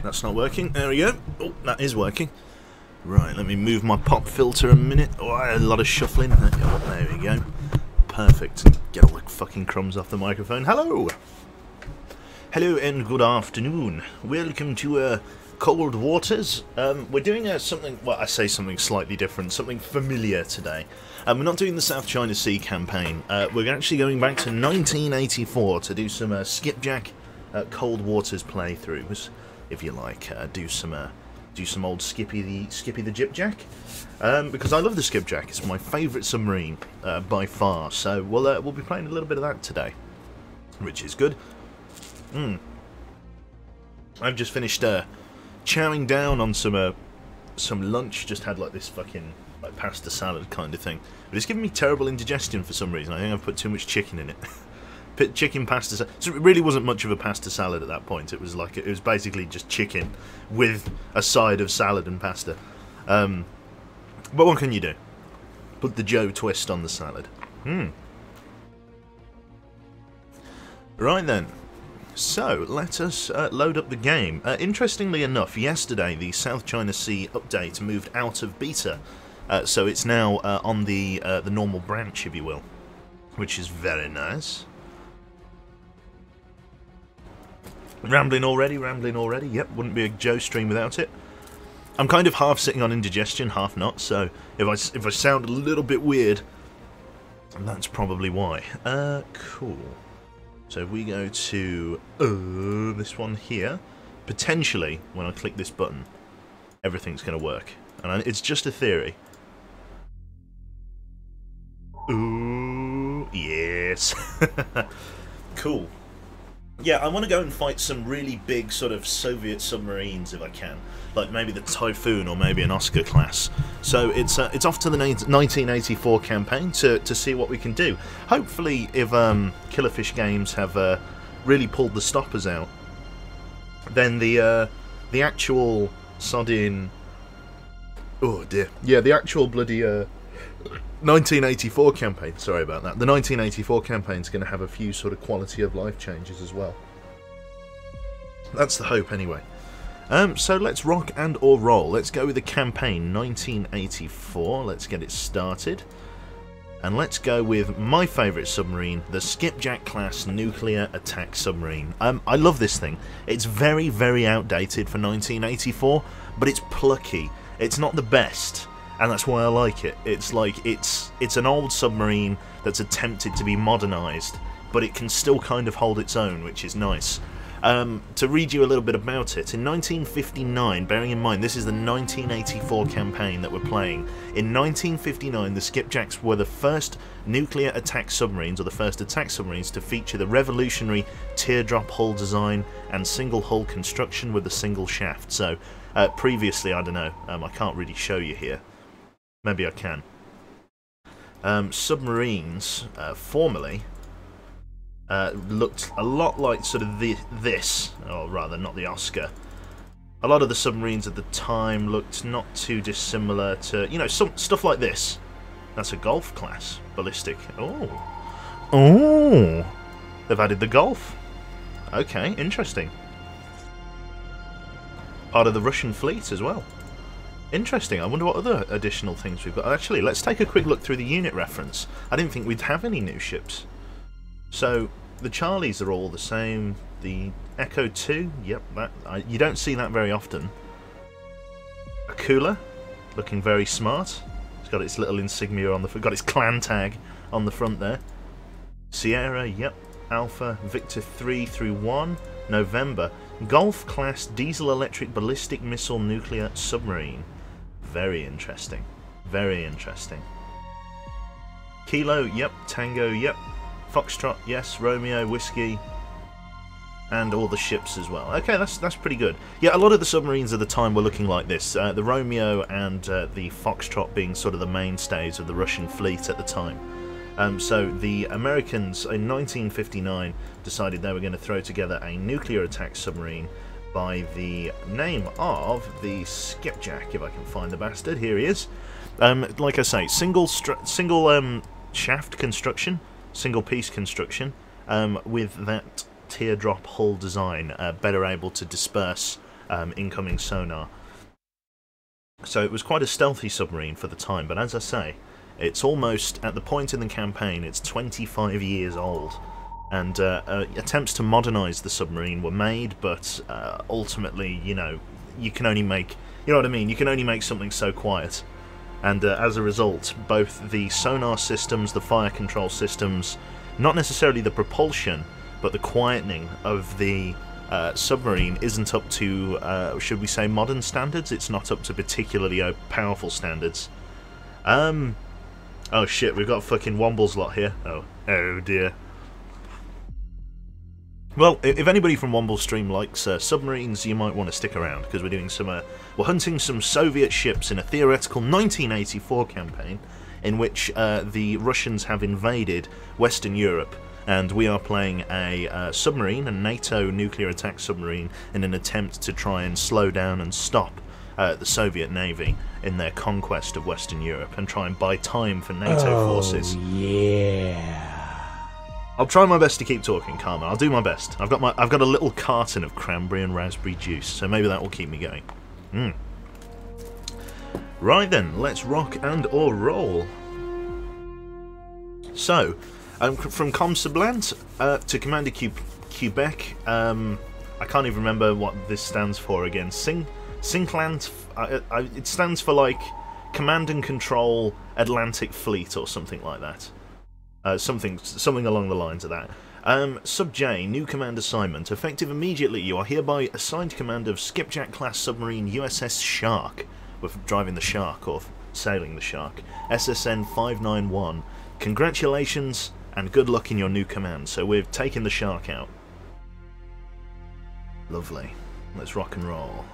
That's not working. There we go. Oh, that is working. Right, let me move my pop filter a minute. Oh, a lot of shuffling. There we go. Perfect. Get all the fucking crumbs off the microphone. Hello! Hello and good afternoon. Welcome to Cold Waters. We're doing something, well, I say something slightly different, something familiar today. We're not doing the South China Sea campaign. We're actually going back to 1984 to do some skipjack Cold Waters playthroughs, if you like. Do some old Skippy the Gypjack, because I love the Skipjack. It's my favourite submarine by far. So we'll be playing a little bit of that today, which is good. I've just finished chowing down on some lunch. Just had like this fucking like pasta salad kind of thing, but it's giving me terrible indigestion for some reason. I think I've put too much chicken in it. Chicken pasta salad. So it really wasn't much of a pasta salad at that point. It was like it was basically just chicken with a side of salad and pasta. But what can you do? Put the Joe twist on the salad. Right then. So let us load up the game. Interestingly enough, yesterday the South China Sea update moved out of beta, so it's now on the normal branch, if you will, which is very nice. Rambling already? Yep, wouldn't be a Joe stream without it. I'm kind of half sitting on indigestion, half not, so if I sound a little bit weird, that's probably why. Cool. So if we go to this one here, potentially, when I click this button, everything's going to work. And it's just a theory. Ooh, yes. Cool. Yeah, I want to go and fight some really big sort of Soviet submarines if I can, like maybe the Typhoon or maybe an Oscar class. So it's off to the 1984 campaign to see what we can do. Hopefully, if Killerfish Games have really pulled the stoppers out, then the actual sodding, oh dear, yeah, the actual bloody 1984 campaign, sorry about that. The 1984 campaign is going to have a few sort of quality of life changes as well. That's the hope anyway. So let's rock and or roll. Let's go with the campaign 1984. Let's get it started. And let's go with my favourite submarine, the Skipjack class nuclear attack submarine. I love this thing. It's very, very outdated for 1984, but it's plucky. It's not the best. And that's why I like it. It's like it's an old submarine that's attempted to be modernised, but it can still kind of hold its own, which is nice. To read you a little bit about it, in 1959, bearing in mind this is the 1984 campaign that we're playing, in 1959 the Skipjacks were the first nuclear attack submarines, or the first attack submarines, to feature the revolutionary teardrop hull design and single hull construction with a single shaft. So previously, I don't know, I can't really show you here. Maybe I can. Submarines, formerly, looked a lot like sort of this, or rather not the Oscar. A lot of the submarines at the time looked not too dissimilar to, you know, some stuff like this. That's a Golf class ballistic. Oh, they've added the Golf. Okay, interesting. Part of the Russian fleet as well. Interesting. I wonder what other additional things we've got. Actually, let's take a quick look through the unit reference. I didn't think we'd have any new ships. So, the Charlies are all the same. The Echo 2, yep, you don't see that very often. Akula, looking very smart. It's got its little insignia on the front, got its clan tag on the front there. Sierra, yep. Alpha, Victor 3 through 1, November. Golf class diesel electric ballistic missile nuclear submarine. Very interesting. Very interesting. Kilo, yep. Tango, yep. Foxtrot, yes. Romeo, Whiskey, and all the ships as well. Okay, that's pretty good. Yeah, a lot of the submarines at the time were looking like this. The Romeo and the Foxtrot being sort of the mainstays of the Russian fleet at the time. So the Americans in 1959 decided they were going to throw together a nuclear attack submarine by the name of the Skipjack, if I can find the bastard. Here he is. Like I say, single shaft construction, single piece construction, with that teardrop hull design, better able to disperse incoming sonar. So it was quite a stealthy submarine for the time, but as I say, it's almost, at the point in the campaign, it's 25 years old. And attempts to modernise the submarine were made, but ultimately, you know, you can only make, you know what I mean, you can only make something so quiet. And as a result, both the sonar systems, the fire control systems, not necessarily the propulsion, but the quietening of the submarine isn't up to, should we say, modern standards. It's not up to particularly powerful standards. Oh shit, we've got a fucking Wombles lot here. Oh dear. Well, if anybody from Womble Stream likes submarines, you might want to stick around, because we're doing some, we're hunting some Soviet ships in a theoretical 1984 campaign, in which the Russians have invaded Western Europe, and we are playing a submarine, a NATO nuclear attack submarine, in an attempt to try and slow down and stop the Soviet Navy in their conquest of Western Europe, and try and buy time for NATO forces. Yeah. I'll try my best to keep talking, Karma. I'll do my best. I've got a little carton of cranberry and raspberry juice, so maybe that will keep me going. Right then, let's rock and or roll. So, from Comsublant to Commander Quebec, I can't even remember what this stands for again. Synclant, it stands for like Command and Control Atlantic Fleet or something like that. Something along the lines of that. Sub J, new command assignment. Effective immediately, you are hereby assigned command of Skipjack-class submarine USS Shark. We're driving the Shark, or sailing the Shark. SSN 591. Congratulations, and good luck in your new command. So we've taken the Shark out. Lovely. Let's rock and roll.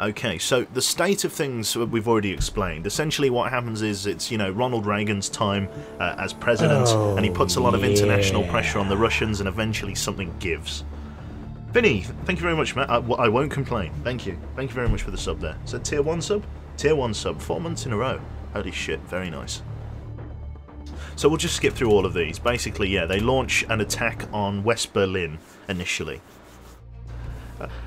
Okay, so the state of things we've already explained. Essentially what happens is it's, you know, Ronald Reagan's time as president, and he puts a lot of international pressure on the Russians, and eventually something gives. Vinny, thank you very much, Matt. I won't complain. Thank you. Thank you very much for the sub there. So tier 1 sub? Tier 1 sub. 4 months in a row. Holy shit, very nice. So we'll just skip through all of these. Basically, yeah, they launch an attack on West Berlin initially.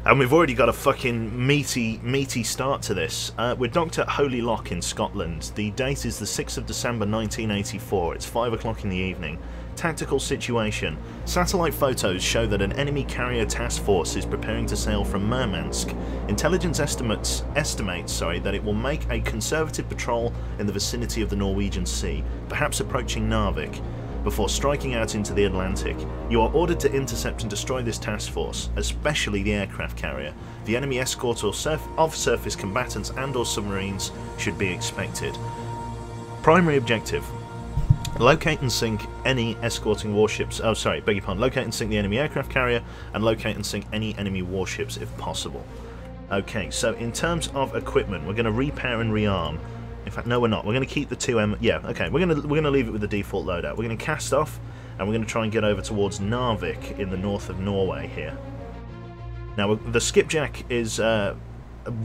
And we've already got a fucking meaty start to this. We're docked at Holy Loch in Scotland. The date is the 6th of December 1984. It's 5 o'clock in the evening. Tactical situation. Satellite photos show that an enemy carrier task force is preparing to sail from Murmansk. Intelligence estimates that it will make a conservative patrol in the vicinity of the Norwegian Sea, perhaps approaching Narvik, before striking out into the Atlantic. You are ordered to intercept and destroy this task force, especially the aircraft carrier. The enemy escort of surface combatants and or submarines should be expected. Primary objective. Locate and sink any escorting warships. Oh, sorry, beg your pardon. Locate and sink the enemy aircraft carrier, and locate and sink any enemy warships if possible. Okay, so in terms of equipment, we're going to repair and rearm. In fact, no, we're not. We're going to keep the 2M. Yeah, okay. We're going to leave it with the default loadout. We're going to cast off, and we're going to try and get over towards Narvik in the north of Norway here. Now, the Skipjack is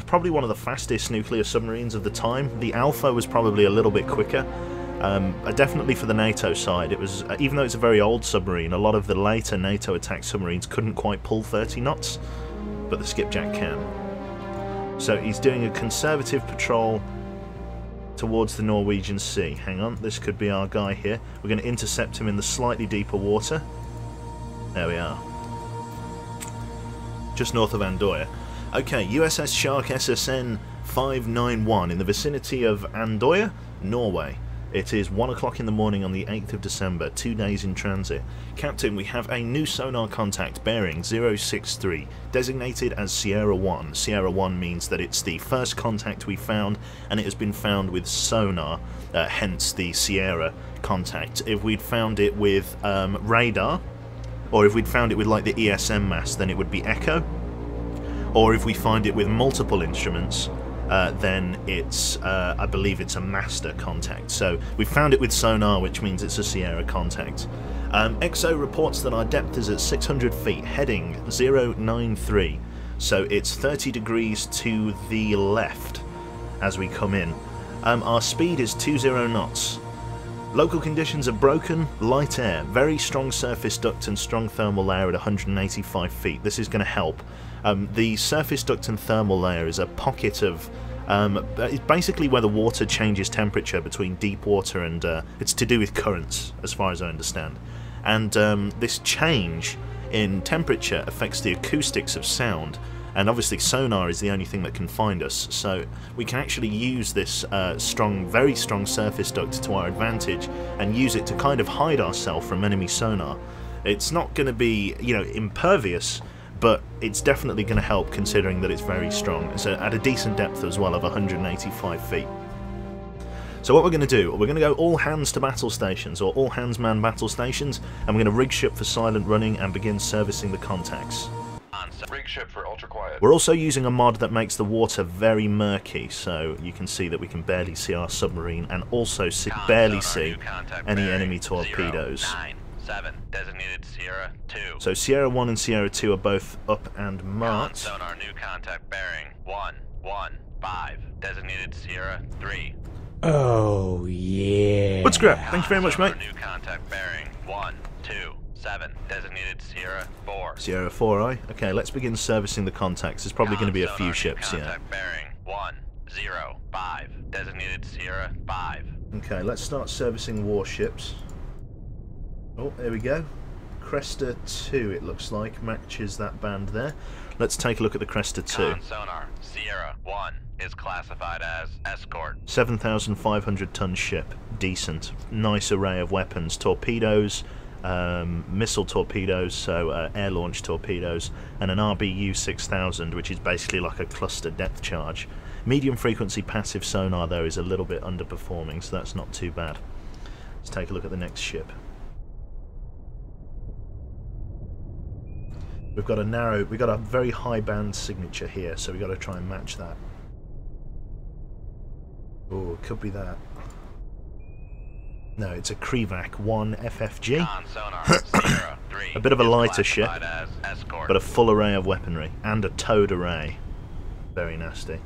probably one of the fastest nuclear submarines of the time. The Alpha was probably a little bit quicker. Definitely for the NATO side, it was, even though it's a very old submarine, a lot of the later NATO attack submarines couldn't quite pull 30 knots, but the Skipjack can. So he's doing a conservative patrol towards the Norwegian Sea. Hang on, this could be our guy here. We're going to intercept him in the slightly deeper water. There we are. Just north of Andoya. Okay, USS Shark SSN 591 in the vicinity of Andoya, Norway. It is 1 o'clock in the morning on the 8th of December, 2 days in transit. Captain, we have a new sonar contact bearing 063, designated as Sierra 1. Sierra 1 means that it's the first contact we found, and it has been found with sonar, hence the Sierra contact. If we'd found it with radar, or if we'd found it with like the ESM mast, then it would be Echo. Or if we find it with multiple instruments, then it's, I believe it's a master contact. So we found it with sonar, which means it's a Sierra contact. XO reports that our depth is at 600 feet, heading 093. So it's 30 degrees to the left as we come in. Our speed is 20 knots. Local conditions are broken, light air, very strong surface duct and strong thermal layer at 185 feet. This is going to help. The surface duct and thermal layer is a pocket of... it's basically where the water changes temperature between deep water and... it's to do with currents, as far as I understand. And this change in temperature affects the acoustics of sound. And obviously sonar is the only thing that can find us, so we can actually use this very strong surface duct to our advantage and use it to kind of hide ourselves from enemy sonar. It's not going to be, you know, impervious, but it's definitely going to help considering that it's very strong. It's at a decent depth as well of 185 feet. So what we're going to do, we're going to go all hands to battle stations, or all hands man battle stations, and we're going to rig ship for silent running and begin servicing the contacts. Rig ship for ultra quiet. We're also using a mod that makes the water very murky, so you can see that we can barely see our submarine and also barely see any enemy torpedoes. 7, designated Sierra 2. So Sierra 1 and Sierra 2 are both up and marked. Sonar new contact bearing 115, designated Sierra 3. Oh yeah. What's crap? Thank you very much, mate. New contact bearing 127, designated Sierra 4. Sierra 4, aye. Okay, let's begin servicing the contacts. There's probably going to be a few ships, yeah. Contact bearing 105, designated Sierra 5. Okay, let's start servicing warships. Oh, there we go. Cresta 2, it looks like, matches that band there. Let's take a look at the Cresta 2. Sonar Sierra 1 is classified as escort. 7,500 ton ship. Decent. Nice array of weapons. Torpedoes, missile torpedoes, so air launch torpedoes, and an RBU 6000, which is basically like a cluster depth charge. Medium frequency passive sonar though is a little bit underperforming, so that's not too bad. Let's take a look at the next ship. We've got a very high band signature here, so we've got to try and match that. Oh, it could be that. No, it's a Krivak 1 FFG. A bit of a lighter ship, but a full array of weaponry, and a towed array. Very nasty.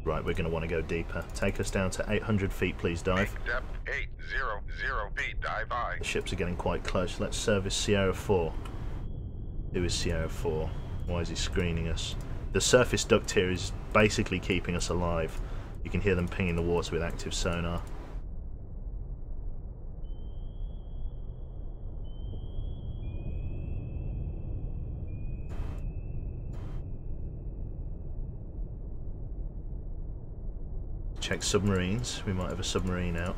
Right, we're going to want to go deeper. Take us down to 800 feet, please, dive. Depth 800 feet, dive high. The ships are getting quite close. Let's service Sierra 4. Who is Sierra 4? Why is he screening us? The surface duct here is basically keeping us alive. You can hear them pinging the water with active sonar. Check submarines. We might have a submarine out.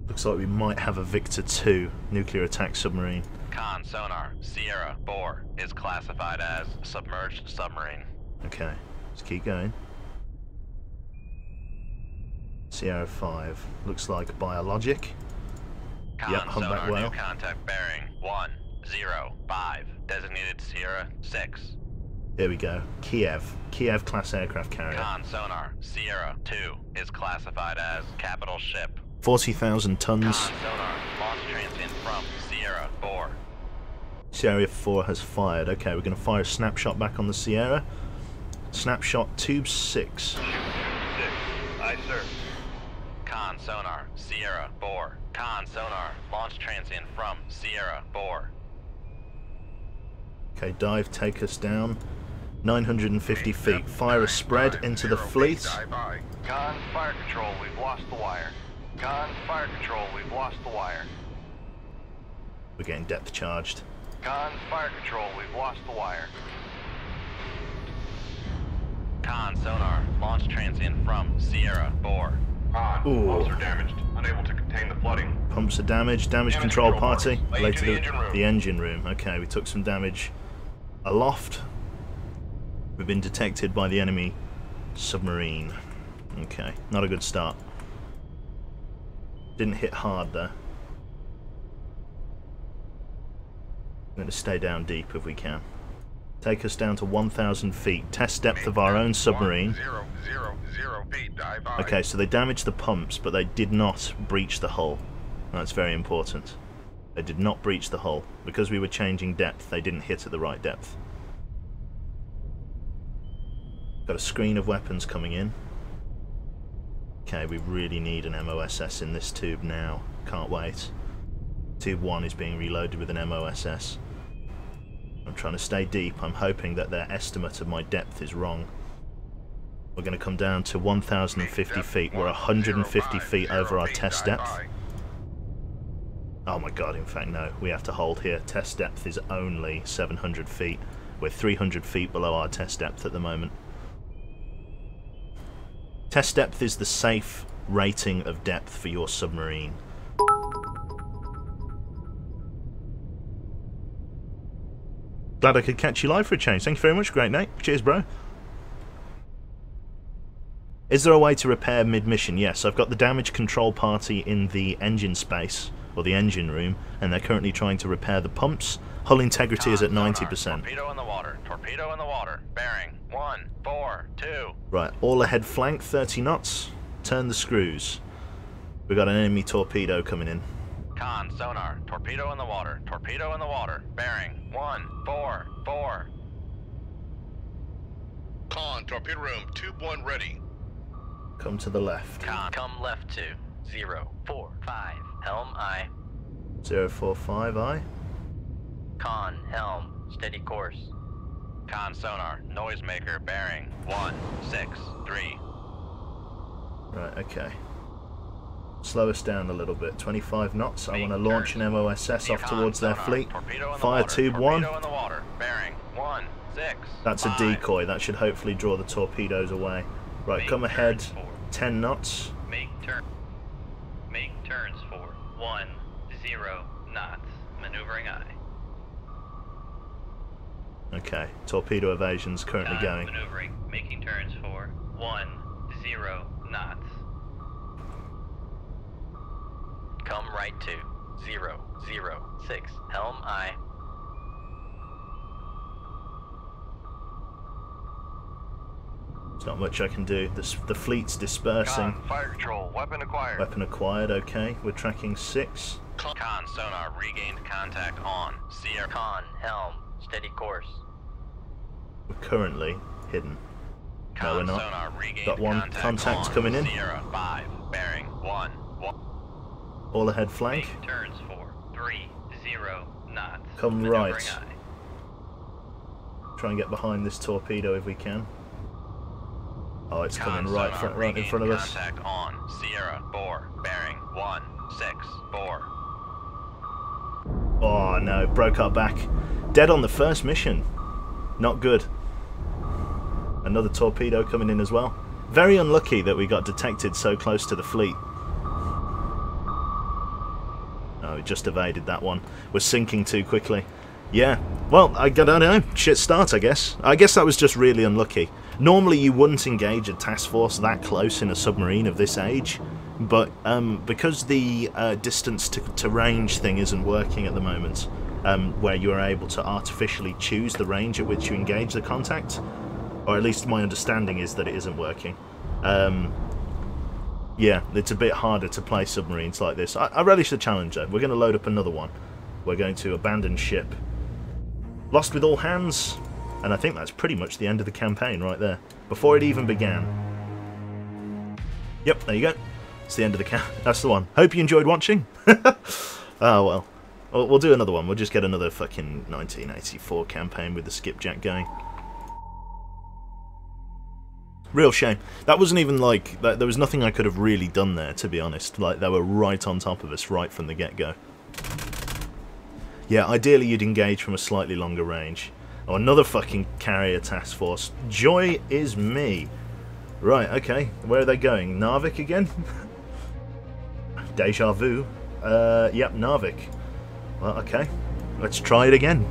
Looks like we might have a Victor 2 nuclear attack submarine. Con sonar Sierra 4 is classified as submerged submarine. Okay, let's keep going. Sierra 5 looks like biologic. Yep, humpback whale. New contact bearing 105, designated Sierra 6. Here we go. Kiev class aircraft carrier. Con sonar Sierra 2 is classified as capital ship. 40,000 tons. Con sonar launch transient from Sierra 4. Sierra 4 has fired. Okay, we're going to fire a snapshot back on the Sierra. Snapshot tube 6. Aye, sir. Con sonar Sierra 4. Con sonar launch transient from Sierra 4. Okay, dive, take us down. 950 feet. Fire a spread into the fleet. Con fire control, we've lost the wire. Con fire control, we've lost the wire. We're getting depth charged. Con fire control, we've lost the wire. Con sonar launch transient from Sierra 4. Pumps are damaged, unable to contain the flooding. Pumps are damaged. Damage control party. Late to the engine room. Okay, we took some damage aloft. We've been detected by the enemy submarine. Okay, not a good start. Didn't hit hard there. I'm going to stay down deep if we can. Take us down to 1,000 feet. Test depth of our own submarine. 000 feet, dive high. Okay, so they damaged the pumps, but they did not breach the hull. That's very important. They did not breach the hull. Because we were changing depth, they didn't hit at the right depth. Got a screen of weapons coming in. Okay, we really need an MOSS in this tube now. Can't wait. Tube 1 is being reloaded with an MOSS. I'm trying to stay deep. I'm hoping that their estimate of my depth is wrong. We're going to come down to 1,050 feet. We're 150 feet over our test depth. Oh my god, in fact no, we have to hold here. Test depth is only 700 feet. We're 300 feet below our test depth at the moment. Test depth is the safe rating of depth for your submarine. Glad I could catch you live for a change. Thank you very much, great Nate. Cheers, bro. Is there a way to repair mid-mission? Yes, I've got the damage control party in the engine space, or the engine room, and they're currently trying to repair the pumps. Hull integrity is at 90%. Torpedo in the water. Torpedo in the water. Bearing 142. Right, all ahead flank, 30 knots. Turn the screws. We've got an enemy torpedo coming in. Con sonar. Torpedo in the water. Torpedo in the water. Bearing 144. Con, torpedo room, tube 1 ready. Come to the left. Con, come left to 045. Helm aye. 045, aye. Con, helm, steady course. Con sonar, noisemaker, bearing 163. Right, okay. Slow us down a little bit. 25 knots. I want to launch an MOSS off towards their fleet. Fire tube 1. Bearing 16. That's a decoy. That should hopefully draw the torpedoes away. Right, come ahead. 10 knots. Make turns for 10 knots. Maneuvering aye. Okay, torpedo evasion's currently going. Maneuvering, making turns for 10 knots. Come right to 006. Helm aye. There's not much I can do. The fleet's dispersing. Fire control, weapon acquired. Weapon acquired, okay. We're tracking 6. Con sonar regained contact on Sierra. Con helm steady course. We're currently hidden. No, we're not. Sonar regained Got one contact coming in. Sierra 5 bearing 1. All ahead flank. Make turns for 30 knots. Come Maneuvering right. aye. Try and get behind this torpedo if we can. Oh, it's coming Con right sonar in front of us. Contact on Sierra 4 bearing 164. Oh no, broke our back. Dead on the first mission. Not good. Another torpedo coming in as well. Very unlucky that we got detected so close to the fleet. Oh, we just evaded that one. We're sinking too quickly. Yeah, well, I don't know. Shit start, I guess. I guess that was just really unlucky. Normally you wouldn't engage a task force that close in a submarine of this age, but because the distance to range thing isn't working at the moment, where you are able to artificially choose the range at which you engage the contact, or at least my understanding is that it isn't working. Yeah, it's a bit harder to play submarines like this. I relish the challenge though. We're going to load up another one. We're going to abandon ship. Lost with all hands, and I think that's pretty much the end of the campaign right there, before it even began. Yep, there you go. It's the end of the that's the one. Hope you enjoyed watching. Oh well. We'll do another one. We'll just get another fucking 1984 campaign with the skipjack going. Real shame. That wasn't even like... there was nothing I could have really done there, to be honest. Like, they were right on top of us right from the get-go. Yeah, ideally you'd engage from a slightly longer range. Oh, another fucking carrier task force. Joy is me. Right, okay. Where are they going? Narvik again? Deja vu. Yep, Narvik. Well, okay. Let's try it again.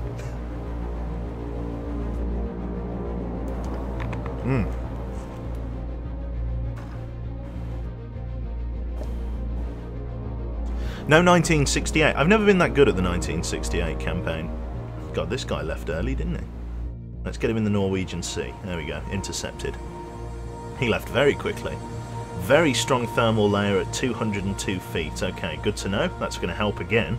No 1968. I've never been that good at the 1968 campaign. God, this guy left early, didn't he? Let's get him in the Norwegian Sea. There we go. Intercepted. He left very quickly. Very strong thermal layer at 202 feet. Okay, good to know. That's going to help again.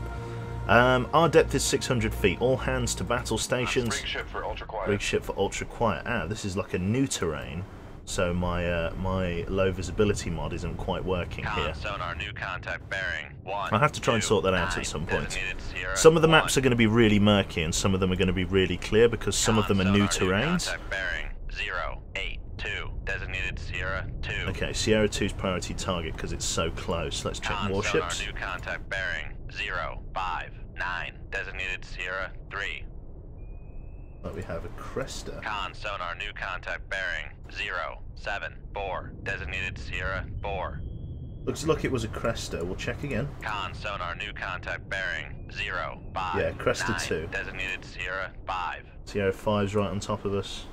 Our depth is 600 feet. All hands to battle stations. Brig ship for ultra quiet. Brig ship for ultra quiet. Ah, this is like a new terrain, so my my low visibility mod isn't quite working here. Sonar, new contact bearing. I'll have to try and sort that out at some point. Some of the maps are going to be really murky, and some of them are going to be really clear because some of them are new terrains. Bearing 082. Designated Sierra 2. Okay, Sierra 2's priority target because it's so close. Let's check warships. Sonar, new contact bearing 059. Designated Sierra 3. We have a Cresta. Con sonar, new contact bearing 074. Designated Sierra 4. Looks like it was a Cresta. We'll check again. Con sonar, new contact bearing 05. Yeah, Cresta 2. Designated Sierra 5. Sierra 5's right on top of us.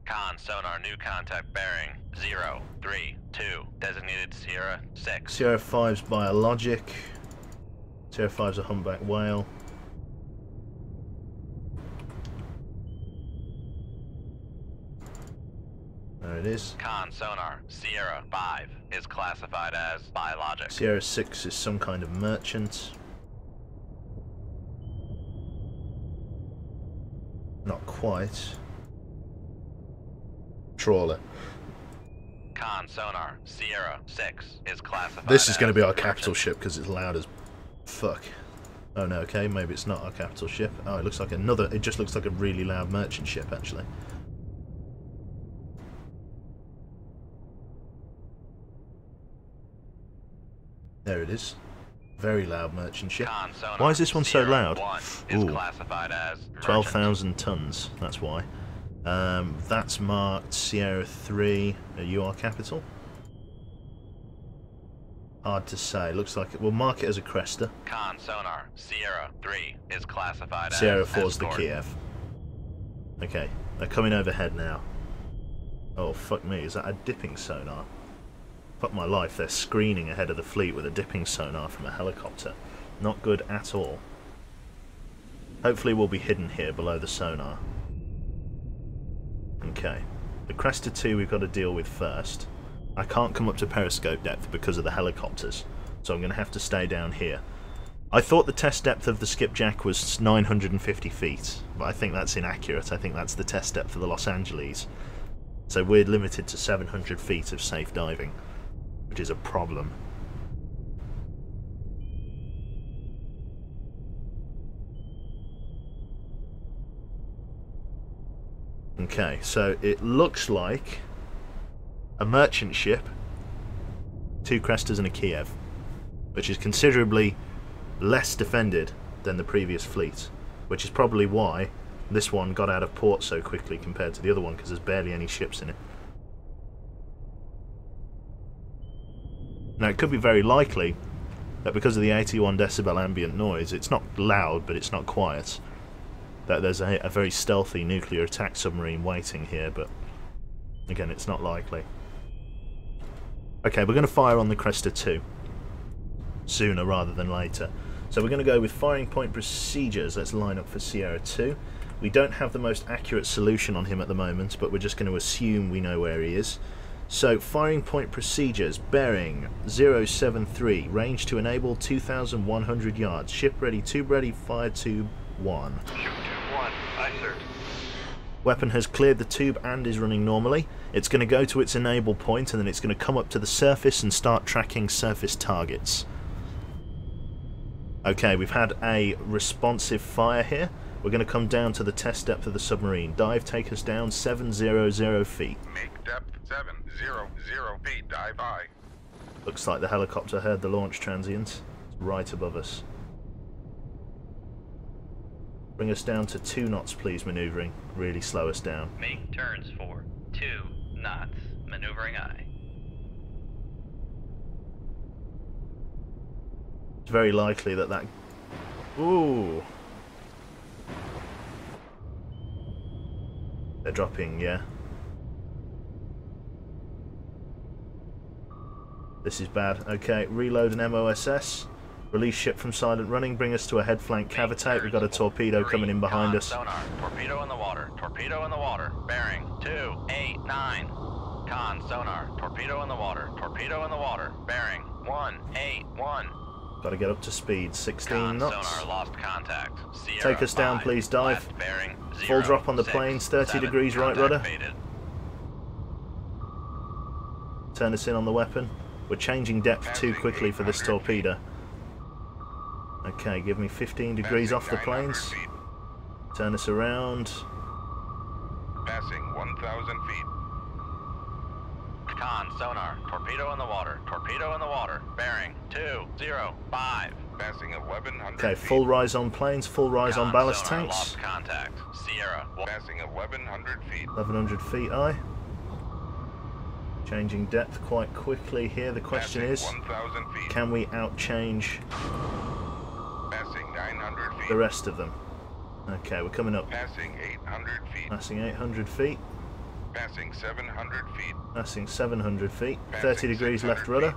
Con sonar, new contact bearing 032. Designated Sierra 6. Sierra 5's biologic. Sierra 5's a humpback whale. There it is. Con sonar, Sierra 5 is classified as biologic. Sierra 6 is some kind of merchant. Not quite. Trawler. Con sonar, Sierra 6 is classified This is going to be our merchant. capital ship because it's loud as fuck. Oh no, okay, maybe it's not our capital ship. Oh, it looks like another, it just looks like a really loud merchant ship actually. There it is. Very loud merchant ship. Con sonar, Why is this one so Sierra loud? 1 is Ooh. classified as merchant. 12,000 tons, that's why. That's marked Sierra 3. Are you our capital? Hard to say. Looks like it. We'll mark it as a Cresta. Con sonar, Sierra 3 is classified Sierra as 4's the escort. Kiev. Okay, they're coming overhead now. Oh, fuck me. Is that a dipping sonar? Fuck my life, they're screening ahead of the fleet with a dipping sonar from a helicopter. Not good at all. Hopefully we'll be hidden here below the sonar. Okay. The Cresta 2 we've got to deal with first. I can't come up to periscope depth because of the helicopters, so I'm going to have to stay down here. I thought the test depth of the skipjack was 950 feet, but I think that's inaccurate. I think that's the test depth of the Los Angeles. So we're limited to 700 feet of safe diving, which is a problem. Okay, so it looks like a merchant ship, 2 Crestas and a Kiev, which is considerably less defended than the previous fleet, which is probably why this one got out of port so quickly compared to the other one, because there's barely any ships in it. Now, it could be very likely that because of the 81 decibel ambient noise, it's not loud, but it's not quiet, that there's a very stealthy nuclear attack submarine waiting here, but again, it's not likely. Okay, we're going to fire on the Cresta 2 sooner rather than later. So we're going to go with firing point procedures. Let's line up for Sierra 2. We don't have the most accurate solution on him at the moment, but we're just going to assume we know where he is. So, firing point procedures, bearing 073, range to enable 2,100 yards, ship ready, tube ready, fire tube 1. Ship tube 1, aye sir. Weapon has cleared the tube and is running normally. It's going to go to its enable point and then it's going to come up to the surface and start tracking surface targets. Okay, we've had a responsive fire here. We're going to come down to the test depth of the submarine. Dive, take us down 700 feet. Make depth 700 feet, dive high. Looks like the helicopter heard the launch transient. It's right above us. Bring us down to 2 knots, please, manoeuvring. Really slow us down. Make turns for 2 knots. Maneuvering aye. It's very likely that that... Ooh! They're dropping, yeah. This is bad. Okay, reload an MOSS. Release ship from silent running. Bring us to a head flank cavitate. We've got a torpedo coming in behind us. Sonar. Torpedo in the water. Torpedo in the water. Bearing 289. Con sonar. Torpedo in the water. Torpedo in the water. Bearing 181. Got to get up to speed. 16 knots. Sonar lost contact. Sierra Take us down, 5, please. Dive. left bearing, Full 0, drop on the 6, planes. 30 7, degrees right contact rudder. faded. Turn us in on the weapon. We're changing depth too quickly for this torpedo. Okay, give me 15 degrees off the planes. Turn us around. Passing 1,000 feet. Con, sonar, torpedo in the water, torpedo in the water, bearing 205. Passing 1,100 Okay, feet. full rise on planes, full rise on Con, ballast sonar, tanks. lost contact. Sierra. Passing 1,100 feet. 1100 feet, aye. Changing depth quite quickly here. The question Passing is, 1,000 feet. can we outchange Passing 900 feet. the rest of them? Okay, we're coming up. Passing 800 feet. Passing 800 feet. Passing 700 feet. Passing 700 feet. Passing 30 degrees left 600 rudder.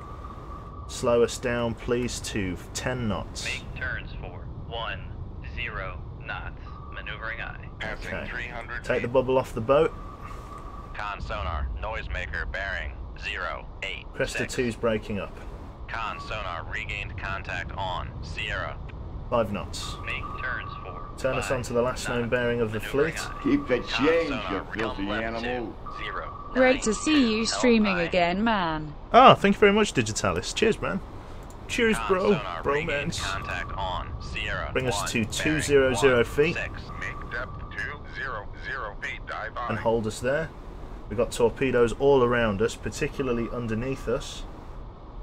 Slow us down, please, to 10 knots. Make turns for 10 knots. Maneuvering eye. Passing Okay. 300 Take feet. the bubble off the boat. Con sonar, noisemaker bearing 08. Cresta 2's breaking up. Con sonar regained contact on Sierra. 5 knots. Make turns for Turn us 5 onto the last known knots. bearing of the Maneuvering fleet. eye. Keep the Con change, sonar, you filthy come left animal. 0, Great to see you streaming LI. again, man. Ah, thank you very much, Digitalis. Cheers, man. Cheers, Con bro. sonar Bro, regained man. contact on Sierra. Bring us 1, to bearing 200 feet. 16. Make depth 200 feet. Dive And high. hold us there. We've got torpedoes all around us, particularly underneath us.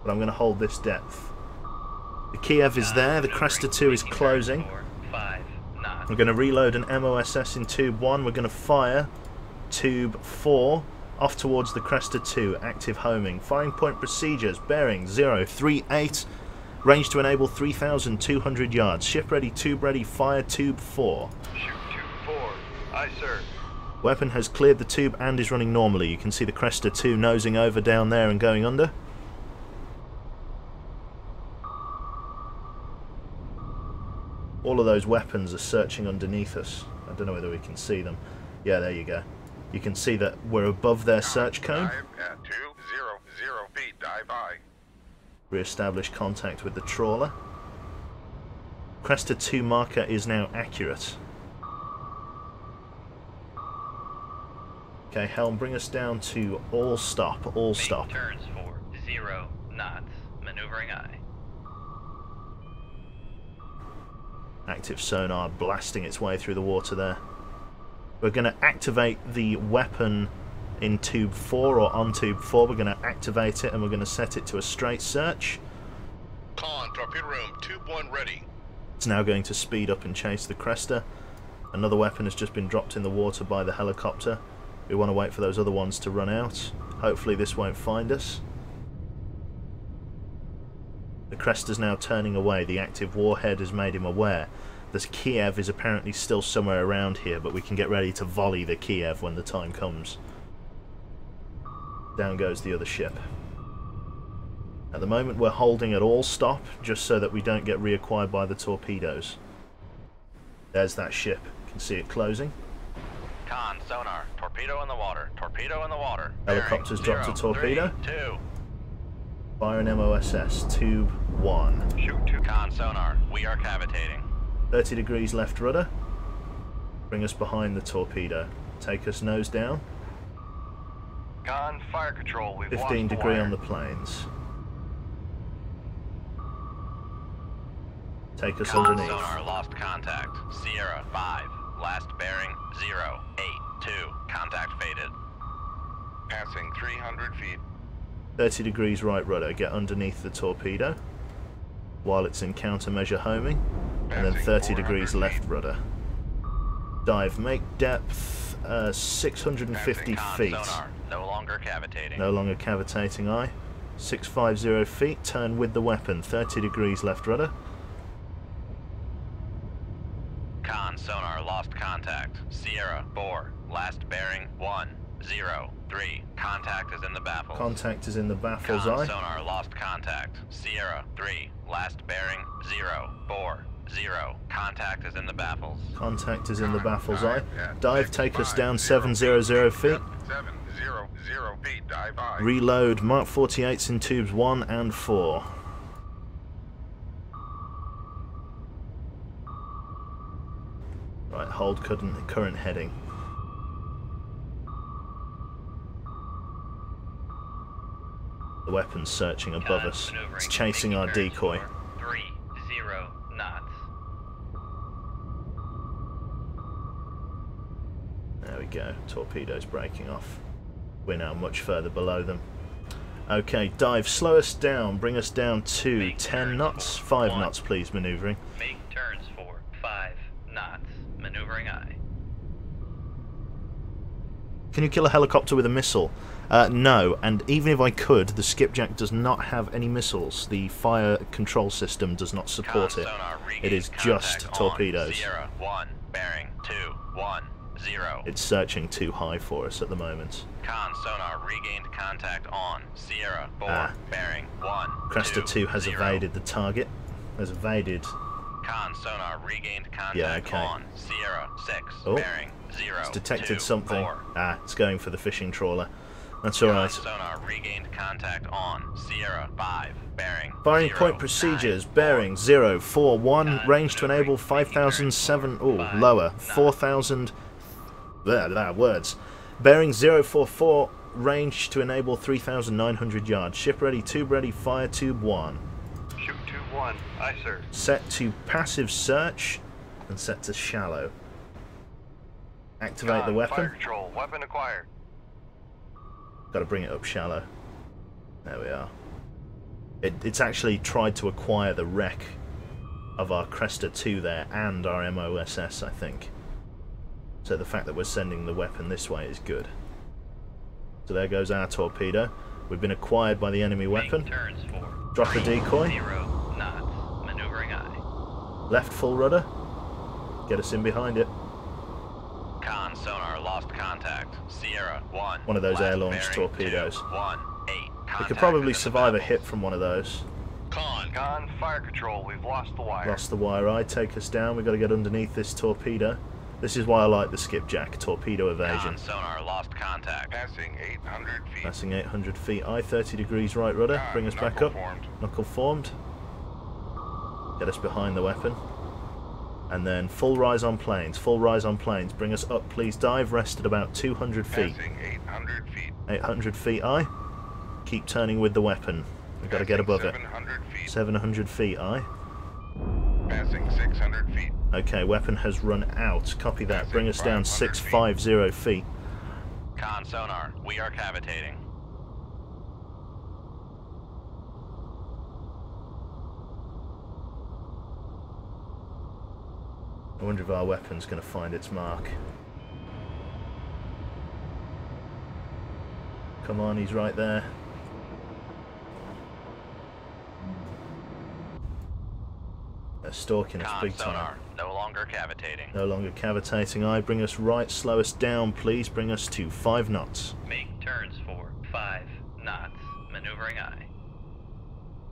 But I'm going to hold this depth. The Kiev is there. The Cresta 2 is closing. 5 knots. We're going to reload an MOSS in tube 1. We're going to fire tube 4 off towards the Cresta 2. Active homing. Firing point procedures. Bearing 038. Range to enable 3,200 yards. Ship ready, tube ready. Fire tube 4. Shoot tube 4. Aye, sir. Weapon has cleared the tube and is running normally. You can see the Cresta 2 nosing over down there and going under. All of those weapons are searching underneath us. I don't know whether we can see them. Yeah, there you go. You can see that we're above their search cone. Dive at 200 feet. Dive high. Re-establish contact with the trawler. Cresta 2 marker is now accurate. Okay, helm, bring us down to all stop, all stop. Make turns for 0 knots. Maneuvering eye. Active sonar blasting its way through the water there. We're going to activate the weapon in tube 4 or on tube 4. We're going to activate it and we're going to set it to a straight search. Con, torpedo room, tube 1 ready. It's now going to speed up and chase the Cresta. Another weapon has just been dropped in the water by the helicopter. We want to wait for those other ones to run out. Hopefully this won't find us. The Cresta's now turning away. The active warhead has made him aware. This Kiev is apparently still somewhere around here, but we can get ready to volley the Kiev when the time comes. Down goes the other ship. At the moment we're holding at all stop, just so that we don't get reacquired by the torpedoes. There's that ship. You can see it closing. Con, sonar, torpedo in the water, torpedo in the water. Helicopter's Bearing dropped a 0, torpedo. 3, 2. Fire an MOSS, tube 1. Shoot tube. Con, sonar, we are cavitating. 30 degrees left rudder. Bring us behind the torpedo. Take us nose down. Con, fire control, we've 15 degree on the planes. Take us Con, underneath. sonar, lost contact. Sierra 5, last bearing 082. Contact faded. Passing 300 feet. 30 degrees right rudder. Get underneath the torpedo while it's in countermeasure homing. And then 30 degrees left rudder. Dive. Make depth 650 Con, feet. sonar, no longer cavitating. No longer cavitating eye. 650 feet. Turn with the weapon. 30 degrees left rudder. Con, sonar, lost contact. Sierra 4, last bearing 103. Contact is in the baffles. Contact is in the baffles Con, eye. sonar, lost contact. Sierra 3, last bearing 040. Contact is in the baffles. Contact is in the baffles eye. at Dive, take us down 650 700 feet. Depth 700 feet. Dive high. Reload. Mark 48s in tubes 1 and 4. hold current heading. The weapon's searching above us. It's chasing our decoy. 30 knots. There we go. Torpedoes breaking off. We're now much further below them. Okay, dive. Slow us down. Bring us down to 10 knots. 5 knots, please, manoeuvring. Make turns for 5 knots. Maneuvering aye. Can you kill a helicopter with a missile? No, and even if I could, the skipjack does not have any missiles. The fire control system does not support it. It is just torpedoes. Sierra 1, bearing 210. It's searching too high for us at the moment. Con sonar regained contact on Sierra 4, bearing 1. Cresta 2 has evaded the target. Has evaded. Con sonar regained contact on Sierra 6, bearing 0. It's detected something. 4. It's going for the fishing trawler. That's alright. Sonar regained contact on Sierra 5, bearing Firing 0, point procedures, 9, bearing 041, range to enable 5,007, lower, 4,000, words. Bearing 044, range to enable 3,900 yards. Ship ready, tube ready, fire tube 1. Shoot tube 1. Aye, sir. Set to passive search and set to shallow. Activate the weapon. Fire control. Weapon acquired. Got to bring it up shallow. There we are. It's actually tried to acquire the wreck of our Cresta 2 there and our MOSS, I think. So the fact that we're sending the weapon this way is good. So there goes our torpedo. We've been acquired by the enemy weapon. Drop the decoy. 0 knots. Maneuvering aye. Left full rudder. Get us in behind it. Con sonar lost contact. Sierra 1. One of those air-launched torpedoes. We could probably survive a hit from one of those. Con fire control. We've lost the wire. Lost the wire eye. Take us down. We've got to get underneath this torpedo. This is why I like the skipjack. Torpedo evasion. Con sonar lost contact. Passing 800 feet. Passing 800 feet. Eye 30 degrees right rudder. Bring us back up. Knuckle formed. Get us behind the weapon. And then full rise on planes. Full rise on planes. Bring us up, please. Dive. Rest at about 200 feet. Passing 800 feet. 800 feet, aye. Keep turning with the weapon. We've got to get above it. 700 feet. 700 feet, aye. Passing 600 feet. Okay, weapon has run out. Copy that. Passing Bring us down 650 feet. Con sonar, we are cavitating. I wonder if our weapon's going to find its mark. Come on, he's right there. They're stalking us big time. Sonar, no longer cavitating. No longer cavitating. Aye, bring us right. Slow us down, please. Bring us to 5 knots. Make turns for 5 knots. Maneuvering aye.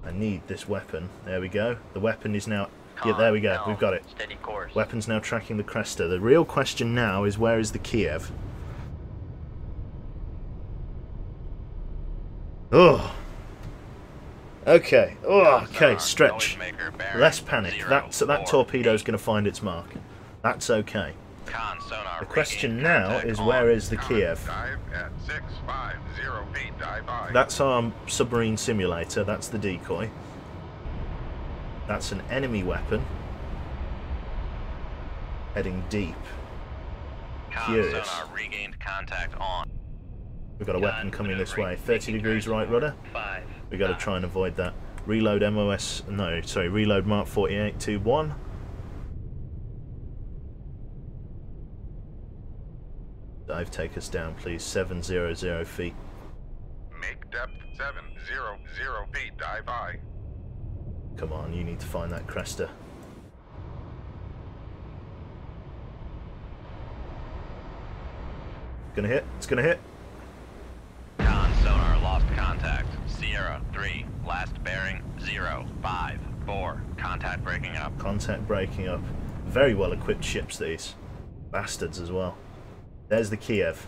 I need this weapon. There we go. The weapon is now... Yeah, there we go. We've got it. Steady course. Weapon's now tracking the Cresta. The real question now is where is the Kiev? Oh. Okay. Oh, okay. Stretch. Less panic. That torpedo's going to find its mark. That's okay. The question now is where is the Kiev? Dive at 650 feet. Dive by. That's our submarine simulator. That's the decoy. That's an enemy weapon. Heading deep. Curious. Regained contact on. We've got a weapon coming this way. 30 degrees right rudder. We've got to try and avoid that. Reload MOS... No, sorry. Reload Mark 48 to 1. Dive, take us down, please. 700 feet. Make depth 700 feet. Dive by. Come on, you need to find that Cresta. Gonna hit? It's gonna hit. Con sonar lost contact. Sierra 3, last bearing 054. Contact breaking up. Contact breaking up. Very well equipped ships, these. Bastards as well. There's the Kiev.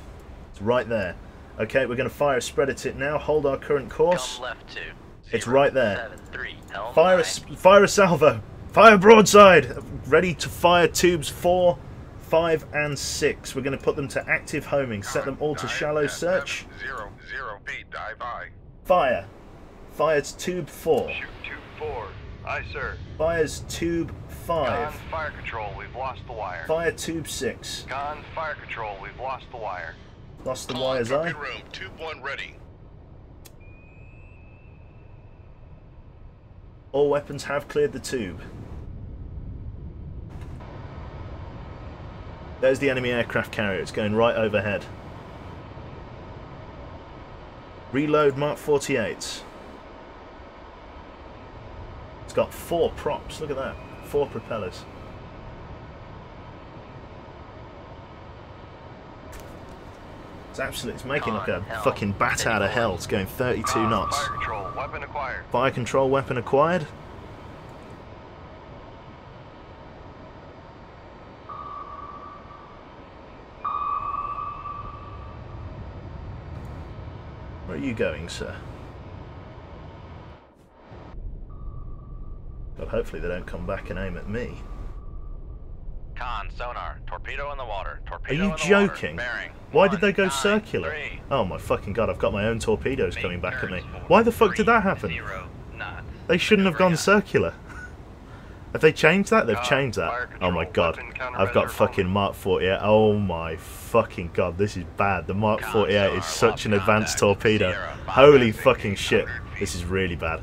It's right there. Okay, we're gonna fire a spread at it now. Hold our current course. Left 2. It's right there. 73, Fire a salvo. Fire broadside. Ready to fire tubes 4, 5 and 6. We're going to put them to active homing. Set them all to shallow search. 0 feet, dive I. Fire. Fires tube 4. Shoot tube 4. Aye, sir. Fires tube 5. Con, fire control, we've lost the wire. Fire tube 6. Con, fire control, we've lost the wire. Lost the wires, I. room, tube 1 ready. All weapons have cleared the tube. There's the enemy aircraft carrier. It's going right overhead. Reload Mark 48s. It's got 4 props. Look at that. 4 propellers. It's absolutely. It's making like a fucking bat out of hell. It's going 32 knots. Fire control, weapon acquired. Fire control weapon acquired. Where are you going, sir? God, hopefully they don't come back and aim at me. Con, sonar, torpedo in the water. Are Torpedo you in the water. joking? Bearing. Why did they go 9, circular? 3. Oh my fucking god, I've got my own torpedoes Make coming back at me. turns for Why the fuck did that happen? 0 knots. They shouldn't have gone Bring up. circular. Have they changed that? They've Con, changed that. fire Oh my control, god. weapon I've got countermeasure fucking homing. Mark 48. Oh my fucking god, this is bad. The Mark Con, 48 sonar, is such an lost advanced contact. torpedo. Sierra, Holy bypassing fucking shit. 800 feet. This is really bad.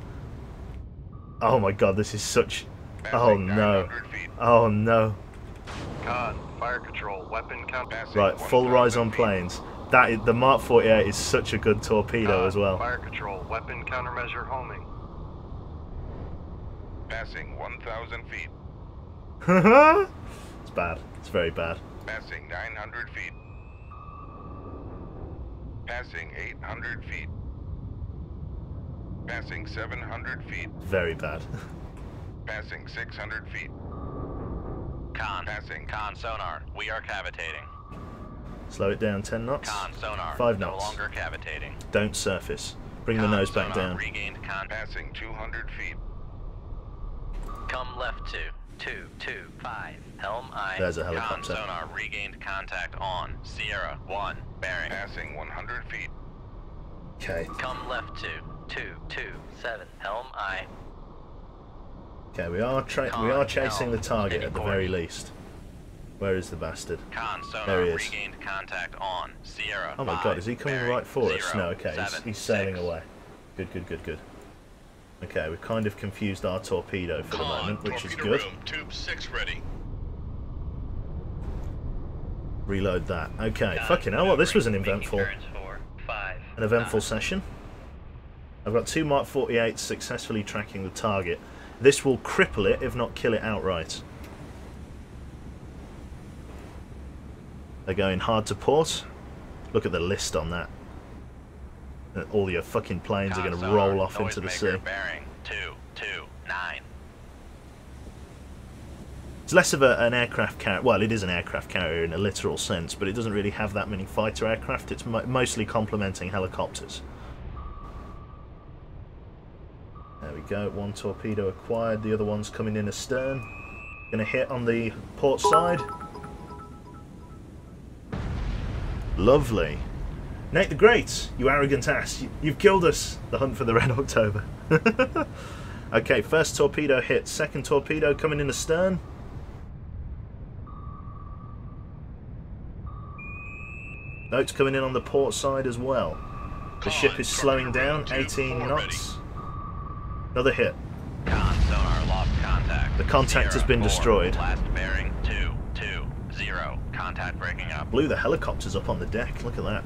Oh my god, this is such... Passing Oh no. 900 feet. Oh no. Con, fire control, weapon counter. Passing Right, full rise on 1,000 feet. planes. That is, the Mark 48 is such a good torpedo Con, as well. Fire control, weapon countermeasure homing. Passing 1,000 feet. It's bad. It's very bad. Passing 900 feet. Passing 800 feet. Passing 700 feet. Very bad. Passing 600 feet. Con, Passing. con sonar, we are cavitating. Slow it down 10 knots. Con sonar, 5 no knots. longer cavitating. Don't surface. Bring the Con nose back sonar, down. Regained con. Passing 200 feet. Come left 225. Helm I. There's a helicopter. Con sonar, regained contact on Sierra 1. Bearing. Passing 100 feet. Okay. Come left 227. Helm I. Okay, we are chasing the target at the very least. Where is the bastard? Con There sonar, he is. regained contact on Sierra Oh my 5. god, is he coming Bearing right for us? 0, No, okay, 7, he's sailing 6. away. Good, good, good, good. Okay, we've kind of confused our torpedo for the moment, which is good. Tube 6 ready. Reload that. Okay, fucking hell, well, this was an eventful session. I've got 2 Mark 48s successfully tracking the target. This will cripple it, if not kill it outright. They're going hard to port. Look at the list on that. All your fucking planes are going to roll off into the sea. Bearing 229. It's less of an aircraft carrier. Well, it is an aircraft carrier in a literal sense, but it doesn't really have that many fighter aircraft. It's mostly complementing helicopters. There we go. 1 torpedo acquired. The other one's coming in astern. Going to hit on the port side. Lovely. Nate the Great, you arrogant ass. You've killed us. The hunt for the Red October. Okay, first torpedo hit. Second torpedo coming in astern. Notes coming in on the port side as well. The ship is slowing down. 18 knots. Another hit. Con sonar lost contact. The contact has been 4, destroyed. Last bearing 220. Contact breaking up. Blew the helicopters up on the deck. Look at that.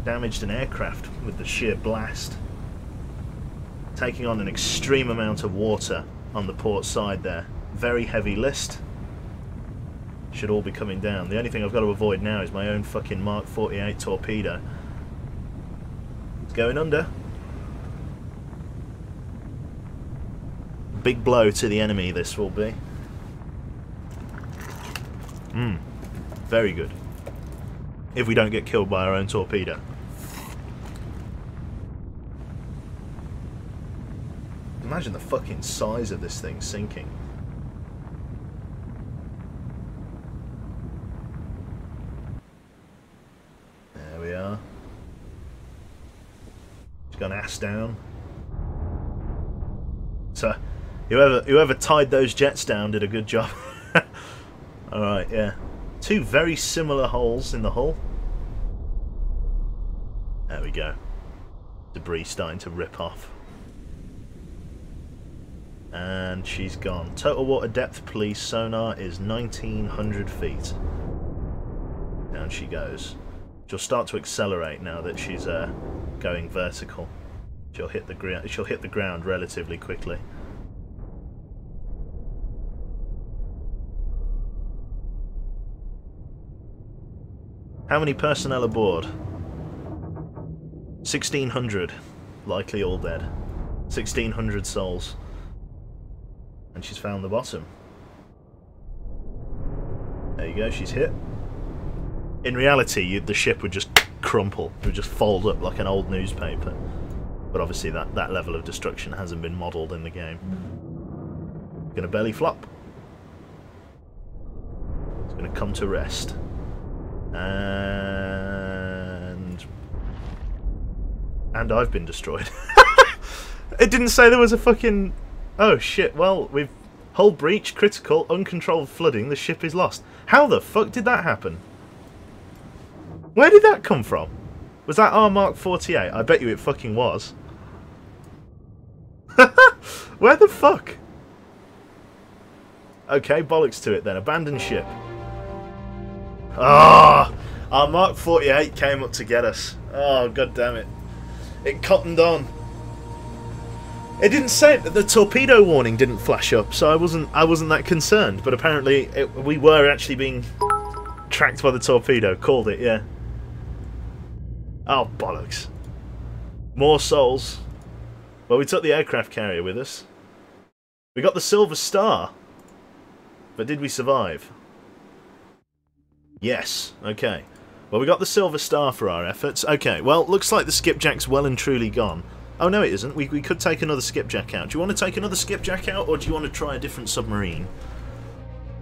Damaged an aircraft with the sheer blast. Taking on an extreme amount of water on the port side there. Very heavy list. Should all be coming down. The only thing I've got to avoid now is my own fucking Mark 48 torpedo. It's going under. Big blow to the enemy this will be. Very good. If we don't get killed by our own torpedo. Imagine the fucking size of this thing sinking. It's gone ass down. So, whoever tied those jets down did a good job. Alright, yeah. Two very similar holes in the hull. There we go. Debris starting to rip off. And she's gone. Total water depth police sonar is 1900 feet. Down she goes. She'll start to accelerate now that she's going vertical. She'll hit the ground relatively quickly. How many personnel aboard? 1,600. Likely all dead. 1,600 souls. And she's found the bottom. There you go, she's hit. In reality, the ship would just crumple. It would just fold up like an old newspaper. But obviously that level of destruction hasn't been modelled in the game. Gonna belly flop. It's gonna come to rest. And I've been destroyed. It didn't say there was a fucking... Oh shit, well, we've... Hull breach, critical, uncontrolled flooding, the ship is lost. How the fuck did that happen? Where did that come from? Was that our Mark 48? I bet you it fucking was. Where the fuck? Okay, bollocks to it then. Abandoned ship. Ah! Our Mark 48 came up to get us. Oh, god damn it. It cottoned on. It didn't say that the torpedo warning didn't flash up, so I wasn't that concerned. But apparently, we were actually being tracked by the torpedo. Called it, yeah. Oh bollocks! More souls. Well, we took the aircraft carrier with us. We got the Silver Star, but did we survive? Yes. Okay. Well, we got the Silver Star for our efforts. Okay. Well, looks like the skipjack's well and truly gone. Oh, no it isn't. We could take another skipjack out. Do you want to take another skipjack out, or do you want to try a different submarine?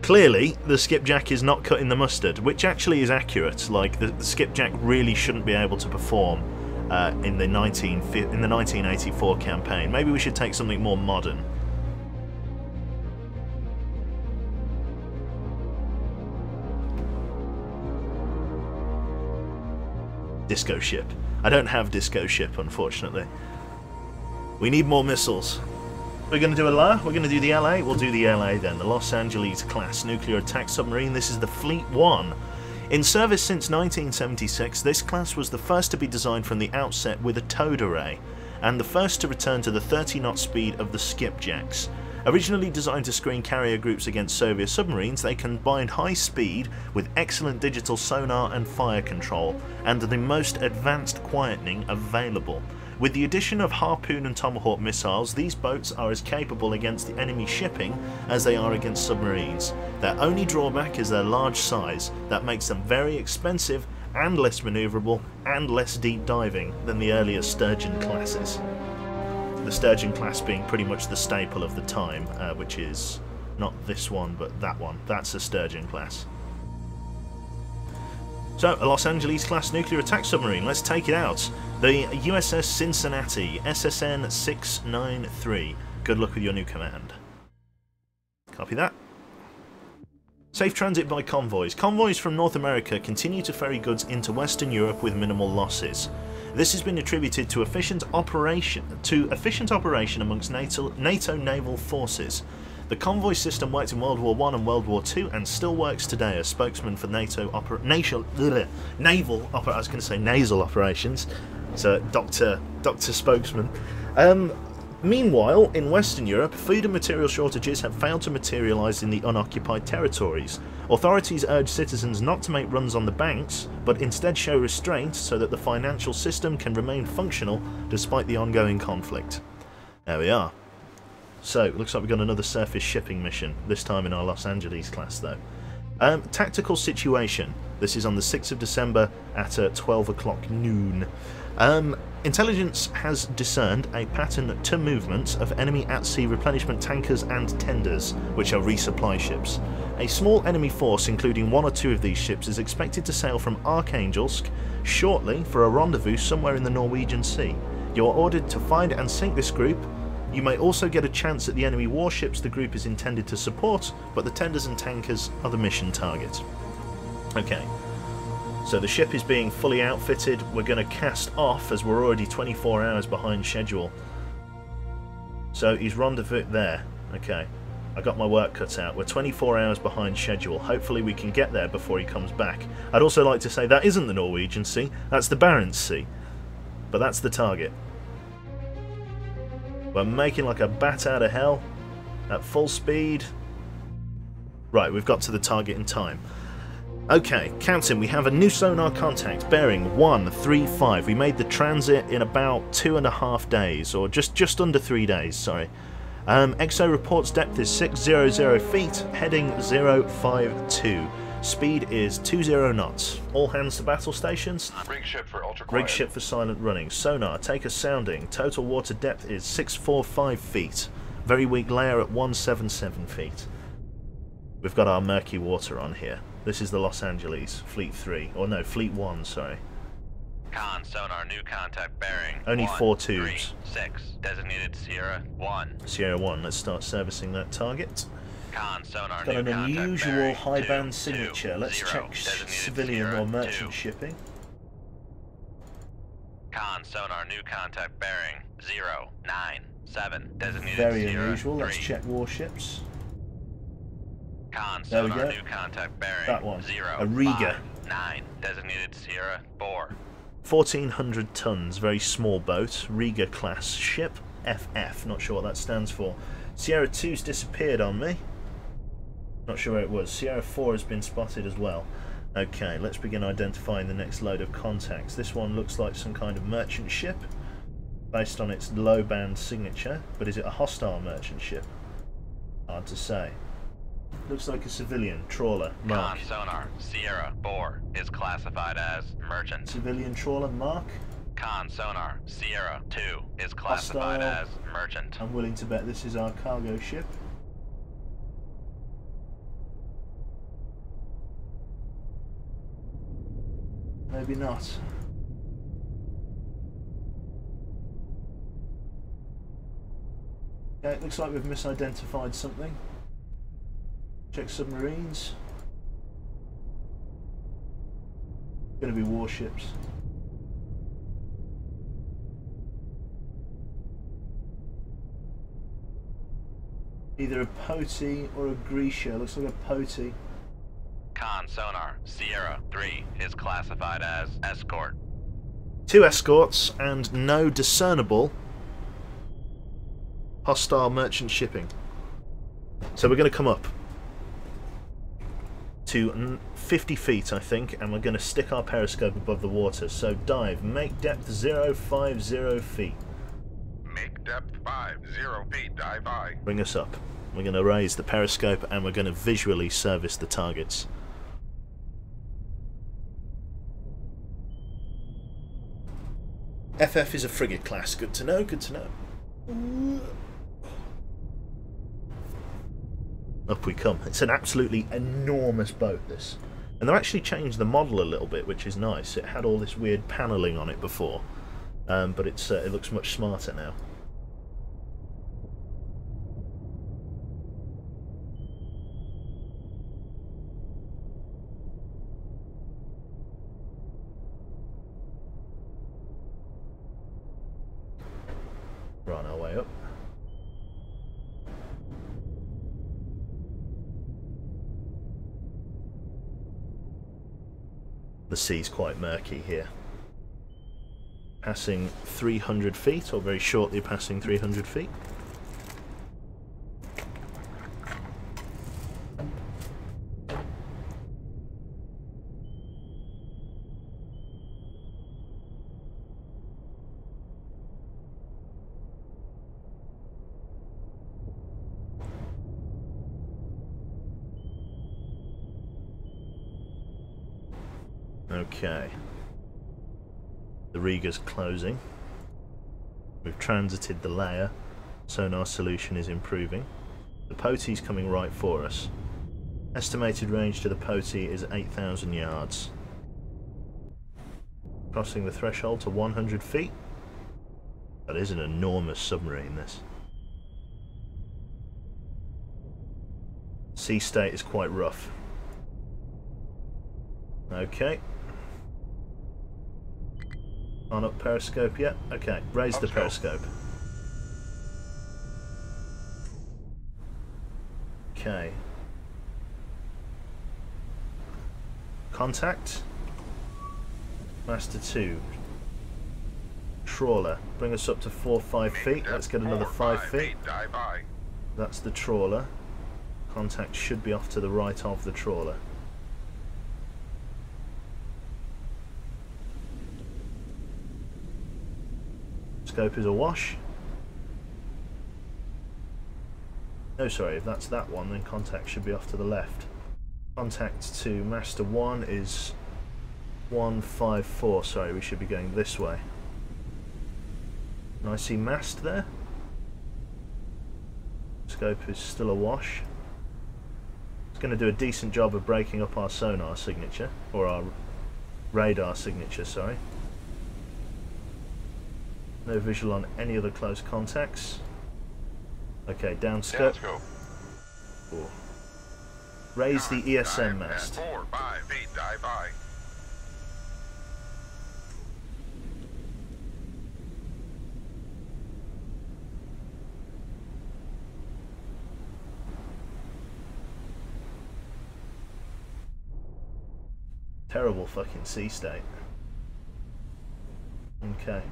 Clearly, the skipjack is not cutting the mustard, which actually is accurate. Like, the skipjack really shouldn't be able to perform in the 1984 campaign. Maybe we should take something more modern. Disco ship. I don't have disco ship, unfortunately. We need more missiles. We're going to do a LA? We're going to do the LA? We'll do the LA then. The Los Angeles class nuclear attack submarine. This is the Fleet 1. In service since 1976, this class was the first to be designed from the outset with a towed array, and the first to return to the 30-knot speed of the skipjacks. Originally designed to screen carrier groups against Soviet submarines, they combined high speed with excellent digital sonar and fire control, and the most advanced quietening available. With the addition of Harpoon and Tomahawk missiles, these boats are as capable against the enemy shipping as they are against submarines. Their only drawback is their large size. That makes them very expensive and less manoeuvrable and less deep diving than the earlier Sturgeon classes. The Sturgeon class being pretty much the staple of the time, which is not this one but that one. That's a Sturgeon class. So, a Los Angeles class nuclear attack submarine, let's take it out. The USS Cincinnati, SSN 693. Good luck with your new command. Copy that. Safe transit by convoys. Convoys from North America continue to ferry goods into Western Europe with minimal losses. This has been attributed to efficient operation amongst NATO naval forces. The convoy system worked in World War I and World War II and still nasal operations. So Doctor Spokesman. Meanwhile, in Western Europe, food and material shortages have failed to materialise in the unoccupied territories. Authorities urge citizens not to make runs on the banks, but instead show restraint so that the financial system can remain functional despite the ongoing conflict. There we are. So, it looks like we've got another surface shipping mission, this time in our Los Angeles class though. Tactical situation. This is on the 6th of December at 12 o'clock noon. Intelligence has discerned a pattern to movements of enemy at-sea replenishment tankers and tenders, which are resupply ships. A small enemy force, including one or two of these ships, is expected to sail from Archangelsk shortly for a rendezvous somewhere in the Norwegian Sea. You are ordered to find and sink this group. You may also get a chance at the enemy warships the group is intended to support, but the tenders and tankers are the mission target. Okay, so the ship is being fully outfitted. We're going to cast off as we're already 24 hours behind schedule. So he's rendezvous there. Okay, I got my work cut out. We're 24 hours behind schedule. Hopefully we can get there before he comes back. I'd also like to say that isn't the Norwegian Sea, that's the Barents Sea. But that's the target. We're making like a bat out of hell at full speed. Right, we've got to the target in time. Okay, counting, we have a new sonar contact bearing 135. We made the transit in about 2.5 days, or just under 3 days, sorry. XO reports depth is 600 feet, heading 052. Speed is 20 knots. All hands to battle stations. Rig ship for ultra Rig quiet. ship for silent running. Sonar, take a sounding. Total water depth is 645 feet. Very weak layer at 177 feet. We've got our murky water on here. This is the Los Angeles, Fleet 3. Or no, Fleet 1, sorry. Con sonar, new contact bearing. Only 4 tubes. 6, designated Sierra 1. Sierra 1, let's start servicing that target. Con sonar, Got new an contact unusual bearing. high 2, band 2, signature. Let's 0, check designated civilian Sierra or merchant 2. shipping. Con sonar, new contact bearing. 0, 9, 7, designated Very Sierra unusual. 3. Let's check warships. Con There we sonar, go. new contact bearing. That one. 0, A Riga. 5, 9, designated Sierra 4. 1,400 tons, very small boat, Riga class ship, FF, not sure what that stands for. Sierra 2's disappeared on me, not sure where it was. Sierra 4 has been spotted as well. Okay, let's begin identifying the next load of contacts. This one looks like some kind of merchant ship, based on its low band signature, but is it a hostile merchant ship? Hard to say. Looks like a civilian trawler, Mark. Con sonar, Sierra 4 is classified as merchant. Civilian trawler, Mark. Con sonar, Sierra 2 is classified Hostile. as merchant. I'm willing to bet this is our cargo ship. Maybe not. Okay, it looks like we've misidentified something. Check submarines. Going to be warships. Either a Poti or a Grisha. Looks like a Poti. Con sonar, Sierra 3 is classified as escort. 2 escorts and no discernible hostile merchant shipping. So we're going to come up to 50 feet, I think, and we're going to stick our periscope above the water. So dive, make depth 050 feet. Make depth 50 feet. Dive by. Bring us up. We're going to raise the periscope and we're going to visually service the targets. FF is a frigate class. Good to know, good to know. Up we come. It's an absolutely enormous boat, this. And they've actually changed the model a little bit, which is nice. It had all this weird panelling on it before, but it looks much smarter now. We're on our way up. The sea's quite murky here. Passing 300 feet, or very shortly passing 300 feet. Okay. The Riga's closing. We've transited the layer. Sonar solution is improving. The Poti's coming right for us. Estimated range to the Poti is 8,000 yards. Crossing the threshold to 100 feet. That is an enormous submarine, this. Sea state is quite rough. Okay. On up periscope yet? Okay, raise the periscope. Okay. Contact. Master 2. Trawler. Bring us up to 4-5 feet. Let's get another 5 feet. Dive by. That's the trawler. Contact should be off to the right of the trawler. Scope is awash. No, sorry, if that's that one, then contact should be off to the left. Contact to Master 1 is 154. Sorry, we should be going this way. And I see mast there. Scope is still awash. It's going to do a decent job of breaking up our sonar signature, or our radar signature, sorry. No visual on any other close contacts. Okay, down scope. Cool. Raise the ESM mast. 4-5 feet. Dive by. Terrible fucking sea state. Okay.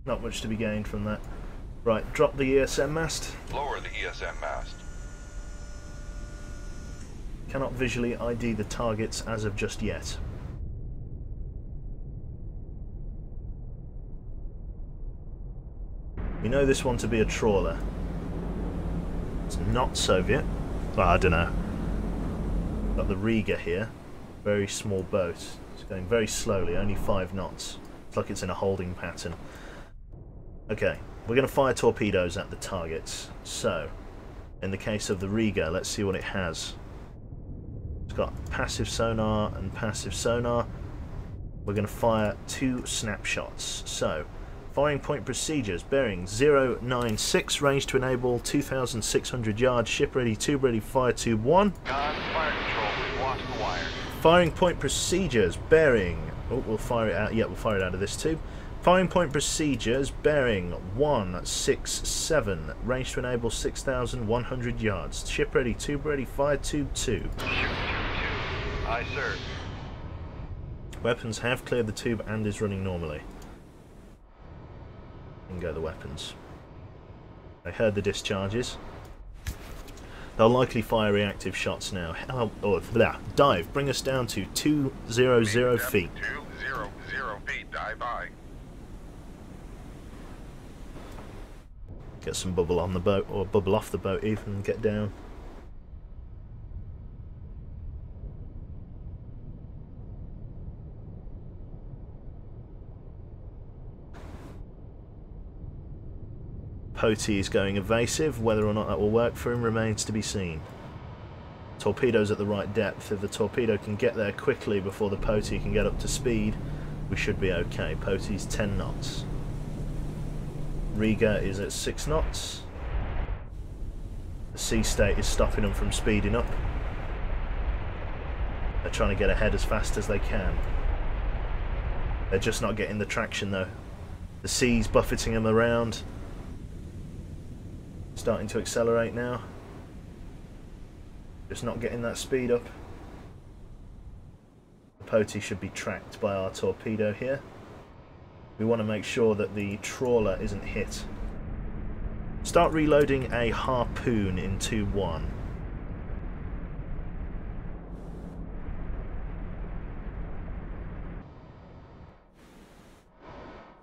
Not much to be gained from that. Right, drop the ESM mast. Lower the ESM mast. Cannot visually ID the targets as of just yet. We know this one to be a trawler. It's not Soviet. Well, I don't know. Got the Riga here. Very small boat. It's going very slowly, only 5 knots. It's like it's in a holding pattern. Okay, we're going to fire torpedoes at the targets. So, in the case of the Riga, let's see what it has. It's got passive sonar and passive sonar. We're going to fire 2 snapshots. So, firing point procedures, bearing 096, range to enable 2,600 yards, ship ready, tube ready, fire tube 1. Con, fire control, we've lost the wire. Firing point procedures, bearing... Oh, we'll fire it out. Yeah, we'll fire it out of this tube. Firing point procedures, bearing 167, range to enable 6,100 yards. Ship ready, tube ready, fire tube 2. Ship 2-2. Aye, sir. Weapons have cleared the tube and is running normally. And go the weapons. I heard the discharges. They'll likely fire reactive shots now. Dive. Bring us down to 200 feet. 200 feet. Dive by. Get some bubble on the boat, or bubble off the boat even, and get down. Potey is going evasive. Whether or not that will work for him remains to be seen. Torpedo's at the right depth. If the torpedo can get there quickly before the Potey can get up to speed, we should be okay. Potey's 10 knots. Riga is at 6 knots. The sea state is stopping them from speeding up. They're trying to get ahead as fast as they can. They're just not getting the traction though. The sea's buffeting them around. Starting to accelerate now. Just not getting that speed up. The Potey should be tracked by our torpedo here. We want to make sure that the trawler isn't hit. Start reloading a harpoon in tube 1.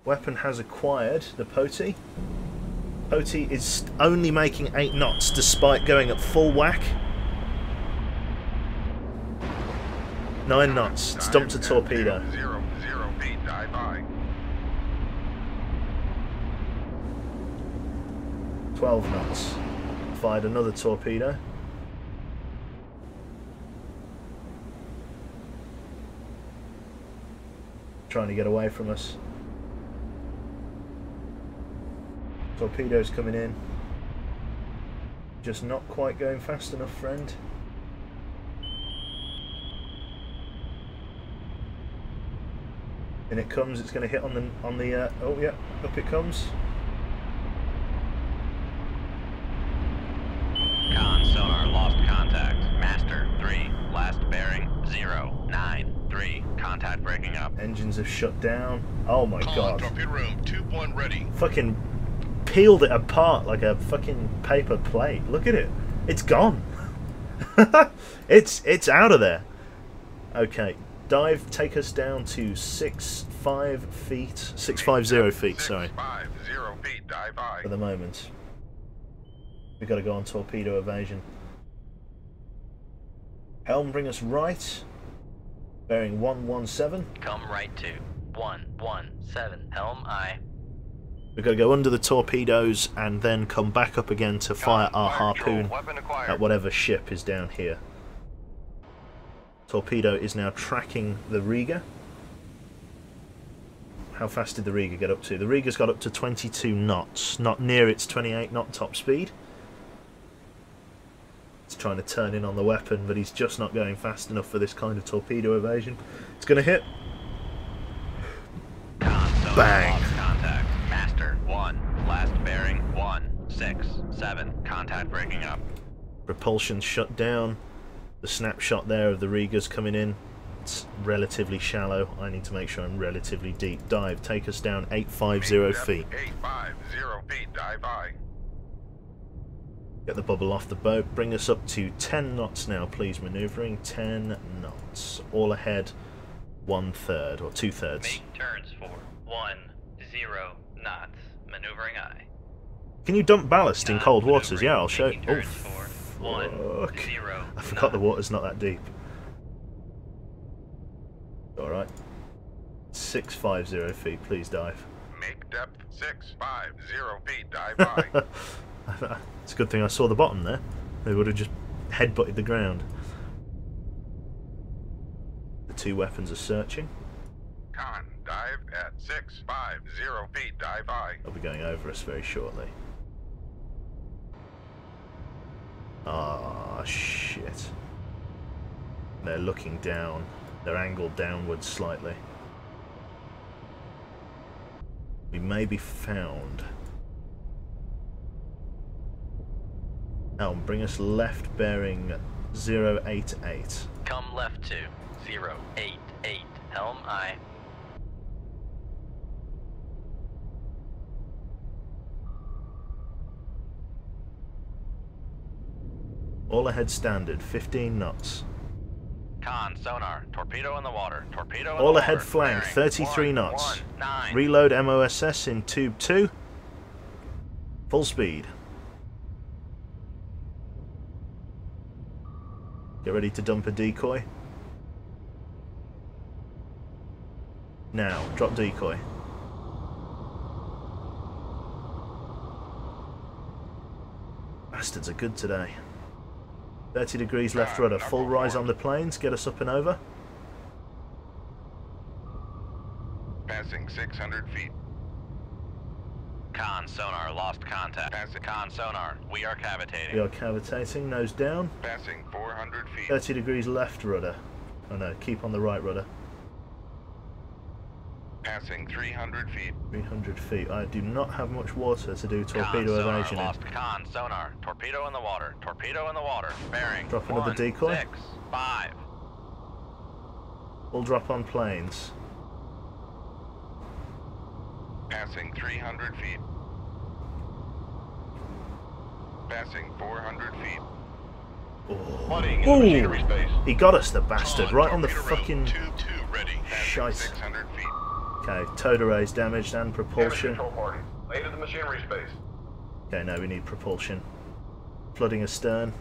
Weapon has acquired the Potey. Potey is only making 8 knots despite going at full whack. 9 knots. It's dumped a torpedo. 0 feet. Dive by. 12 knots. Fired another torpedo. Trying to get away from us. Torpedoes coming in. Just not quite going fast enough, friend. And it comes, it's going to hit on the oh yeah, up it comes. Con sonar lost contact. Master 3, last bearing 093. Contact breaking up. Engines have shut down. Oh my god. Torpedo room, tube 1 ready. Fucking peeled it apart like a fucking paper plate. Look at it. It's gone. it's out of there. Okay. Dive, take us down to 650 feet, sorry. 650 feet, dive I. For the moment. We've got to go on torpedo evasion. Helm, bring us right. Bearing 117. Come right to 117. Helm I. We've got to go under the torpedoes and then come back up again to fire our harpoon at whatever ship is down here. Torpedo is now tracking the Riga. How fast did the Riga get up to? The Riga's got up to 22 knots, not near its 28 knot top speed. It's trying to turn in on the weapon, but he's just not going fast enough for this kind of torpedo evasion. It's going to hit. Bang! Contact. Master 1, last bearing 167. Contact breaking up. Propulsion shut down. The snapshot there of the Riga's coming in. It's relatively shallow. I need to make sure I'm relatively deep. Dive, take us down 850 feet. 850 feet, dive I. Get the bubble off the boat. Bring us up to 10 knots now, please. Manoeuvring 10 knots. All ahead, 1/3 or 2/3. Make turns for 10 knots. Maneuvering I. Can you dump ballast in cold waters? Yeah, I'll show you. Oh, fuck. I forgot the water's not that deep. Alright. 650 feet, please dive. Make depth 650 feet, dive I. It's a good thing I saw the bottom there. They would have just headbutted the ground. The two weapons are searching. Con, dive at 650 feet, dive I. They'll be going over us very shortly. Ah, shit. They're looking down. They're angled downwards slightly. We may be found. Helm, bring us left bearing 088. Come left to 088. Helm I. All ahead standard, 15 knots. Con, sonar, torpedo in the water, torpedo in the water. All ahead flank, 33 knots. Reload MOSS in tube 2. Full speed. Get ready to dump a decoy. Now, drop decoy. Bastards are good today. 30 degrees left rudder, full rise on the planes, get us up and over. Passing 600 feet. Con, sonar, lost contact. Passing. Con, sonar, we are cavitating. We are cavitating, nose down. Passing 400 feet. 30 degrees left rudder. Oh no, keep on the right rudder. Passing 300 feet. 300 feet. I do not have much water to do torpedo Con, evasion sonar, in. lost. Con, sonar, torpedo in the water, torpedo in the water. Bearing. Drop another decoy. 165. We'll drop on planes. Passing 300 feet. Passing 400 feet. Flooding in the machinery space. He got us, the bastard, Con, right on the torpedo room, fucking Tube 2 ready. Passing shite. 600 feet. Okay, towed arrays damaged and Damage propulsion. control party. Late at the machinery space. Okay, now we need propulsion. Flooding astern.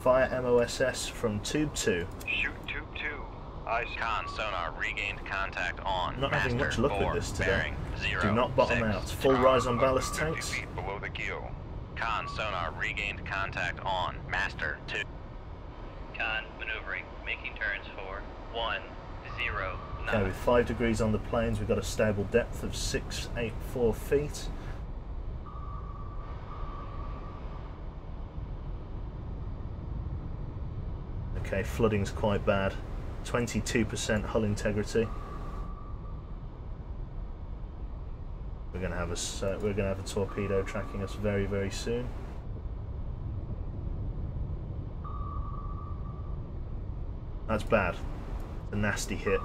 Fire MOSS from tube 2. Shoot tube 2. Ice. Con, sonar, regained contact on. Not having much luck with this today. Bearing, 0, Do not bottom 6. out. Full rise on ballast 50 tanks. feet below the keel. Con, sonar, regained contact on. Master 2. Con, maneuvering, making turns for 109. Okay, with 5 degrees on the planes, we've got a stable depth of 684 feet. Okay, flooding's quite bad. 22% hull integrity. We're gonna have a torpedo tracking us very, very soon. That's bad. It's a nasty hit,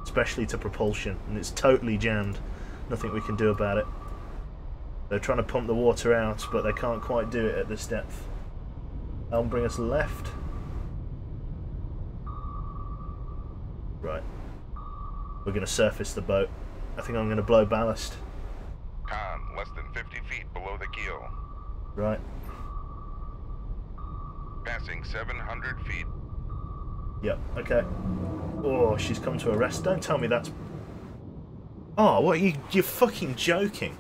especially to propulsion, and it's totally jammed. Nothing we can do about it. They're trying to pump the water out, but they can't quite do it at this depth. That'll bring us left. Right. We're going to surface the boat. I think I'm going to blow ballast. Con, less than 50 feet below the keel. Right. Passing 700 feet. Yep, okay. Oh, she's come to a rest. Don't tell me that's... Oh, what, you're fucking joking.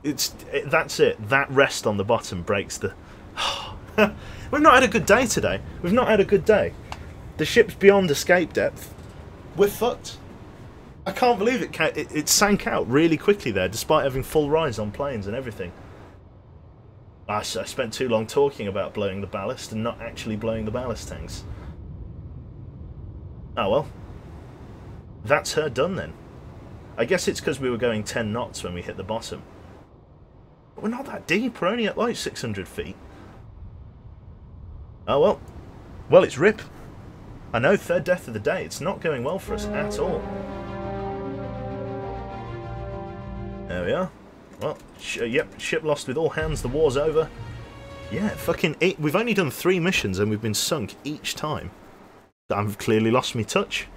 That's it. That rest on the bottom breaks the... We've not had a good day today. We've not had a good day. The ship's beyond escape depth. We're fucked. I can't believe it sank out really quickly there, despite having full rise on planes and everything. I spent too long talking about blowing the ballast and not actually blowing the ballast tanks. Oh well. That's her done then. I guess it's because we were going 10 knots when we hit the bottom. But we're not that deep, we're only at like 600 feet. Oh well. Well, it's RIP. I know, third death of the day. It's not going well for us at all. There we are. Well, yep, ship lost with all hands. The war's over. Yeah, fucking... We've only done 3 missions and we've been sunk each time. I've clearly lost me touch.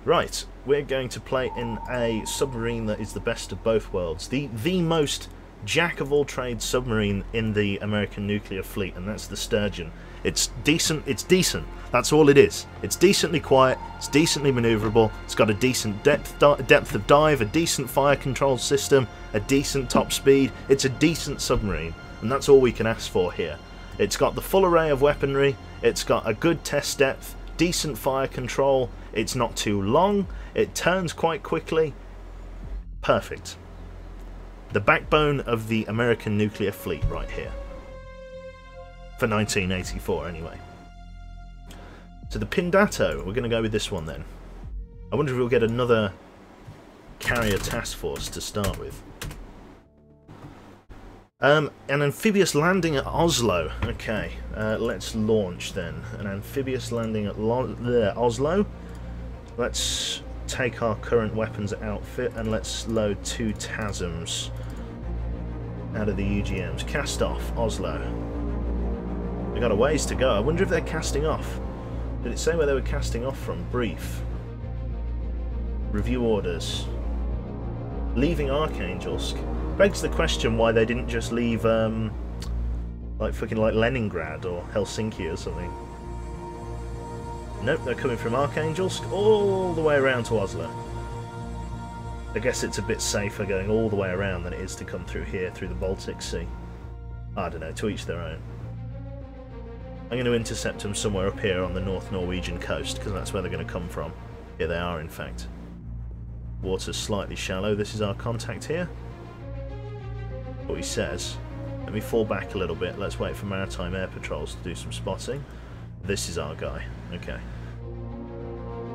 Right, we're going to play in a submarine that is the best of both worlds. The most jack-of-all-trades submarine in the American nuclear fleet, and that's the Sturgeon. It's decent, that's all it is. It's decently quiet, it's decently manoeuvrable, it's got a decent depth of dive, a decent fire control system, a decent top speed. It's a decent submarine, and that's all we can ask for here. It's got the full array of weaponry, it's got a good test depth, decent fire control, it's not too long, it turns quite quickly. Perfect. The backbone of the American nuclear fleet right here. For 1984 anyway. So the Pindato, we're going to go with this one then. I wonder if we'll get another carrier task force to start with. An amphibious landing at Oslo. Okay, let's launch then. An amphibious landing at Oslo. Let's take our current weapons outfit and let's load 2 TASMs out of the UGMs. Cast off, Oslo. We've got a ways to go. I wonder if they're casting off. Did it say where they were casting off from? Brief. Review orders. Leaving Archangels. Begs the question why they didn't just leave, like fucking like Leningrad or Helsinki or something. Nope, they're coming from Archangels all the way around to Oslo. I guess it's a bit safer going all the way around than it is to come through here, through the Baltic Sea. I don't know, to each their own. I'm going to intercept them somewhere up here on the North Norwegian coast, because that's where they're going to come from. Here they are, in fact. Water's slightly shallow. This is our contact here. What he says. Let me fall back a little bit. Let's wait for maritime air patrols to do some spotting. This is our guy. Okay.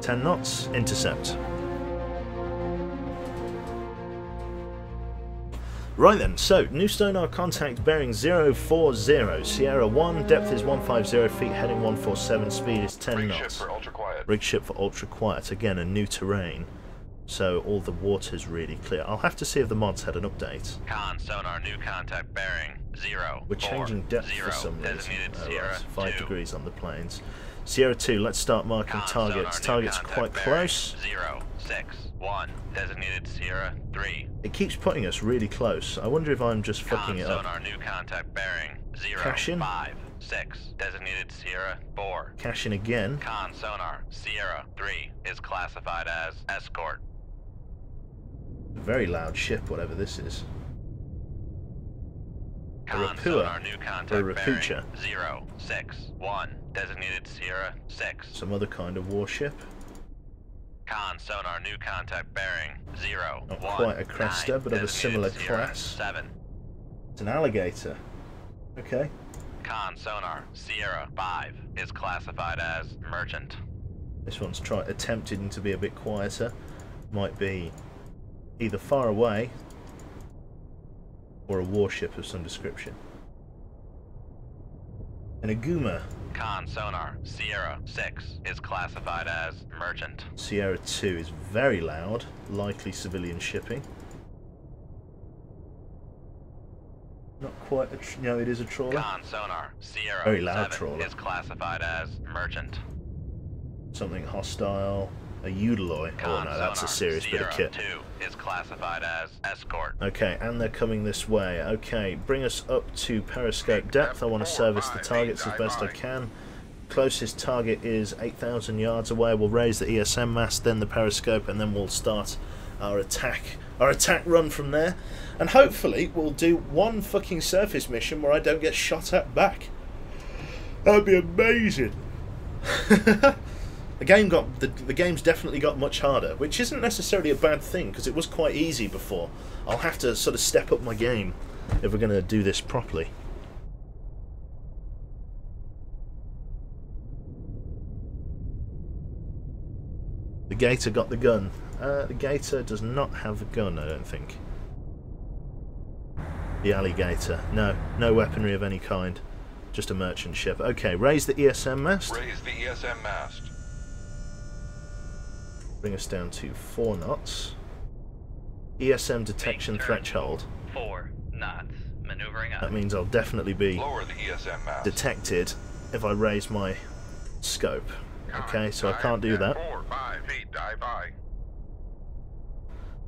10 knots. Intercept. Right then, so, new sonar contact bearing 040, Sierra 1, depth is 150 feet, heading 147, speed is 10 knots. Rig ship for ultra quiet. Rig ship for ultra quiet, again a new terrain, so all the water's really clear. I'll have to see if the mods had an update. Con sonar new contact bearing 0. We're changing depth 0, for some reason. designated Oh, Sierra right, 5 2. degrees on the planes. Sierra 2, let's start marking Con targets. sonar new Target's contact quite bearing close. 0, 6, 1, designated Sierra 3. It keeps putting us really close. I wonder if I'm just fucking Con it up. sonar new contact bearing 0, Cash in. 5, 6, designated Sierra 4. Cash in again. Con sonar Sierra 3 is classified as escort. Very loud ship, whatever this is. Con Rapua. sonar new contact Or bearing Rapucha. 0, 6, 1, designated Sierra 6. Some other kind of warship. Con sonar, new contact bearing 0, Not 1, quite a crester, 9, but of a designated similar Sierra class. 7. It's an alligator. Okay. Con sonar, Sierra 5 is classified as merchant. This one's attempting to be a bit quieter. Might be either far away or a warship of some description. An Aguma. Con sonar, Sierra 6 is classified as merchant. Sierra 2 is very loud, likely civilian shipping. Not quite a no, it is a trawler. Con sonar, Sierra Very loud 7 trawler. is classified as merchant. Something hostile. A Eudaloy. Oh Con no, that's a sonar, serious bit of Sierra kit. 2 is classified as escort. Okay, and they're coming this way. Okay, bring us up to periscope depth. I want to service the targets as best I can. Closest target is 8,000 yards away. We'll raise the ESM mast, then the periscope, and then we'll start our attack run from there. And hopefully we'll do one fucking surface mission where I don't get shot at back. That would be amazing. The game's definitely got much harder, which isn't necessarily a bad thing because it was quite easy before. I'll have to sort of step up my game if we're going to do this properly. The Gator got the gun. The Gator does not have a gun, I don't think. The Alligator. No weaponry of any kind. Just a merchant ship. Okay, raise the ESM mast. Raise the ESM mast. Bring us down to 4 knots. ESM detection threshold. 4 knots. Maneuvering up. That means I'll definitely be Lower the ESM mast. detected if I raise my scope. Okay, so I can't do that. 4, 5 feet, dive high.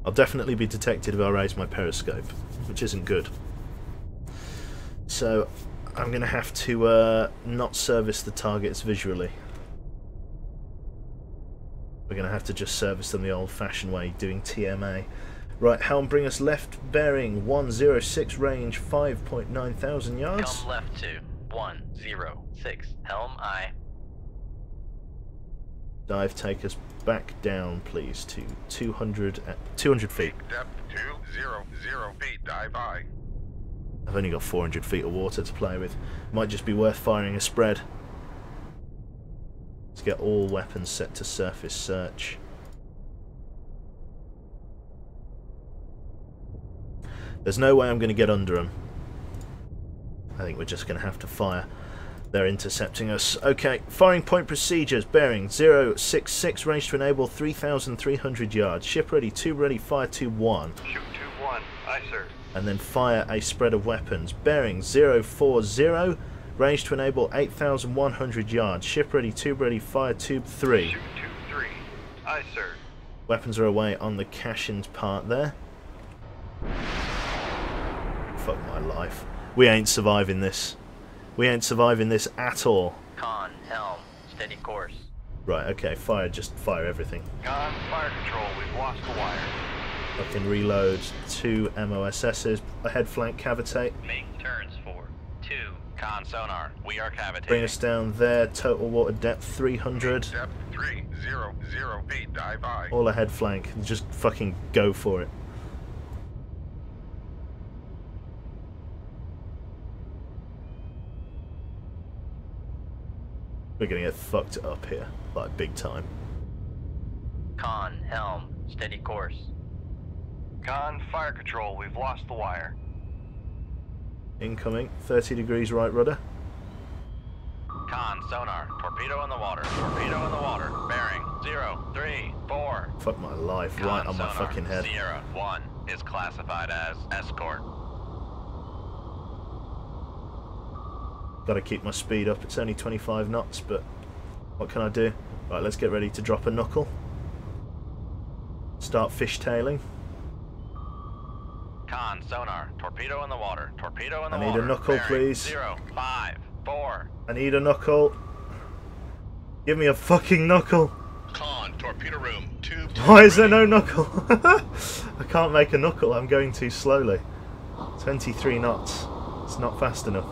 I'll definitely be detected if I raise my periscope, which isn't good. So I'm going to have to not service the targets visually. We're going to have to just service them the old-fashioned way, doing TMA. Right, helm, bring us left bearing 106, range 5.9 thousand yards. Come left to 106. Helm I. Dive, take us back down, please, to 200 feet. Depth 200 feet, dive high. I've only got 400 feet of water to play with. Might just be worth firing a spread. Let's get all weapons set to surface search. There's no way I'm going to get under them. I think we're just going to have to fire. They're intercepting us. Okay, firing point procedures. Bearing 066, range to enable 3,300 yards. Ship ready, 2 ready, fire 2-1. Shoot 2-1. Aye, sir. And then fire a spread of weapons. Bearing 040, range to enable 8,100 yards. Ship ready, 2 ready, fire 2-3. Shoot 2-3. Aye, sir. Weapons are away on the Cashin's part there. Fuck my life. We ain't surviving this. We ain't surviving this at all. Con, helm, steady course. Right, okay, just fire everything. Con, fire control. We've lost the wire. I can reload 2 MOSSs. Ahead flank cavitate. Make turns for 2. Con sonar, we are cavitating. Bring us down there. Total water depth 300. Depth 300 feet, dive high. All ahead flank. Just fucking go for it. We're gonna get fucked up here, like big time. Con, helm, steady course. Con, fire control. We've lost the wire. Incoming, 30 degrees right rudder. Con, sonar, torpedo in the water, torpedo in the water, bearing 034. Fuck my life, right Con on my sonar, fucking head. Sierra 1 is classified as escort. Gotta keep my speed up, it's only 25 knots, but what can I do? Right, let's get ready to drop a knuckle. Start fishtailing. Con, sonar, torpedo in the water, torpedo in the I need water. a knuckle, bearing please. 054. I need a knuckle. Give me a fucking knuckle. Con, torpedo room, tube. Why is there no knuckle? I can't make a knuckle, I'm going too slowly. 23 knots. It's not fast enough.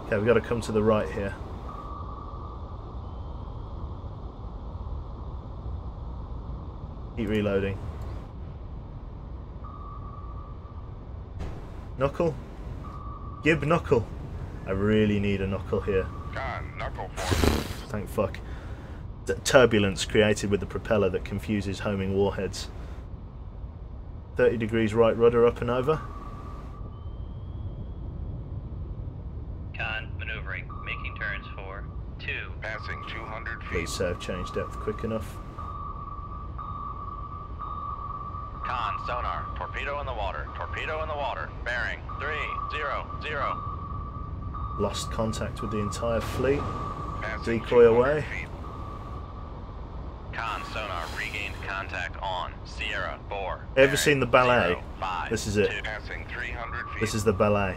Okay, we've got to come to the right here. Keep reloading. Knuckle? Gib knuckle. I really need a knuckle here. Con, knuckle formed. Thank fuck. The turbulence created with the propeller that confuses homing warheads. 30 degrees right rudder up and over. Con, maneuvering, making turns for 2. Passing 200 feet. Please say I've changed depth quick enough. Con, sonar, torpedo in the water, bearing 300. Lost contact with the entire fleet. Passing Decoy 200 away. feet. Con, sonar, regained contact on Sierra 4. Ever seen the ballet? 0, 5, This is it. 2. Passing 300 feet. This is the ballet.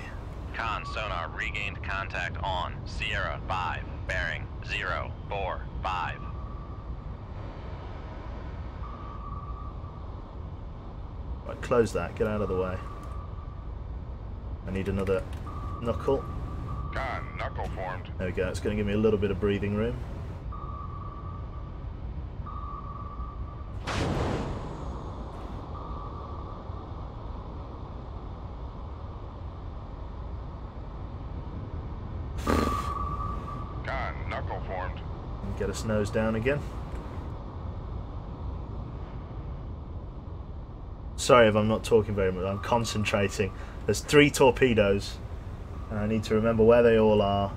Con, sonar, regained contact on Sierra 5, bearing 0, 4, 5. Right, close that. Get out of the way. I need another knuckle. Con, knuckle formed. There we go. It's going to give me a little bit of breathing room. Con, knuckle formed. And get us nose down again. Sorry if I'm not talking very much. I'm concentrating. There's 3 torpedoes, and I need to remember where they all are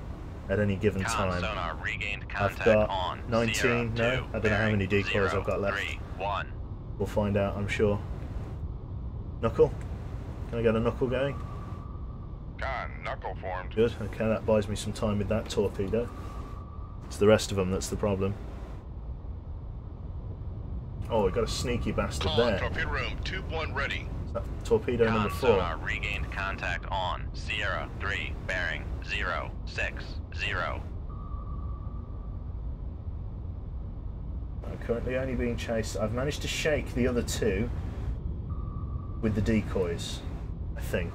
at any given Con, time. sonar, regained I've contact got on 19. Sierra No, 2, I don't know how bearing many decoys 0, I've got left. 3, 1. We'll find out, I'm sure. Knuckle? Can I get a knuckle going? Con, knuckle formed. Good. Okay, that buys me some time with that torpedo. It's the rest of them that's the problem. Oh, we got a sneaky bastard Con, there. torpedo room, tube 1 ready. Is that torpedo Con, number 4? sonar, regained contact on Sierra 3, bearing 0, 6, 0. I'm currently only being chased. I've managed to shake the other 2 with the decoys, I think.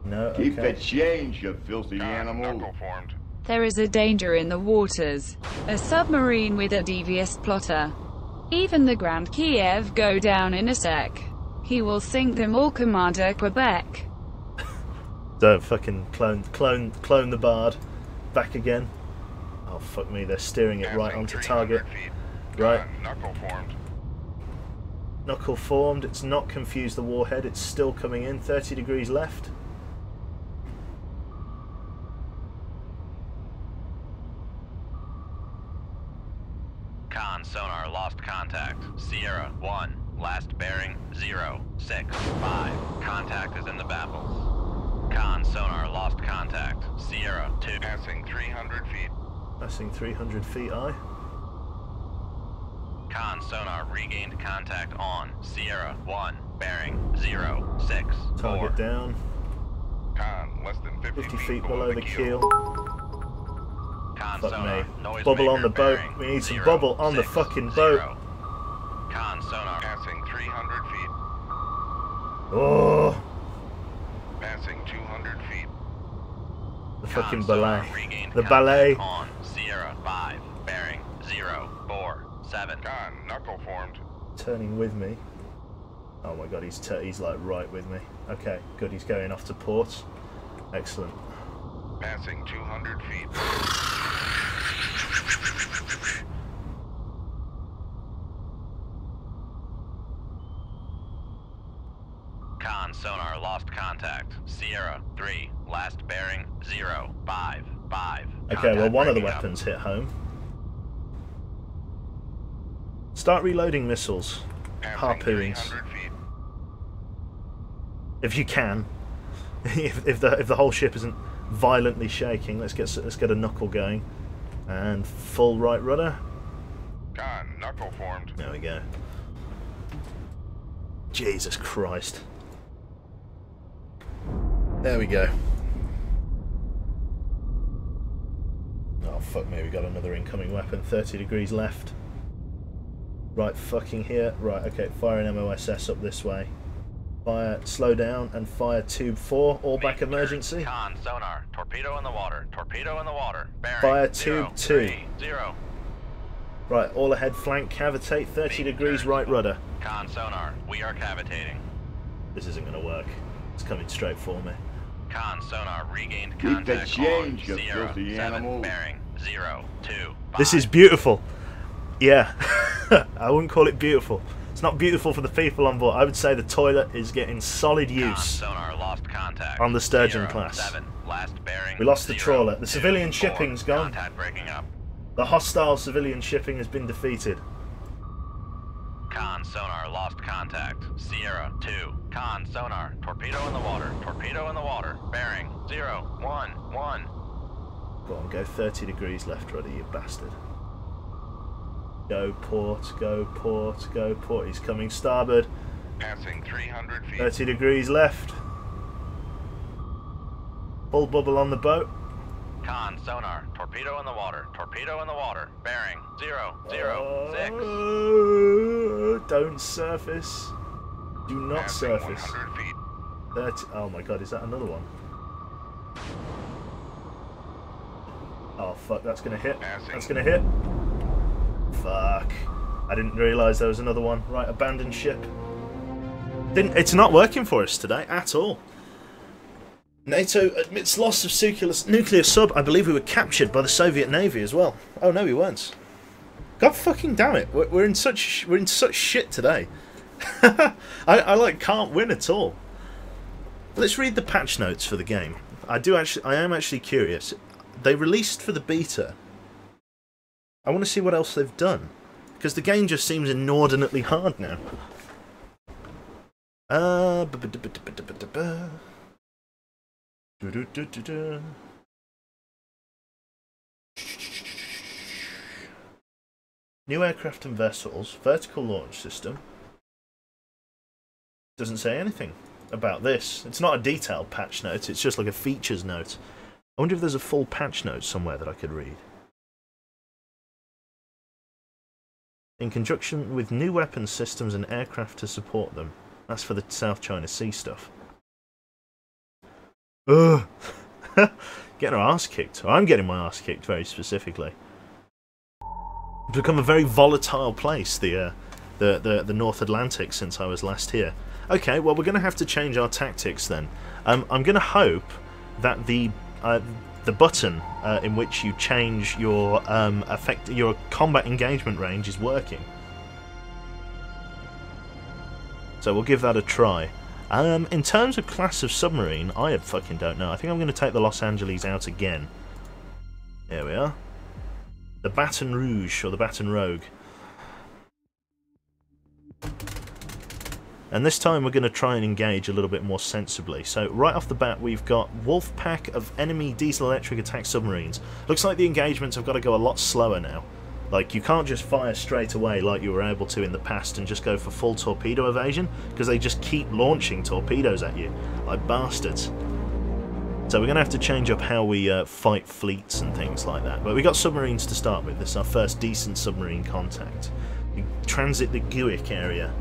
No, Keep okay. the change, you filthy Con, animal. knuckle formed. There is a danger in the waters. A submarine with a devious plotter. Even the Grand Kiev go down in a sec. He will sink them all, Commander Quebec. Don't fucking clone the Bard. Back again. Oh fuck me, they're steering it right Passing onto 300 target. feet. Right. Con, knuckle formed. Knuckle formed, it's not confused the warhead, it's still coming in, 30 degrees left. Con, sonar, lost contact. Sierra 1, last bearing 0, 6, 5. Contact is in the baffles. Con, sonar, lost contact. Sierra 2. Passing 300 feet. Passing 300 feet, aye. Con, sonar, regained contact on Sierra 1, bearing 0, 6, 4. Target down. Con, less than 50 feet below the keel. Con, Fuck sonar, me. noise Bubble on maker the boat. bearing We need some 0, bubble on the 6, fucking 0. boat. Con, sonar. Passing 300 feet. Oh, Passing 200 feet. the Con, fucking sonar, ballet. regained The contact ballet. on Sierra 5, bearing 0, 4, 7. Con, knuckle formed. Turning with me. Oh my god, he's like right with me. Okay, good, he's going off to port. Excellent. Passing 200 feet. Con, sonar, lost contact. Sierra 3, last bearing 0, 5, 5. Okay, well one of the breaking up. weapons hit home. Start reloading missiles. Passing Harpoons. 300 feet. If you can. if the whole ship isn't violently shaking, let's get a knuckle going. And full right rudder. Con, knuckle formed. There we go. Jesus Christ. There we go. Oh fuck me, we got another incoming weapon. 30 degrees left. Right fucking here. Right, okay, fire an MOSS up this way. Fire, slow down, and fire tube 4, all back emergency. Con, sonar, torpedo in the water, bearing Fire tube 0, 2. 3, 0. Right, all ahead flank cavitate, 30 degrees right rudder. Con sonar, we are cavitating. This isn't going to work. It's coming straight for me. Con sonar, regained Keep the contact change, on you Sierra filthy 7, animal. bearing 0, 2, 5. This is beautiful. Yeah, I wouldn't call it beautiful. It's not beautiful for the people on board. I would say the toilet is getting solid Con use sonar, lost contact. on the Sturgeon Sierra class. 7, last bearing We lost the 0, trawler. The 2, civilian 4. shipping's gone. Contact breaking up. The hostile civilian shipping has been defeated. Con sonar, lost contact. Sierra 2. Con sonar, torpedo in the water. Torpedo in the water. Bearing 0, 1, 1. Go on, go 30 degrees left rudder, you bastard. Go port, go port, go port. He's coming starboard. Passing 300 feet. 30 degrees left. Full bubble on the boat. Con sonar, torpedo in the water. Torpedo in the water. Bearing 0, 0, 6. Don't surface. Do not Passing surface. 100 feet. 30. Oh my god, is that another one? Oh fuck, that's gonna hit. That's gonna hit. Fuck. I didn't realise there was another one. Right, abandoned ship. It's not working for us today at all. NATO admits loss of nuclear sub. I believe we were captured by the Soviet Navy as well. Oh no, we weren't. God fucking damn it! We're in such shit today. I like can't win at all. Let's read the patch notes for the game. I am actually curious. They released for the beta. I want to see what else they've done, because the game just seems inordinately hard now. New aircraft and vessels, vertical launch system. Doesn't say anything about this. It's not a detailed patch note, it's just like a features note. I wonder if there's a full patch note somewhere that I could read. In conjunction with new weapons systems and aircraft to support them. That's for the South China Sea stuff. Ugh! Getting our arse kicked. Or I'm getting my arse kicked very specifically. It's become a very volatile place, the North Atlantic, since I was last here. Okay, well we're going to have to change our tactics then. I'm going to hope that the button in which you change your your combat engagement range is working. So we'll give that a try. In terms of class of submarine, I fucking don't know. I think I'm going to take the Los Angeles out again. Here we are. The Baton Rouge, or the Baton Rogue. And this time we're going to try and engage a little bit more sensibly. So right off the bat we've got wolf pack of enemy diesel-electric attack submarines. Looks like the engagements have got to go a lot slower now. Like, you can't just fire straight away like you were able to in the past and just go for full torpedo evasion, because they just keep launching torpedoes at you, like bastards. So we're going to have to change up how we fight fleets and things like that. But we got submarines to start with. This is our first decent submarine contact. We transit the Guick area.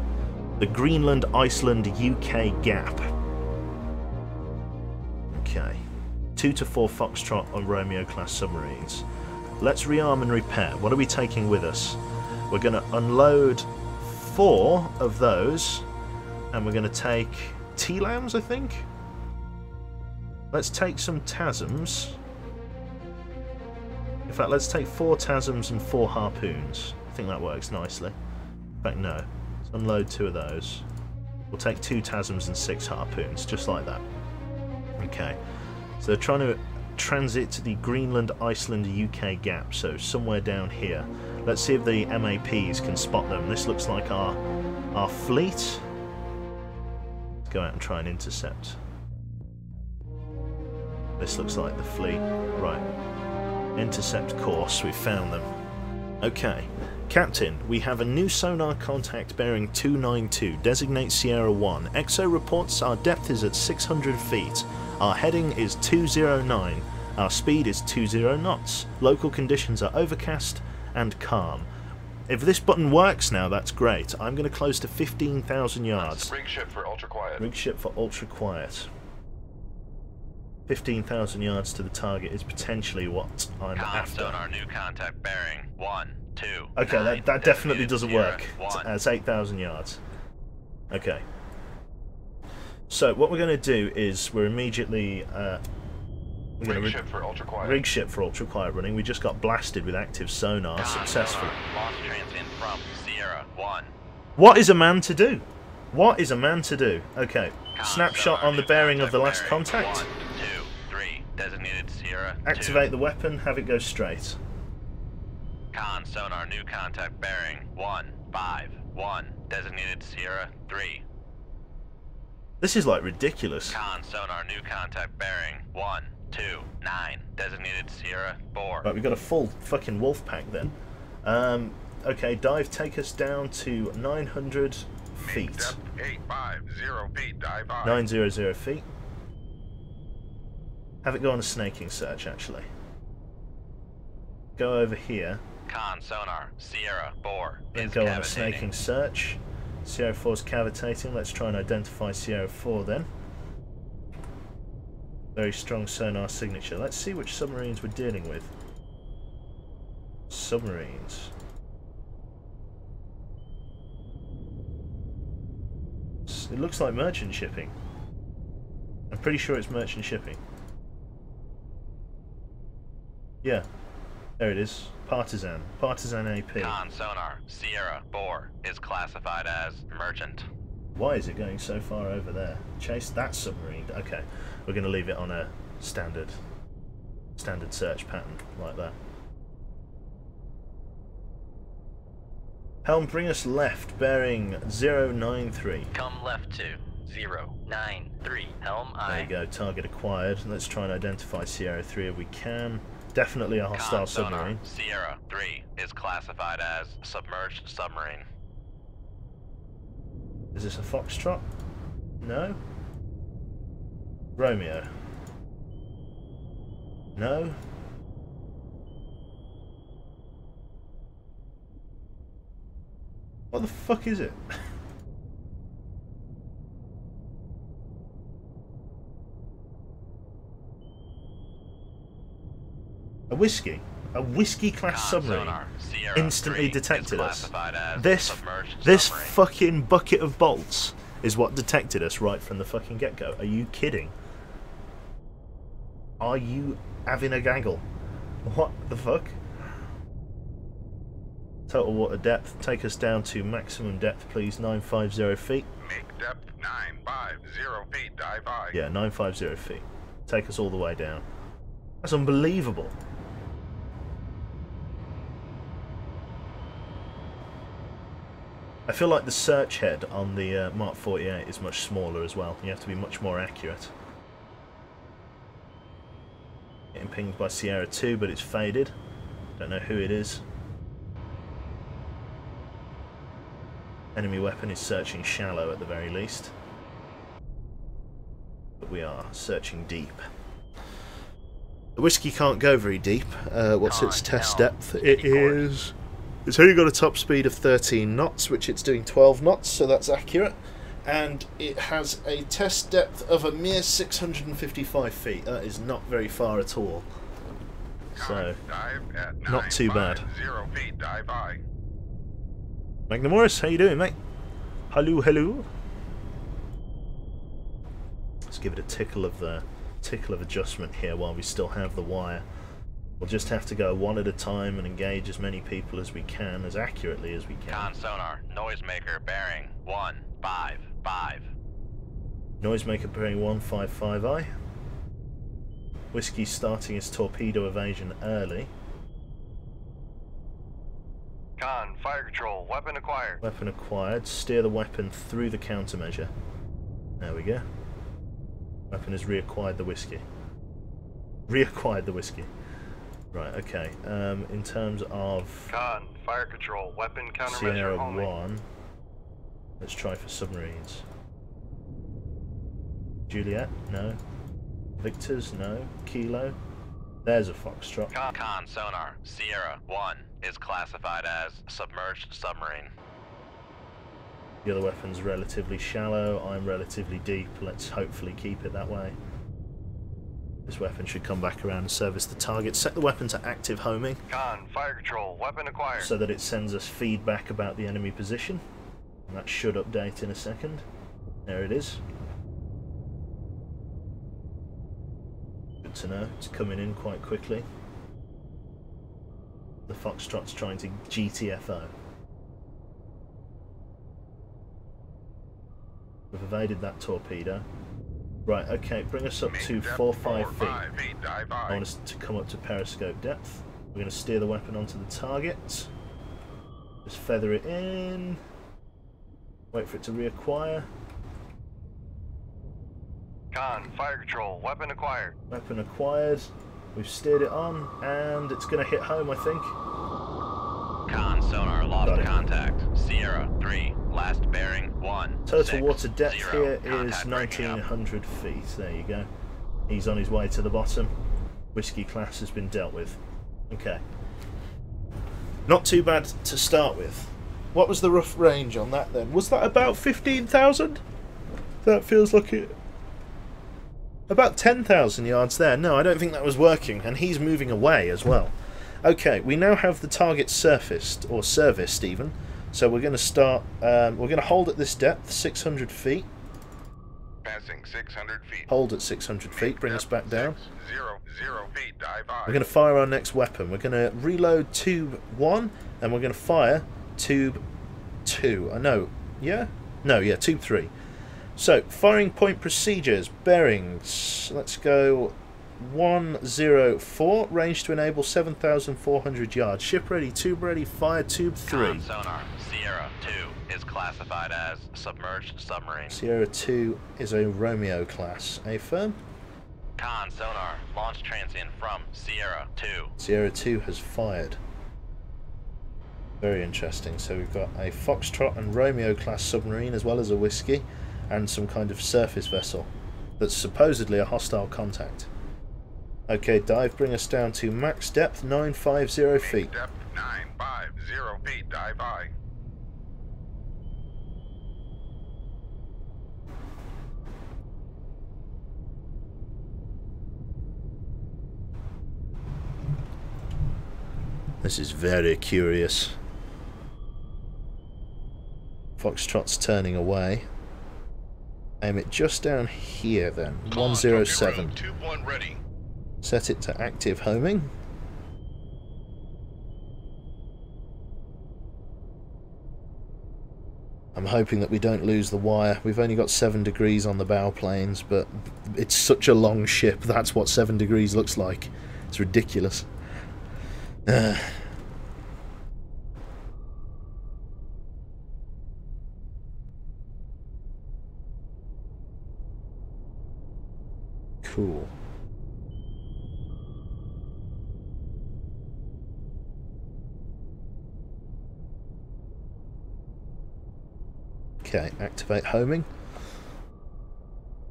The Greenland, Iceland, UK gap. Okay. 2 to 4 Foxtrot on Romeo class submarines. Let's rearm and repair. What are we taking with us? We're going to unload 4 of those, and we're going to take T-Lambs, I think? Let's take some TASMs. In fact, let's take 4 TASMs and 4 harpoons. I think that works nicely. In fact, no. Let's unload 2 of those. We'll take 2 TASMs and 6 harpoons, just like that. Okay. So they're trying to transit the Greenland, Iceland, UK gap, so somewhere down here. Let's see if the MAPs can spot them. This looks like our fleet. Let's go out and try and intercept. This looks like the fleet. Right. Intercept course, we found them. Okay. Captain, we have a new sonar contact bearing 292. Designate Sierra 1. EXO reports our depth is at 600 feet. Our heading is 209. Our speed is 20 knots. Local conditions are overcast and calm. If this button works now, that's great. I'm going to close to 15,000 yards. Rig ship for ultra quiet. Rig ship for ultra quiet. 15,000 yards to the target is potentially what I'm after. Sonar, new contact bearing 1, 2. Okay, 9, that definitely designated doesn't Sierra work. 1. It's 8,000 yards. Okay. So what we're going to do is we're immediately we're going Rig to ship for ultra quiet. rig ship for ultra quiet running. We just got blasted with active sonar Con successfully. sonar, lost transient from Sierra 1. What is a man to do? What is a man to do? Okay. Con Snapshot sonar, on the new bearing of the last bearing. contact. 1, 2, 3, designated Sierra 2. Activate the weapon, have it go straight. Con sonar, new contact bearing 1, 5, 1, designated Sierra 3. This is like ridiculous. Con sonar, new contact bearing 1, 2, 9, designated Sierra 4. Right, we've got a full fucking wolf pack then. Okay, dive, take us down to 900 feet. Depth 850 feet, dive high. 900 feet. Have it go on a snaking search, actually. Go over here, Con sonar, Sierra 4 then is go on a cavitating. snaking search. Sierra 4 is cavitating. Let's try and identify Sierra 4 then. Very strong sonar signature. Let's see which submarines we're dealing with. Submarines. It looks like merchant shipping. I'm pretty sure it's merchant shipping. Yeah, there it is. Partisan. Partisan AP. Con sonar, Sierra 4 is classified as merchant. Why is it going so far over there? Chase that submarine. Okay, we're going to leave it on a standard search pattern like that. Helm, bring us left, bearing 093. Come left to 093. Helm There I. you go, target acquired. Let's try and identify Sierra 3 if we can. Definitely a hostile Con sonar, submarine. Sierra 3 is classified as submerged submarine. Is this a Foxtrot? No. Romeo. No. What the fuck is it? A whiskey? A whiskey class Con submarine sonar, Sierra instantly 3 detected is us. classified as This submerged submarine. fucking bucket of bolts is what detected us right from the fucking get-go. Are you kidding? Are you having a gaggle? What the fuck? Total water depth. Take us down to maximum depth, please. 950 feet. Make depth 950 feet, dive high. Yeah, 950 feet. Take us all the way down. That's unbelievable. I feel like the search head on the Mark 48 is much smaller as well. You have to be much more accurate. Getting pinged by Sierra 2, but it's faded. Don't know who it is. Enemy weapon is searching shallow at the very least. But we are searching deep. The whiskey can't go very deep. What's its test depth? It is... It's only got a top speed of 13 knots, which it's doing 12 knots, so that's accurate. And it has a test depth of a mere 655 feet. That is not very far at all. So, Dive at not too bad. 950 feet, dive high. Magnum Morris, how you doing, mate? Hello, hello. Let's give it a tickle of adjustment here while we still have the wire. We'll just have to go one at a time and engage as many people as we can, as accurately as we can. Con sonar, noisemaker bearing 155. Noisemaker bearing 155i. Whiskey starting his torpedo evasion early. Con, fire control, weapon acquired. Weapon acquired. Steer the weapon through the countermeasure. There we go. Weapon has reacquired the whiskey. Reacquired the whiskey. Right, okay. In terms of Con, fire control, weapon countermeasure Sierra homing. 1, let's try for submarines. Juliet? No. Victors? No. Kilo? There's a Foxtrot. Con sonar, Sierra 1 is classified as submerged submarine. The other weapon's relatively shallow, I'm relatively deep. Let's hopefully keep it that way. This weapon should come back around and service the target. Set the weapon to active homing. Con, fire control, weapon acquired. So that it sends us feedback about the enemy position. And that should update in a second. There it is. Good to know. It's coming in quite quickly. The Foxtrot's trying to GTFO. We've evaded that torpedo. Right, okay, bring us up to 4-5 feet. I want us to come up to periscope depth. We're going to steer the weapon onto the target. Just feather it in. Wait for it to reacquire. Con, fire control, weapon acquired. Weapon acquired. We've steered it on, and it's going to hit home, I think. Con sonar lost contact. Sierra 3, last bearing 1. Total 6, water depth 0, here is contact breaking up. 1900 feet. There you go. He's on his way to the bottom. Whiskey class has been dealt with. Okay. Not too bad to start with. What was the rough range on that then? Was that about 15,000? That feels like it. About 10,000 yards there. No, I don't think that was working. And he's moving away as well. Okay, we now have the target surfaced, or serviced even. So we're going to start, we're going to hold at this depth, 600 feet. Passing 600 feet. Hold at 600 feet, bring us back down. 0 feet, dive on. We're going to fire our next weapon. We're going to reload tube 1, and we're going to fire tube 2. Yeah, tube 3. So, firing point procedures, bearings. Let's go 104, range to enable 7,400 yards. Ship ready, tube ready, fire tube 3. Con sonar, Sierra 2 is classified as submerged submarine. Sierra 2 is a Romeo class. Affirm. Con sonar, launch transient from Sierra 2. Sierra 2 has fired. Very interesting. So we've got a Foxtrot and Romeo class submarine as well as a Whiskey and some kind of surface vessel that's supposedly a hostile contact. Okay, dive, bring us down to max depth, 950 feet. Depth 950 feet, dive high. This is very curious. Foxtrot's turning away. Aim it just down here then. 107. Tube 1 ready. Set it to active homing. I'm hoping that we don't lose the wire. We've only got 7 degrees on the bow planes, but it's such a long ship. That's what 7 degrees looks like. It's ridiculous. Cool. Okay, activate homing.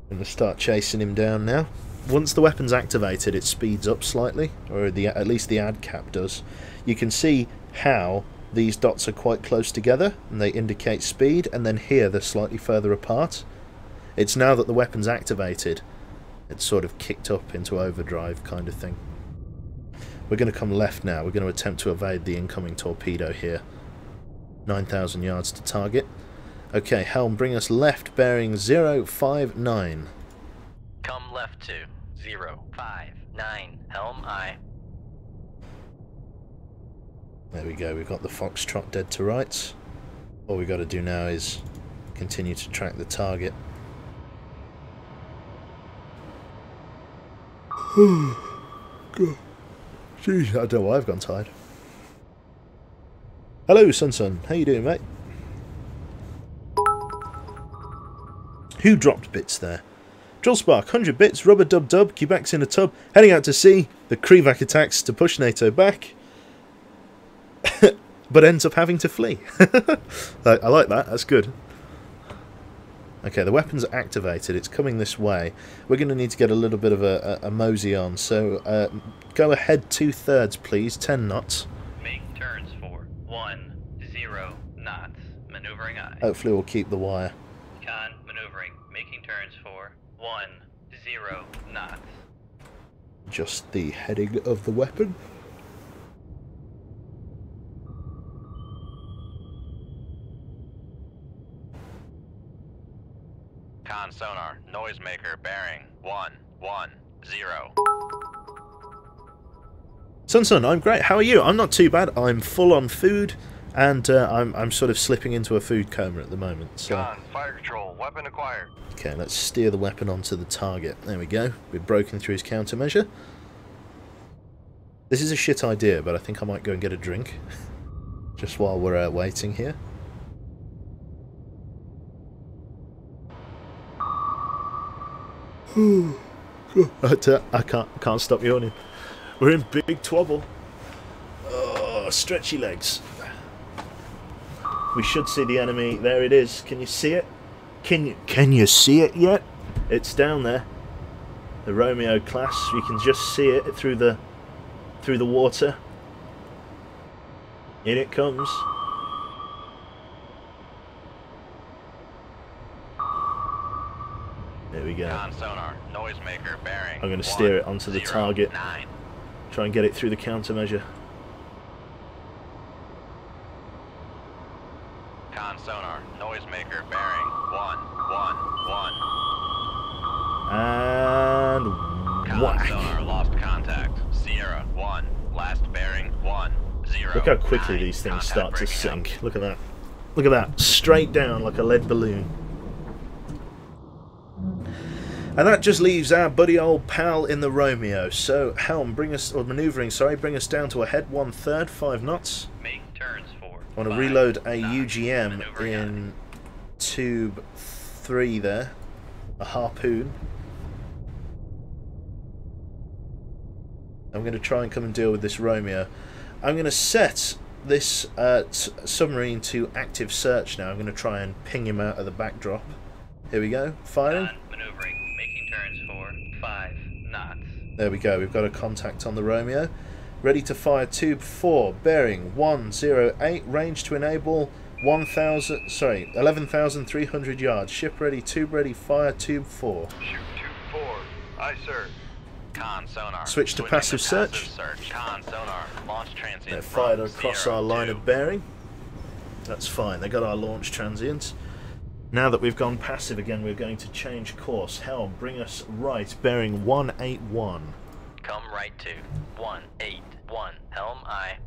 I'm going to start chasing him down now. Once the weapon's activated, it speeds up slightly, or at least the ad cap does. You can see how these dots are quite close together, and they indicate speed, and then here they're slightly further apart. It's now that the weapon's activated, it's sort of kicked up into overdrive kind of thing. We're going to come left now. We're going to attempt to evade the incoming torpedo here. 9,000 yards to target. Okay, helm, bring us left, bearing 059. Come left to 059. Helm aye. There we go, we've got the Foxtrot dead to rights. All we've got to do now is continue to track the target. God. Jeez, I don't know why I've gone tired. Hello, Sun. How you doing, mate? Who dropped bits there? Drillspark, 100 bits, rubber dub, Quebec's in a tub, heading out to sea, the Krivac attacks to push NATO back, but ends up having to flee. I like that, that's good. Okay, the weapon's activated, it's coming this way. We're going to need to get a little bit of a mosey on, so go ahead 2/3 please, 10 knots. Make turns for 10 knots. Maneuvering aye. Hopefully we'll keep the wire. Con maneuvering. Making turns for 10 knots. Just the heading of the weapon. Con sonar, noisemaker, bearing 110. Sun, I'm great. How are you? I'm not too bad. I'm full on food, and I'm sort of slipping into a food coma at the moment. So. Con, fire control, weapon acquired. Okay, let's steer the weapon onto the target. There we go. We've broken through his countermeasure. This is a shit idea, but I think I might go and get a drink. Just while we're waiting here. I can't stop yawning. We're in big trouble. Oh, stretchy legs. We should see the enemy. There it is. Can you see it? Can you see it yet? It's down there. The Romeo class. You can just see it through the water. In it comes. There we go. Con sonar, noisemaker, bearing. I'm going to steer it onto the target. 109. Try and get it through the countermeasure. Con sonar, noisemaker, bearing 111. And Con whack. sonar, lost contact. Sierra 1, last bearing 10. Look how quickly these things start to sink. Look at that. Look at that. Straight down like a lead balloon. And that just leaves our buddy old pal in the Romeo. So, helm, bring us, or manoeuvring, sorry, bring us down to a head 1/3, 5 knots. Make turns for. I want to reload a UGM in tube 3 there. A harpoon. I'm going to try and come and deal with this Romeo. I'm going to set this submarine to active search now. I'm going to try and ping him out of the backdrop. Here we go. Firing. Maneuvering. Making turns for 5 knots. There we go. We've got a contact on the Romeo. Ready to fire tube 4. Bearing 108. Range to enable 11,300 yards. Ship ready. Tube ready. Fire tube 4. Shoot tube 4. Aye, sir. Con sonar. Switch to passive search. Con sonar. Launch transient. They're fired across Sierra our line 2. of bearing. That's fine. They got our launch transients. Now that we've gone passive again, we're going to change course. Helm, bring us right, bearing 181. Come right to 181. Helm aye.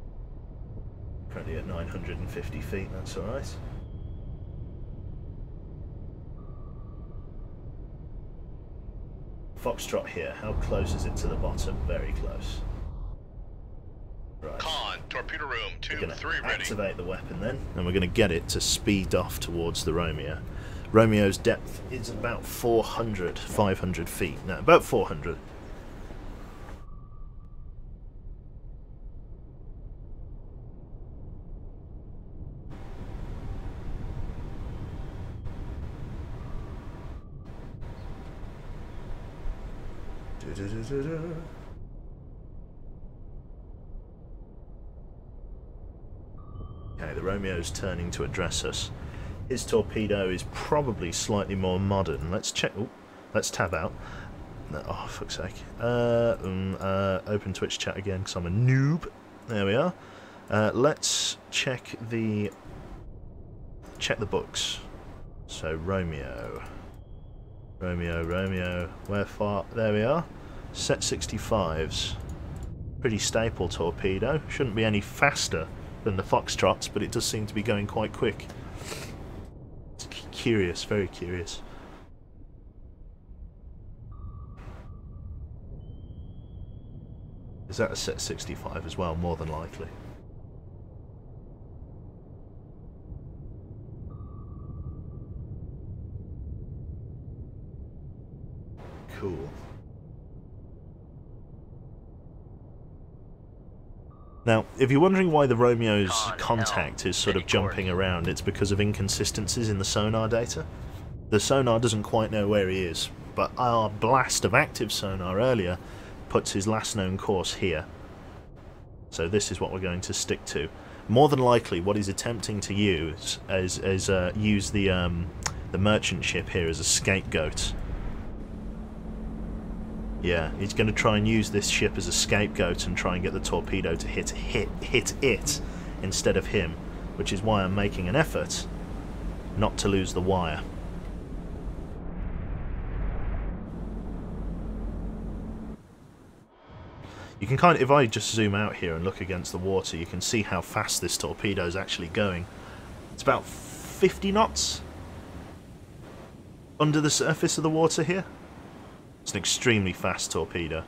Currently at 950 feet, that's alright. Foxtrot here, how close is it to the bottom? Very close. Right. Con, torpedo room, We're 2, going 3 to ready. activate the weapon then, and we're going to get it to speed off towards the Romeo. Romeo's depth is about 500 feet. No, about 400. Okay, the Romeo's turning to address us. His torpedo is probably slightly more modern. Let's check. Ooh, let's tab out. No, oh, fuck's sake. Open Twitch chat again because I'm a noob. There we are. Let's check the books. So Romeo. Where far? There we are. Set 65s. Pretty staple torpedo. Shouldn't be any faster than the Foxtrots, but it does seem to be going quite quick. It's curious, very curious. Is that a set 65 as well? More than likely. Cool. Now, if you're wondering why the Romeo's contact is sort of jumping around, it's because of inconsistencies in the sonar data. The sonar doesn't quite know where he is, but our blast of active sonar earlier puts his last known course here. So this is what we're going to stick to. More than likely, what he's attempting to use is use the merchant ship here as a scapegoat. Yeah, he's going to try and use this ship as a scapegoat and try and get the torpedo to hit it instead of him, which is why I'm making an effort not to lose the wire. You can kind of, if I just zoom out here and look against the water, you can see how fast this torpedo is actually going. It's about 50 knots under the surface of the water here. It's an extremely fast torpedo.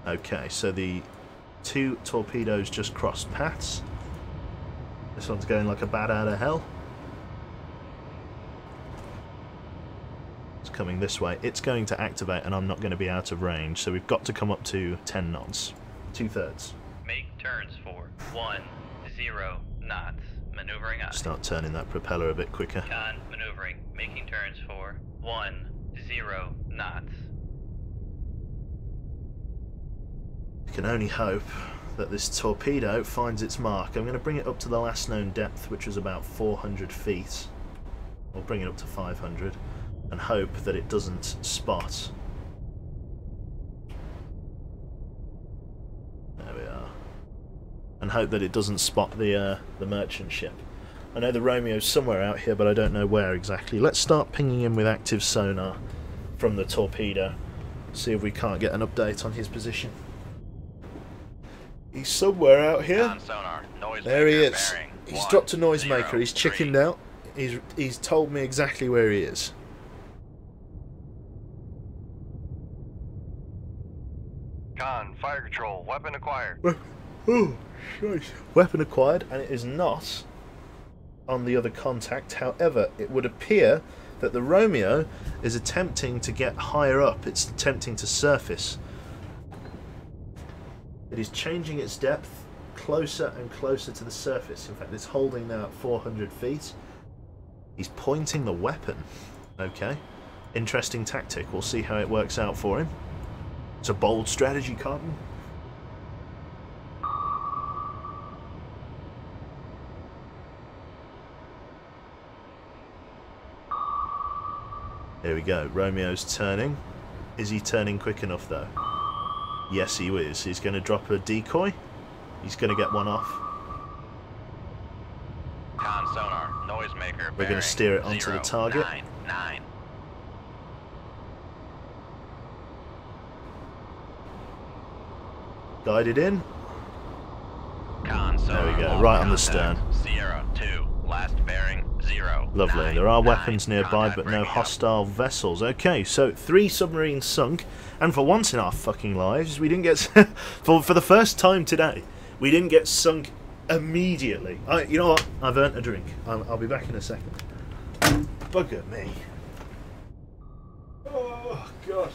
Okay, so the two torpedoes just crossed paths. This one's going like a bat out of hell. It's coming this way. It's going to activate and I'm not going to be out of range, so we've got to come up to 10 knots. 2/3. Make turns for 10 knots. Maneuvering on. Start turning that propeller a bit quicker. Con maneuvering. Making turns for 10 knots. You can only hope that this torpedo finds its mark. I'm going to bring it up to the last known depth, which was about 400 feet. I'll bring it up to 500 and hope that it doesn't spot. There we are. And hope that it doesn't spot the merchant ship. I know the Romeo's somewhere out here, but I don't know where exactly. Let's start pinging him with active sonar from the torpedo. See if we can't get an update on his position. He's somewhere out here. Sonar, There he is. bearing, He's 1, dropped a noisemaker. 0, He's chickened 3. out. He's told me exactly where he is. Con, fire control, weapon acquired. Oh, shite. Weapon acquired, and it is not on the other contact. However, it would appear that the Romeo is attempting to get higher up. It's attempting to surface. It is changing its depth closer and closer to the surface. In fact, it's holding now at 400 feet. He's pointing the weapon. Okay. Interesting tactic. We'll see how it works out for him. It's a bold strategy, Carton. There we go. Romeo's turning. Is he turning quick enough, though? Yes, he is. He's going to drop a decoy. He's going to get one off. Con sonar, noisemaker. We're going to steer it onto the target. 9. Guided in. Con sonar, There we go, lost right on the contact. stern. Sierra 2, last bearing 0. Lovely. 9, There are 9. weapons nearby, Contact but no breaking up. hostile vessels. Okay, so 3 submarines sunk, and for once in our fucking lives, we didn't get for the first time today, we didn't get sunk immediately. You know what? I've earned a drink. I'll be back in a second. Bugger me. Oh God.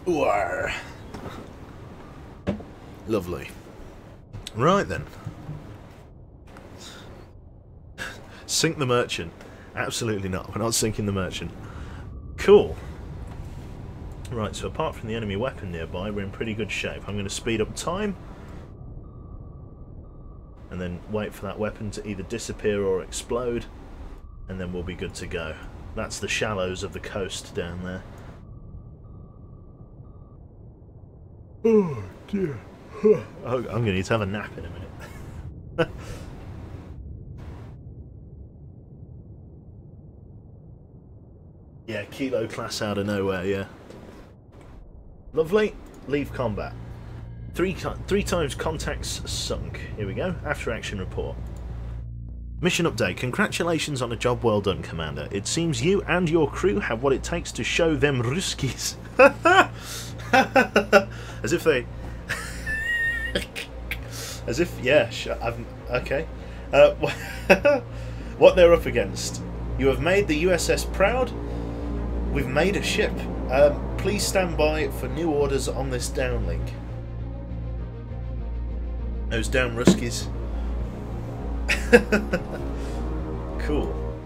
Ooh. Lovely. Right then. Sink the merchant. Absolutely not. We're not sinking the merchant. Cool. Right, so apart from the enemy weapon nearby, we're in pretty good shape. I'm going to speed up time. And then wait for that weapon to either disappear or explode. And then we'll be good to go. That's the shallows of the coast down there. Oh dear. I'm going to need to have a nap in a minute. Yeah, Kilo class out of nowhere, yeah. Lovely. Leave combat. Three times contacts sunk. Here we go. After action report. Mission update. Congratulations on a job well done, Commander. It seems you and your crew have what it takes to show them Ruskies. As if they... As if... Yeah, okay. What they're up against. You have made the USS proud. We've made a ship. please stand by for new orders on this downlink. Those down Ruskies. Cool.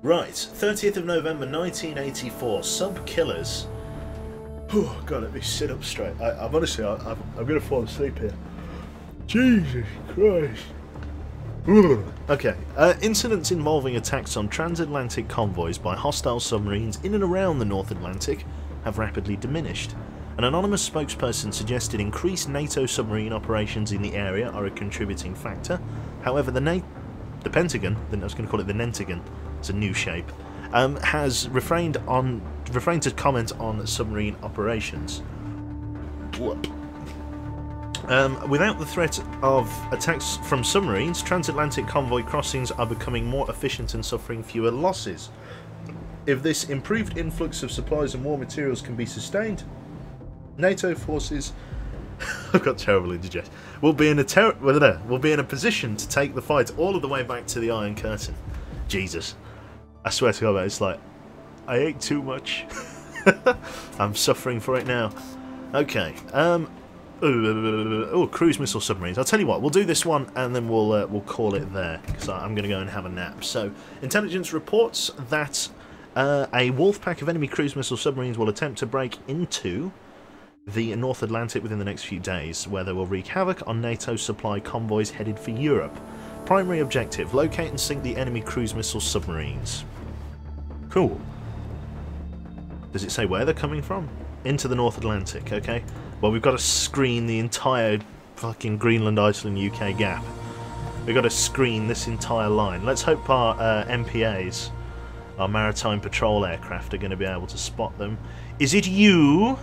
Right, 30th of November 1984, Sub-Killers. Oh, God, let me sit up straight. I'm honestly, I'm going to fall asleep here. Jesus Christ. Okay, incidents involving attacks on transatlantic convoys by hostile submarines in and around the North Atlantic have rapidly diminished. An anonymous spokesperson suggested increased NATO submarine operations in the area are a contributing factor. However, the Pentagon, I was going to call it the Nentagon, it's a new shape, has refrained to comment on submarine operations. Without the threat of attacks from submarines, transatlantic convoy crossings are becoming more efficient and suffering fewer losses. If this improved influx of supplies and war materials can be sustained, NATO forces I've got terrible indigestion. We'll be in a position to take the fight all of the way back to the Iron Curtain. Jesus. I swear to God, it's like I ate too much. I'm suffering for it now. Okay. Cruise missile submarines. I'll tell you what, we'll do this one and then we'll call it there because I'm going to go and have a nap. So, intelligence reports that a wolf pack of enemy cruise missile submarines will attempt to break into the North Atlantic within the next few days, where they will wreak havoc on NATO supply convoys headed for Europe. Primary objective: locate and sink the enemy cruise missile submarines. Cool. Does it say where they're coming from? Into the North Atlantic, okay. Well, we've got to screen the entire fucking Greenland, Iceland, UK gap. We've got to screen this entire line. Let's hope our MPAs, our Maritime Patrol aircraft, are going to be able to spot them. Is it you?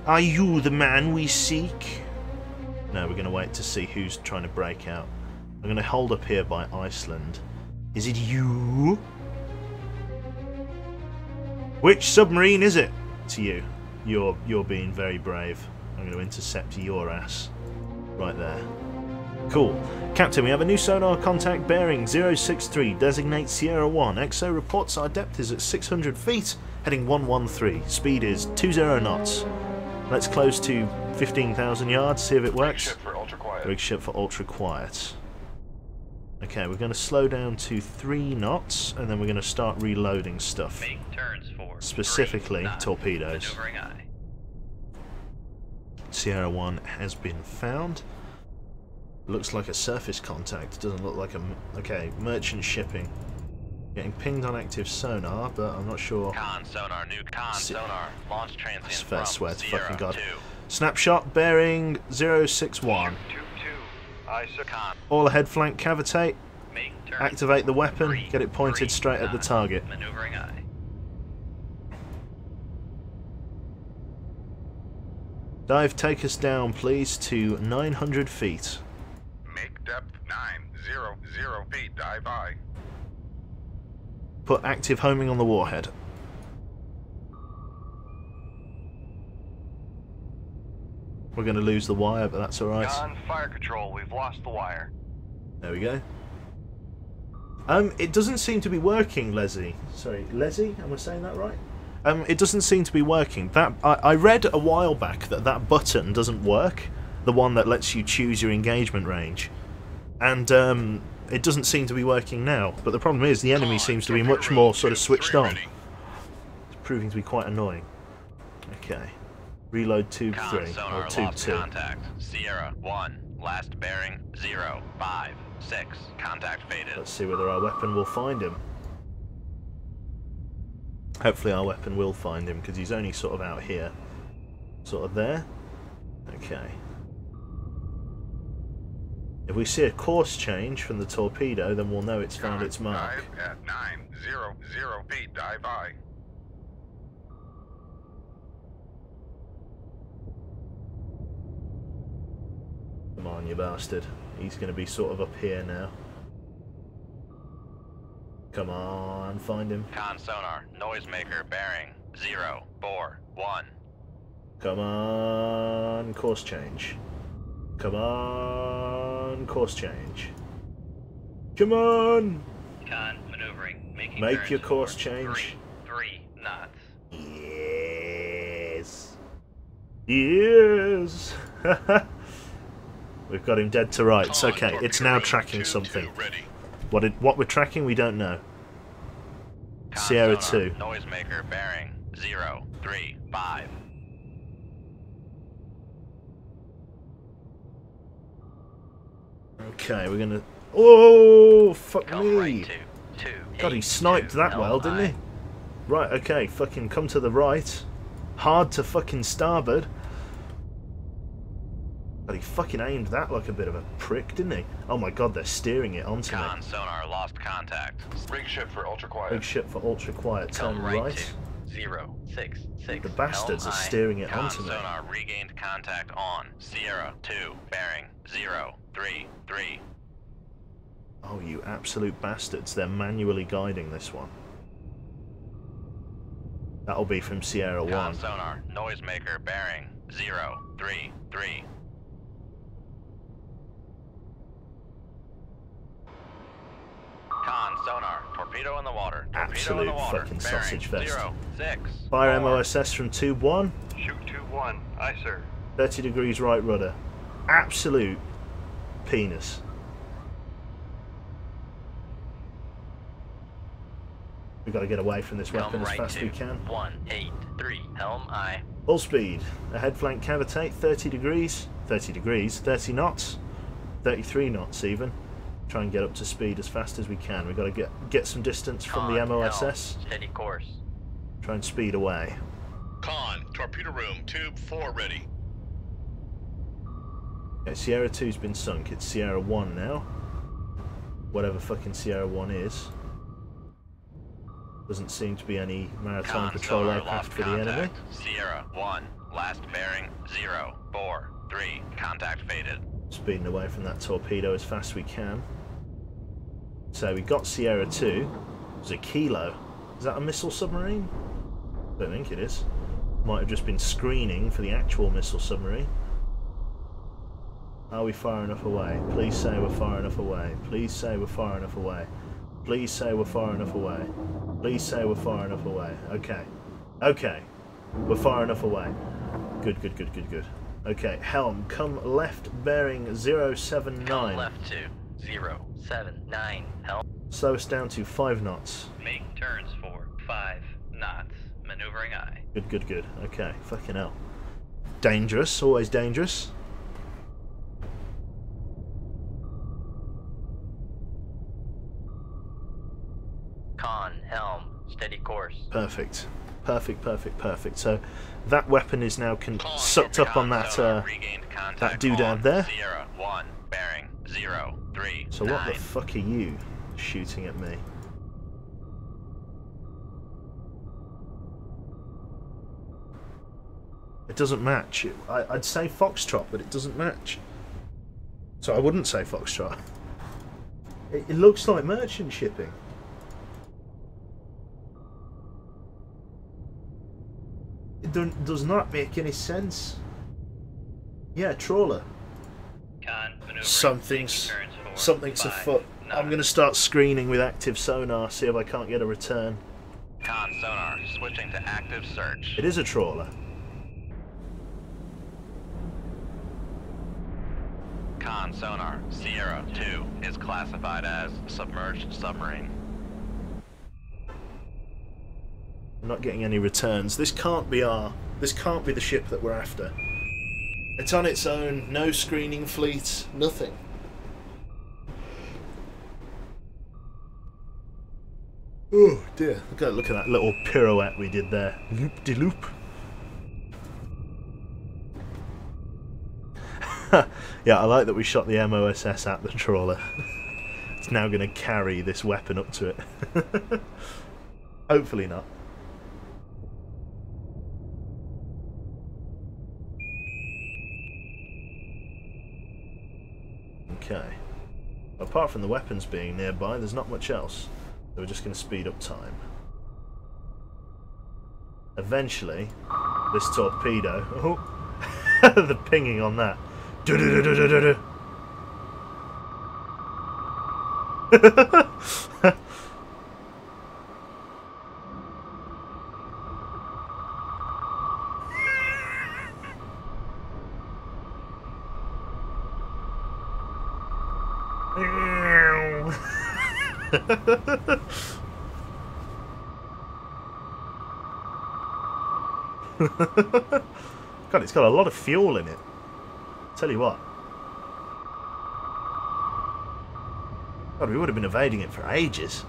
Are you the man we seek? No, we're going to wait to see who's trying to break out. I'm going to hold up here by Iceland. Is it you? Which submarine is it? It's you. You're being very brave. I'm going to intercept your ass. Right there. Cool. Captain, we have a new sonar contact bearing 063. Designate Sierra 1. XO reports our depth is at 600 feet, heading 113. Speed is 20 knots. Let's close to 15,000 yards, see if it works. Rig ship for ultra quiet. Okay, we're going to slow down to 3 knots, and then we're going to start reloading stuff. Make turns for specifically torpedoes. Sierra 1 has been found. Looks like a surface contact. It doesn't look like a... Okay, merchant shipping. Getting pinged on active sonar, but I'm not sure. Con sonar, new con sonar. Launch transient I swear, from swear to Sierra fucking God. 2. Snapshot bearing 061. All ahead flank cavitate. Make turns Activate the for weapon. 3, Get it pointed 3, straight at the 9. target. Maneuvering eye. Dive, take us down, please, to 900 feet. Make depth 900 feet. Dive I. Put active homing on the warhead. We're going to lose the wire, but that's alright. Con fire control, we've lost the wire. There we go. It doesn't seem to be working, Leslie. Sorry, Leslie? Am I saying that right? It doesn't seem to be working. I read a while back that button doesn't work. The one that lets you choose your engagement range. And it doesn't seem to be working now. But the problem is the enemy seems to be much more sort of switched on. It's proving to be quite annoying. Okay. Reload tube 3, or tube 2. Contact. Sierra 1. Last bearing 056. Contact faded. Let's see whether our weapon will find him. Hopefully our weapon will find him, because he's only sort of out here. Sort of there. Okay. If we see a course change from the torpedo, then we'll know it's found its mark. Dive at 900 feet. Dive I. Come on, you bastard. He's going to be sort of up here now. Come on, find him. Con sonar, noisemaker bearing 041. Come on, course change. Come on, course change. Come on! Con maneuvering. Making Make turns your course for change. 3 knots. Yes. Yes. We've got him dead to rights. Con, Okay, it's torpedo now room, tracking tube something. 2 ready. What we're tracking, we don't know. Con Sierra sonar, 2. Noisemaker bearing 035. Okay, we're gonna. Oh, fuck Come me! right to God, he sniped that well, didn't he? Right, okay, fucking come to the right. Hard to fucking starboard. God, he fucking aimed that like a bit of a prick, didn't he? Oh my god, they're steering it onto me. Con sonar lost contact. Big ship for ultra quiet. Big ship for ultra quiet, turn Come right right. to 066. The bastards helm are aye. steering it Con onto me. sonar regained contact on Sierra 2 bearing 033. Oh, you absolute bastards. They're manually guiding this one. That'll be from Sierra 1. Con sonar Noisemaker bearing 033. Con sonar torpedo in the water. Torpedo in Absolute the water. fucking bearing sausage fest. 06. Fire 4. MOSS from Tube 1. Shoot 2-1. Aye, sir. 30 degrees right rudder. Absolute penis. We've got to get away from this weapon Come as right fast as to we can. 183. Helm aye. Full speed. Ahead flank cavitate, 30 degrees. 30 degrees, 30 knots. 33 knots even. Try and get up to speed as fast as we can. We've got to get some distance from the Con, helm, MOSS. steady course. Try and speed away. Con, torpedo room, tube 4 ready. Okay, Sierra 2's been sunk. It's Sierra 1 now. Whatever fucking Sierra 1 is. Doesn't seem to be any maritime Con patrol sonar aircraft lost for the enemy. contact. Sierra 1. Last bearing 043. Contact faded. Speeding away from that torpedo as fast as we can. So we got Sierra 2. It was a Kilo. Is that a missile submarine? I don't think it is. Might have just been screening for the actual missile submarine. Are we far enough away? Please say we're far enough away. Please say we're far enough away. Please say we're far enough away. Please say we're far enough away. Okay. Okay. We're far enough away. Good, good, good, good, good. Okay, helm, come left bearing 079. Come left to 079. Helm. Slow us down to 5 knots. Make turns for 5 knots. Maneuvering aye. Good, good, good. Okay, fucking hell. Dangerous, always dangerous. Con, helm, steady course. Perfect. Perfect, perfect, perfect. So that weapon is now sucked up on that that doodad there. Sierra 1 bearing 039. So what the fuck are you shooting at me? It doesn't match. I'd say Foxtrot, but it doesn't match. So I wouldn't say Foxtrot. It looks like merchant shipping. It does not make any sense. Yeah, trawler. Something's afoot. I'm going to start screening with active sonar, see if I can't get a return. Con sonar switching to active search. It is a trawler. Con sonar Sierra 2 is classified as submerged submarine. I'm not getting any returns. This can't be the ship that we're after. It's on its own, no screening fleet, nothing. Oh dear, look at that little pirouette we did there. Loop-de-loop. Yeah, I like that we shot the MOSS at the trawler. It's now going to carry this weapon up to it. Hopefully not. Okay. Apart from the weapons being nearby, there's not much else. So we're just going to speed up time. Eventually, this torpedo... Oh! The pinging on that. God, it's got a lot of fuel in it. Tell you what. God, we would have been evading it for ages.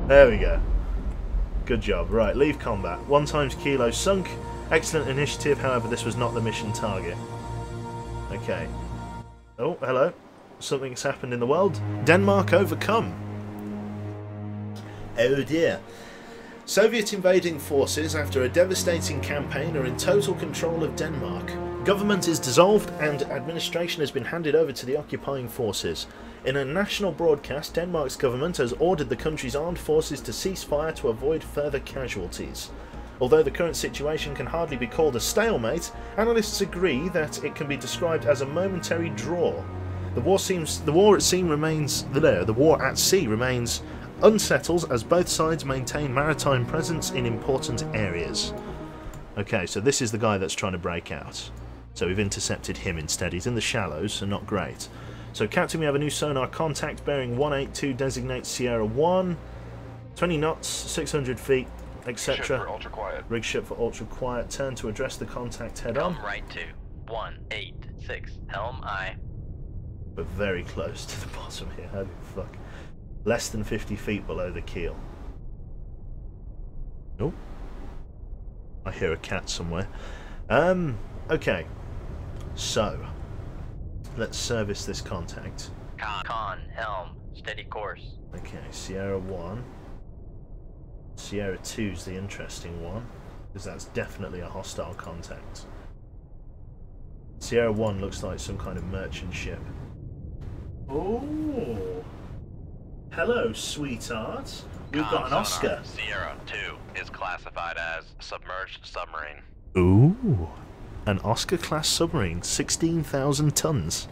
There we go. Good job. Right, leave combat. 1 times kilo sunk. Excellent initiative, however this was not the mission target. Okay. Oh, hello. Something's happened in the world. Denmark overcome. Oh dear. Soviet invading forces, after a devastating campaign, are in total control of Denmark. Government is dissolved and administration has been handed over to the occupying forces. In a national broadcast, Denmark's government has ordered the country's armed forces to cease fire to avoid further casualties. Although the current situation can hardly be called a stalemate, analysts agree that it can be described as a momentary draw. The war at sea remains unsettled as both sides maintain maritime presence in important areas. Okay, so this is the guy that's trying to break out. So we've intercepted him instead. He's in the shallows, so not great. So Captain, we have a new sonar contact bearing 182, designate Sierra 1, 20 knots, 600 feet, etc. Rig ship for ultra quiet. Turn to address the contact head on. Come right to 186, helm aye. We're very close to the bottom here. Holy fuck. Less than 50 feet below the keel. Oh. I hear a cat somewhere. Okay. So, let's service this contact. Con, helm, steady course. Okay, Sierra 1. Sierra 2's the interesting one, because that's definitely a hostile contact. Sierra 1 looks like some kind of merchant ship. Oh! Hello, sweetheart. We've got an Oscar. Sierra 2 is classified as submerged submarine. Ooh! An Oscar-class submarine, 16,000 tons.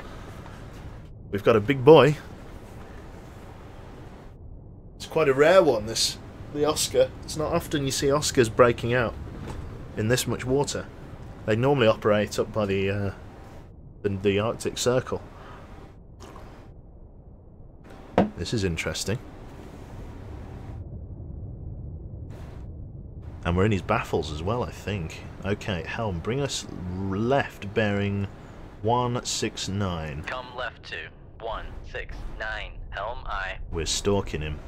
We've got a big boy. It's quite a rare one, this. The Oscar. It's not often you see Oscars breaking out in this much water. They normally operate up by the Arctic Circle. This is interesting. And we're in his baffles as well, I think. Okay, helm, bring us left, bearing 169. Come left to 169, helm aye. We're stalking him.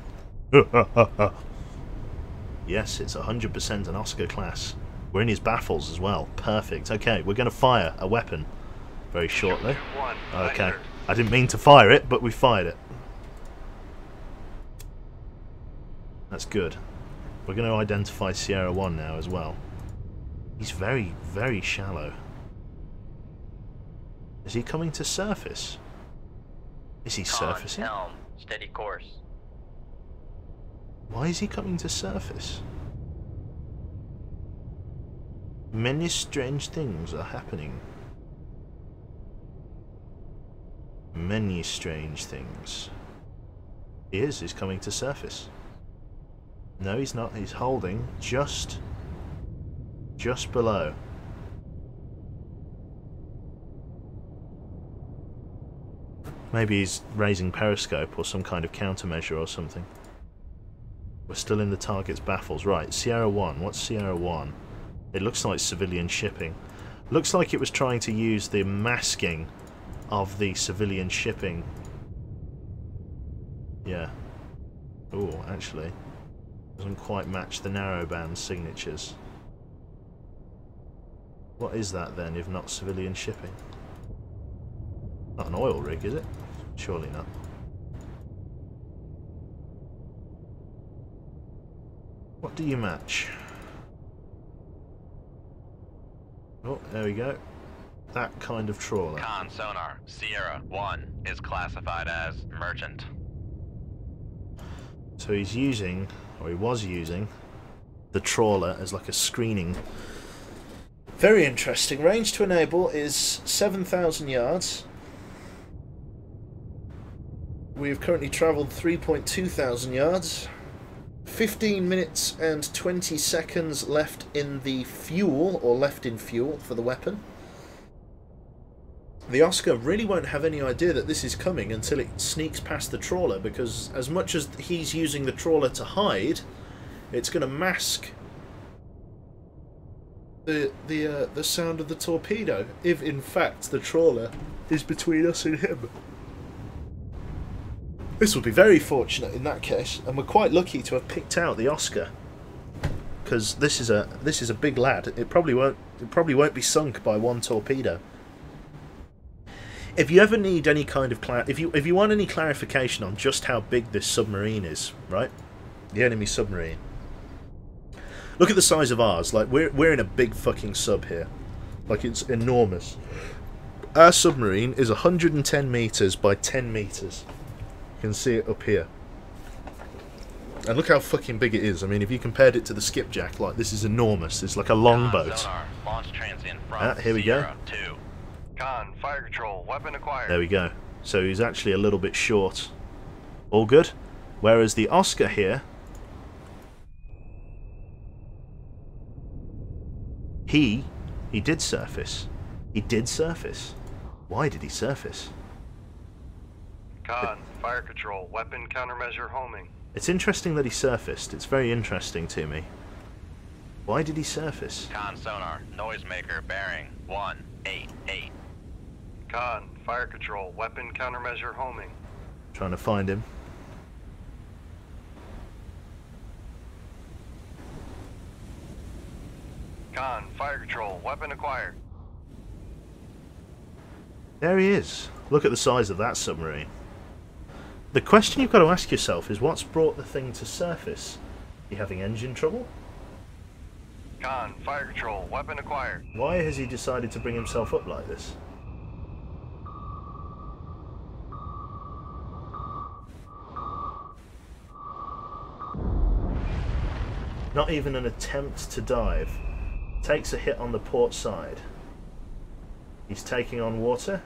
Yes, it's 100% an Oscar class. We're in his baffles as well. Perfect. Okay, we're going to fire a weapon very shortly. Okay, I didn't mean to fire it, but we fired it. That's good. We're going to identify Sierra 1 now as well. He's very, very shallow. Is he coming to surface? Is he surfacing? Helm, steady course. Why is he coming to surface? Many strange things are happening. Many strange things. He is, he's coming to surface. No, he's not. He's holding just below. Maybe he's raising periscope or some kind of countermeasure or something. We're still in the target's baffles. Right, Sierra 1. What's Sierra 1? It looks like civilian shipping. Looks like it was trying to use the masking of the civilian shipping. Yeah. Oh, actually. Doesn't quite match the narrowband signatures. What is that then, if not civilian shipping? Not an oil rig, is it? Surely not. What do you match? Oh, there we go. That kind of trawler. Con sonar, Sierra 1 is classified as merchant. So he's using, or he was using, the trawler as like a screening. Very interesting. Range to enable is 7,000 yards. We have currently travelled 3,200 yards. 15 minutes and 20 seconds left in the fuel, or left in fuel, for the weapon. The Oscar really won't have any idea that this is coming until it sneaks past the trawler, because as much as he's using the trawler to hide, it's going to mask the sound of the torpedo, if in fact the trawler is between us and him. This would be very fortunate in that case, and we're quite lucky to have picked out the Oscar, because this is a big lad. It probably won't be sunk by one torpedo. If you ever need any kind of if you want any clarification on just how big this submarine is, right? The enemy submarine. Look at the size of ours. Like we're in a big fucking sub here. Like it's enormous. Our submarine is 110 meters by 10 meters. You can see it up here. And look how fucking big it is. I mean, if you compared it to the skipjack, like this is enormous. It's like a longboat. Sonar, launch transient from Here we go. Sierra 2. Con, fire control, weapon acquired. There we go. So he's actually a little bit short. All good. Whereas the Oscar here, he did surface. He did surface. Why did he surface? Con, fire control, weapon countermeasure homing. It's interesting that he surfaced. It's very interesting to me. Why did he surface? Con sonar, noisemaker bearing 188. Con, fire control, weapon countermeasure homing. Trying to find him. Con, fire control, weapon acquired. There he is. Look at the size of that submarine. The question you've got to ask yourself is what's brought the thing to surface? You having engine trouble? Con, fire control, weapon acquired. Why has he decided to bring himself up like this? Not even an attempt to dive. Takes a hit on the port side. He's taking on water.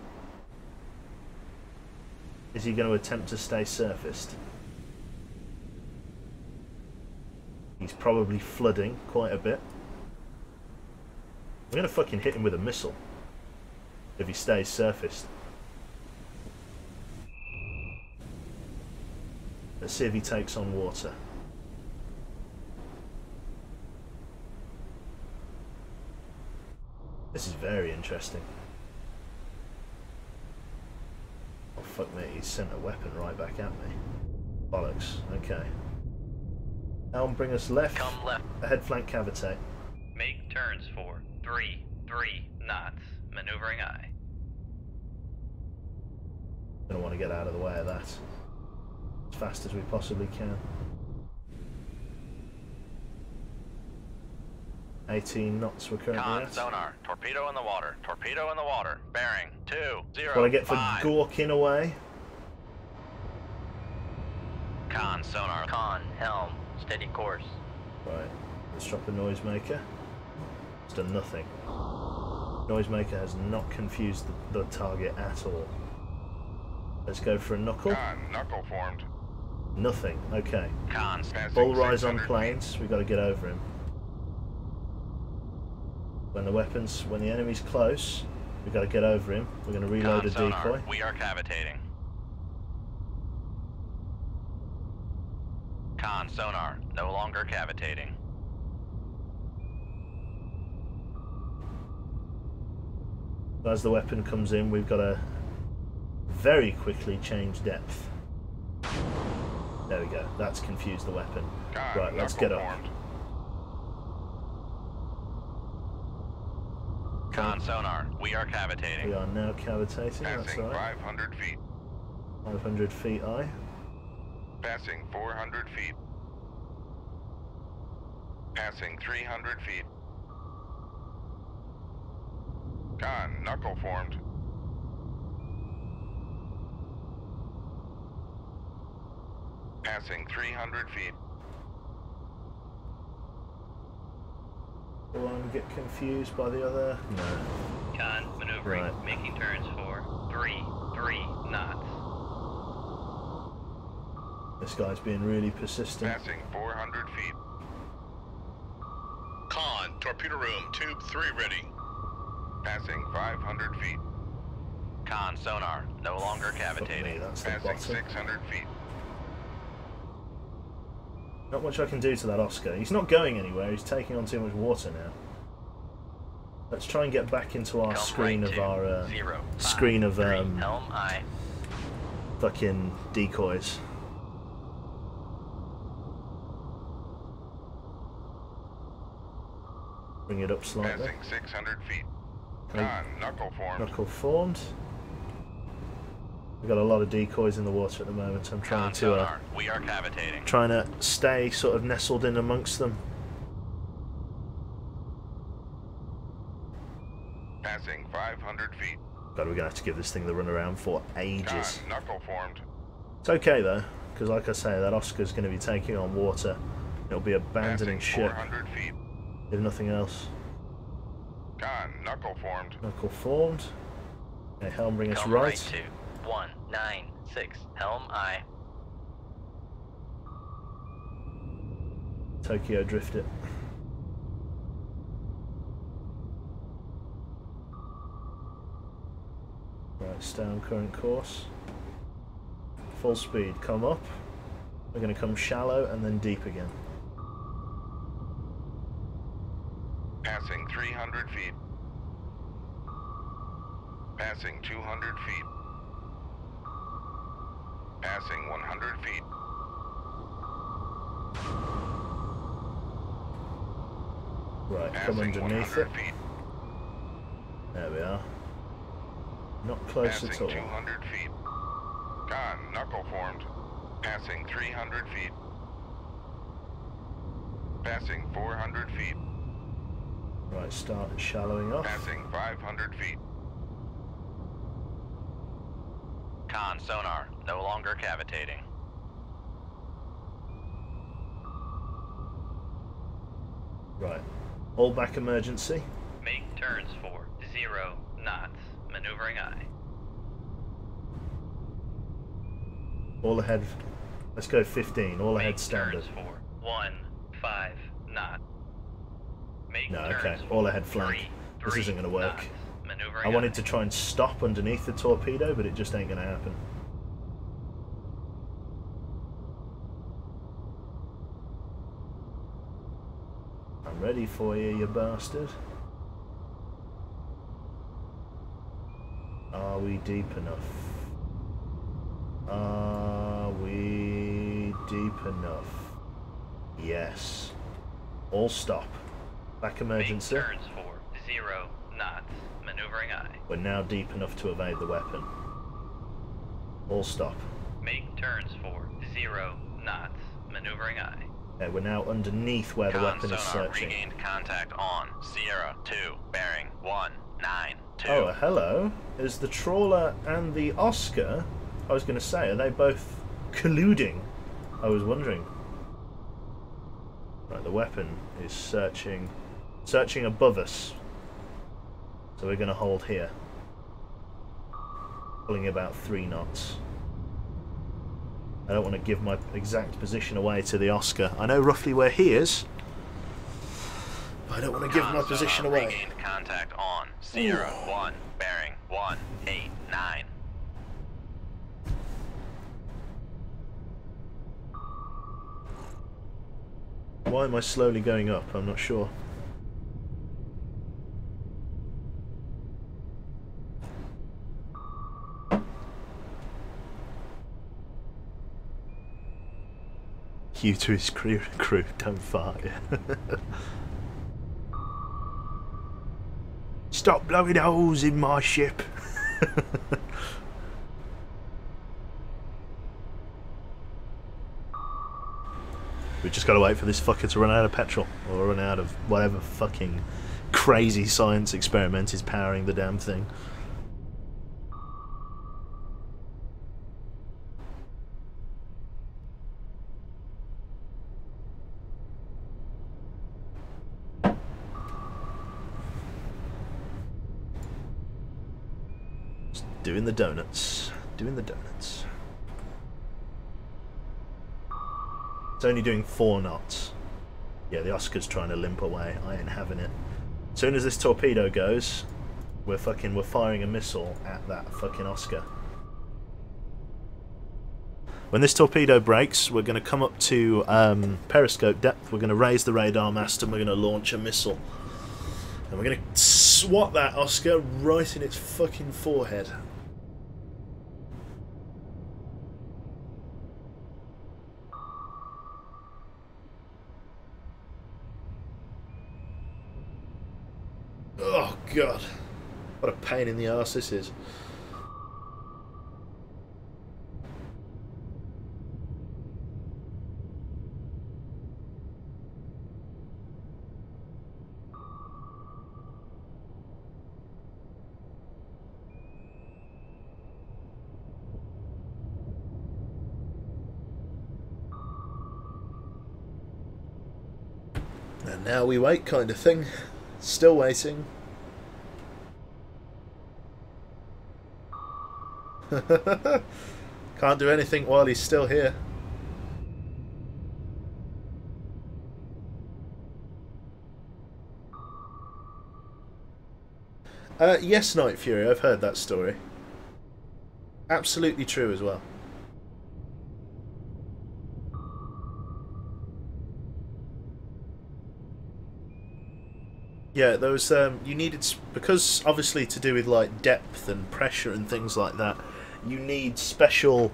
Is he going to attempt to stay surfaced? He's probably flooding quite a bit. I'm going to fucking hit him with a missile if he stays surfaced. Let's see if he takes on water. This is very interesting. Oh fuck me, he's sent a weapon right back at me. Bollocks, okay. Helm, bring us left. Come left. Ahead flank cavitate. Make turns for 3 knots. Maneuvering aye. Gonna want to get out of the way of that as fast as we possibly can. 18 knots we're currently Con at. sonar, torpedo in the water. Torpedo in the water. Bearing 205. What I get for gawking away? Con sonar. Con helm. Steady course. Right, let's drop a noisemaker. It's done nothing. Noisemaker has not confused the target at all. Let's go for a knuckle. Con, knuckle formed. Nothing, okay. Con. Passing Bull rise on 600 planes, we've got to get over him. When the enemy's close, we've got to get over him. We're going to reload a sonar, decoy. we are cavitating. Con sonar, no longer cavitating. As the weapon comes in, we've got to very quickly change depth. There we go, that's confused the weapon. Con, Right, let's knuckle get up. formed. Con sonar, we are We cavitating. are now cavitating, that's Passing right. 500 feet. 500 feet aye. Passing 400 feet. Passing 300 feet. Con, knuckle formed. Passing 300 feet. One get confused by the other? No. Con maneuvering, Right. making turns for 3 knots. This guy's being really persistent. Passing 400 feet. Con, torpedo room, tube 3 ready. Passing 500 feet. Con sonar, no longer Fuck me, cavitating. that's the Passing bottom. 600 feet. Not much I can do to that Oscar. He's not going anywhere, he's taking on too much water now. Let's try and get back into our Come screen right of to our 0, 5, screen of 3, helm I. fucking decoys. Bring it up slightly. Passing 600 feet. Okay. Con, knuckle formed. Knuckle formed. We've got a lot of decoys in the water at the moment. I'm trying Con to sonar, we are cavitating. trying to stay sort of nestled in amongst them. Passing 500 feet. God, we're gonna have to give this thing the run around for ages. Con, knuckle formed. It's okay though, because like I say, that Oscar's going to be taking on water. It'll be abandoning Passing ship, 400 feet. if nothing else. Con, knuckle formed. Knuckle formed. Okay, helm bring us Come right. right to 196, helm I. Tokyo drift it. Right, stay on current course. Full speed, come up. We're going to come shallow and then deep again. Passing 300 feet. Passing 200 feet. Passing 100 feet. Right, come Passing underneath it. 100 feet. There we are. Not close at Passing all. 200 feet. Con, knuckle formed. Passing 300 feet. Passing 400 feet. Right, start shallowing off. Passing 500 feet. Con sonar, no longer cavitating. Right, all back emergency. Make turns for 0 knots, maneuvering I. All ahead. Let's go 15. All ahead Make standard. turns for 1-5 knot. Make No, okay. turns All for ahead flank. 3 This isn't going to work. knots, maneuvering I wanted to try and stop underneath the torpedo, but it just ain't going to happen. I'm ready for you, you bastard. Are we deep enough? Are we deep enough? Yes. All stop. Back emergency. Make turns for 0 knots, maneuvering I. We're now deep enough to evade the weapon. All stop. Make turns for 0 knots, maneuvering I. Okay, we're now underneath where the Con weapon is sonar searching. regained contact on Sierra 2, bearing 192. Oh, hello. Is the trawler and the Oscar, I was going to say, are they both colluding? I was wondering. Right, the weapon is searching above us. So we're going to hold here. Pulling about 3 knots. I don't want to give my exact position away to the Oscar. I know roughly where he is, but I don't want to give my position away. Regained contact on Sierra 1, bearing 189. Why am I slowly going up? I'm not sure. You to his crew, don't fart. Stop blowing holes in my ship. We've just got to wait for this fucker to run out of petrol, or run out of whatever fucking crazy science experiment is powering the damn thing. Just doing the donuts. Doing the donuts. It's only doing 4 knots. Yeah, the Oscar's trying to limp away. I ain't having it. As soon as this torpedo goes, we're firing a missile at that fucking Oscar. When this torpedo breaks, we're going to come up to periscope depth. We're going to raise the radar mast and we're going to launch a missile. And we're going to swat that Oscar right in its fucking forehead. Oh god, what a pain in the arse this is. And now we wait, kind of thing. Still waiting. Can't do anything while he's still here. Yes, Night Fury, I've heard that story. Absolutely true as well. Yeah, there was you needed, because obviously to do with like depth and pressure and things like that, you need special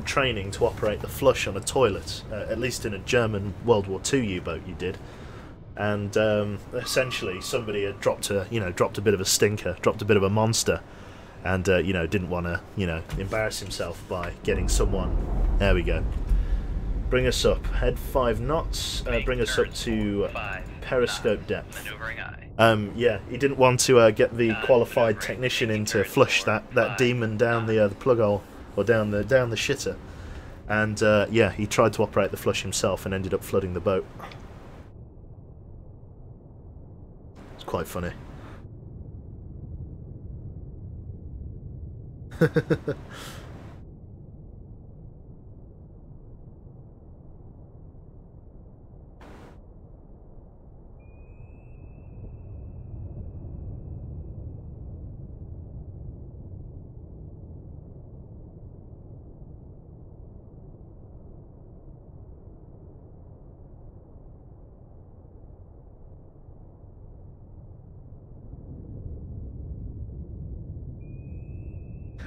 training to operate the flush on a toilet. At least in a German World War II U-boat, you did. And essentially, somebody had dropped a bit of a stinker, dropped a bit of a monster, and didn't want to embarrass himself by getting someone. There we go. Bring us up. Head 5 knots. Bring us up to periscope depth. Yeah, he didn't want to get the qualified technician in to flush that demon down the plug hole, or down the shitter. And yeah, he tried to operate the flush himself and ended up flooding the boat. It's quite funny.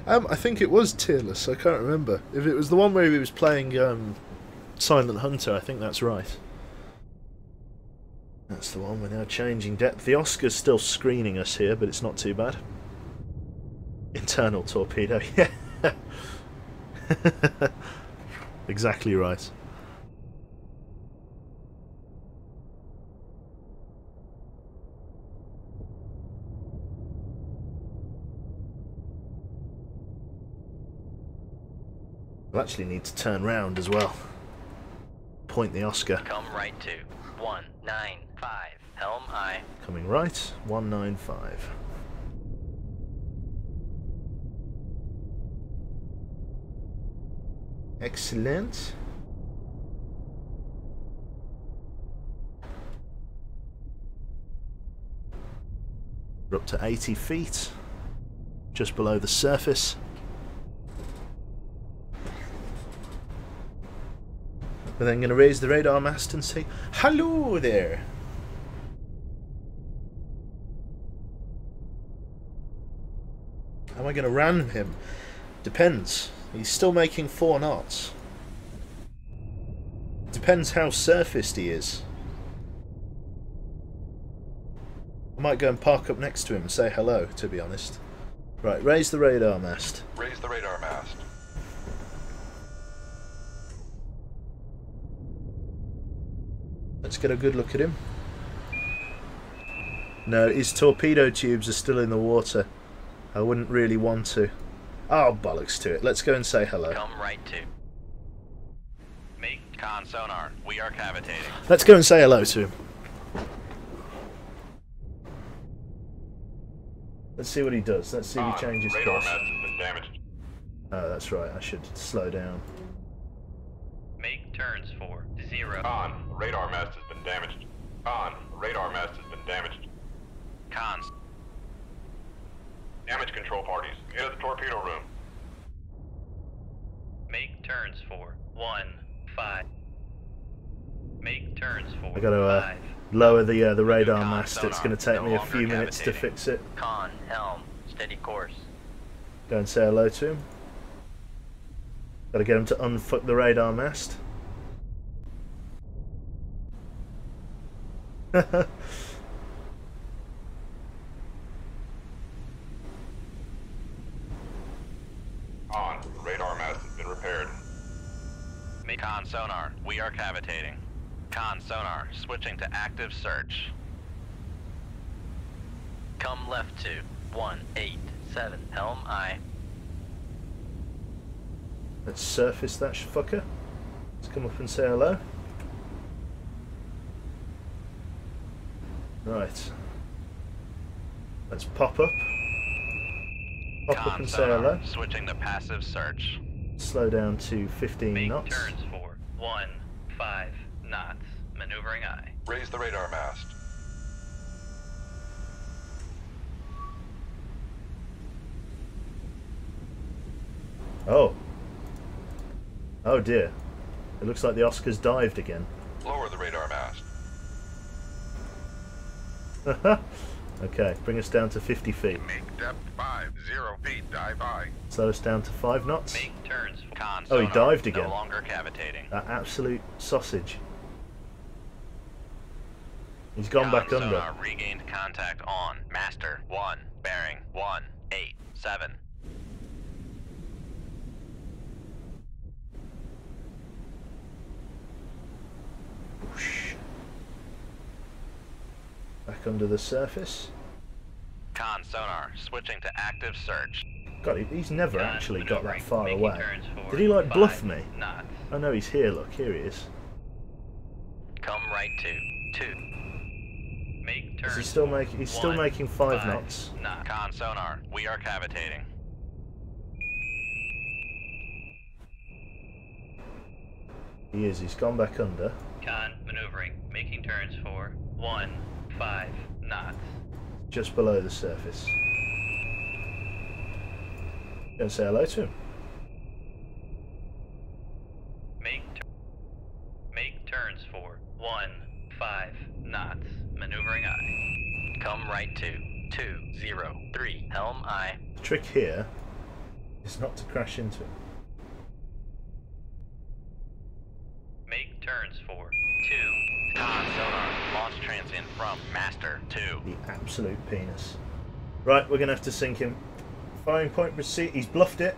I think it was Tearless, I can't remember. If it was the one where he was playing Silent Hunter, I think that's right. That's the one. We're now changing depth. The Oscar's still screening us here, but it's not too bad. Internal torpedo, yeah. Exactly right. We'll actually need to turn round as well. Point the Oscar. Come right to 195. Helm aye. Coming right, 195. Excellent. We're up to 80 feet, just below the surface. We're then going to raise the radar mast and say, "Hello there." Am I going to ram him? Depends. He's still making 4 knots. Depends how surfaced he is. I might go and park up next to him and say hello, to be honest. Right, raise the radar mast. Raise the radar mast. Let's get a good look at him. No, his torpedo tubes are still in the water. I wouldn't really want to. Oh, bollocks to it. Let's go and say hello. Come right to. Make con sonar. We are cavitating. Let's go and say hello to him. Let's see what he does. Let's see if he changes radar course. mast has been damaged. Oh, that's right. I should slow down. Make turns for 0. Con, radar mast has been damaged. Con, radar mast has been damaged. Cons. Damage control parties, into the torpedo room. Make turns for 1, 5. Make turns for I gotta 5. lower the radar Con mast. It's sonar, gonna take no me a longer few minutes to cavitating. fix it. Con, helm, steady course. Go and say hello to him. Gotta get him to unfuck the radar mast. On, radar mast has been repaired. Con sonar, we are cavitating. Con sonar, switching to active search. Come left to 187. Helm I. Let's surface that fucker. Let's come up and say hello. Right. Let's pop up. Pop up Con and say sonar, hello. switching to passive search. Slow down to 15 Make knots. turns for 1, 5 knots. Maneuvering I. Raise the radar mast. Oh. Oh dear. It looks like the Oscar's dived again. Lower the radar mast. Okay, bring us down to 50 feet. Make depth 50 feet, dive I. Slow us down to 5 knots. Make turns for Con Oh, he sonar, dived again. No longer cavitating. That absolute sausage. He's gone back Con under. sonar, regained contact on. Master 1, bearing 187. Whoosh. Back under the surface. Con sonar, switching to active search. God, he's never Con actually got that maneuvering, far making away. turns for Did he like bluff 5 me? knots. Oh no, he's here, look, here he is. Come right to 2. Make turns. Is he still for making? He's still 1, making 5 knots. knots. Con sonar, we are cavitating. He is. He's gone back under. Con maneuvering, making turns for 1, 5 knots. Just below the surface. Go and say hello to him. Make turns for 1, 5 knots. Maneuvering I. Come right to 203. Helm I. The trick here is not to crash into him. Make turns for 2. Con sonar, launch transient from Master 2. The absolute penis. Right, we're gonna have to sink him. Firing point receipt. He's bluffed it.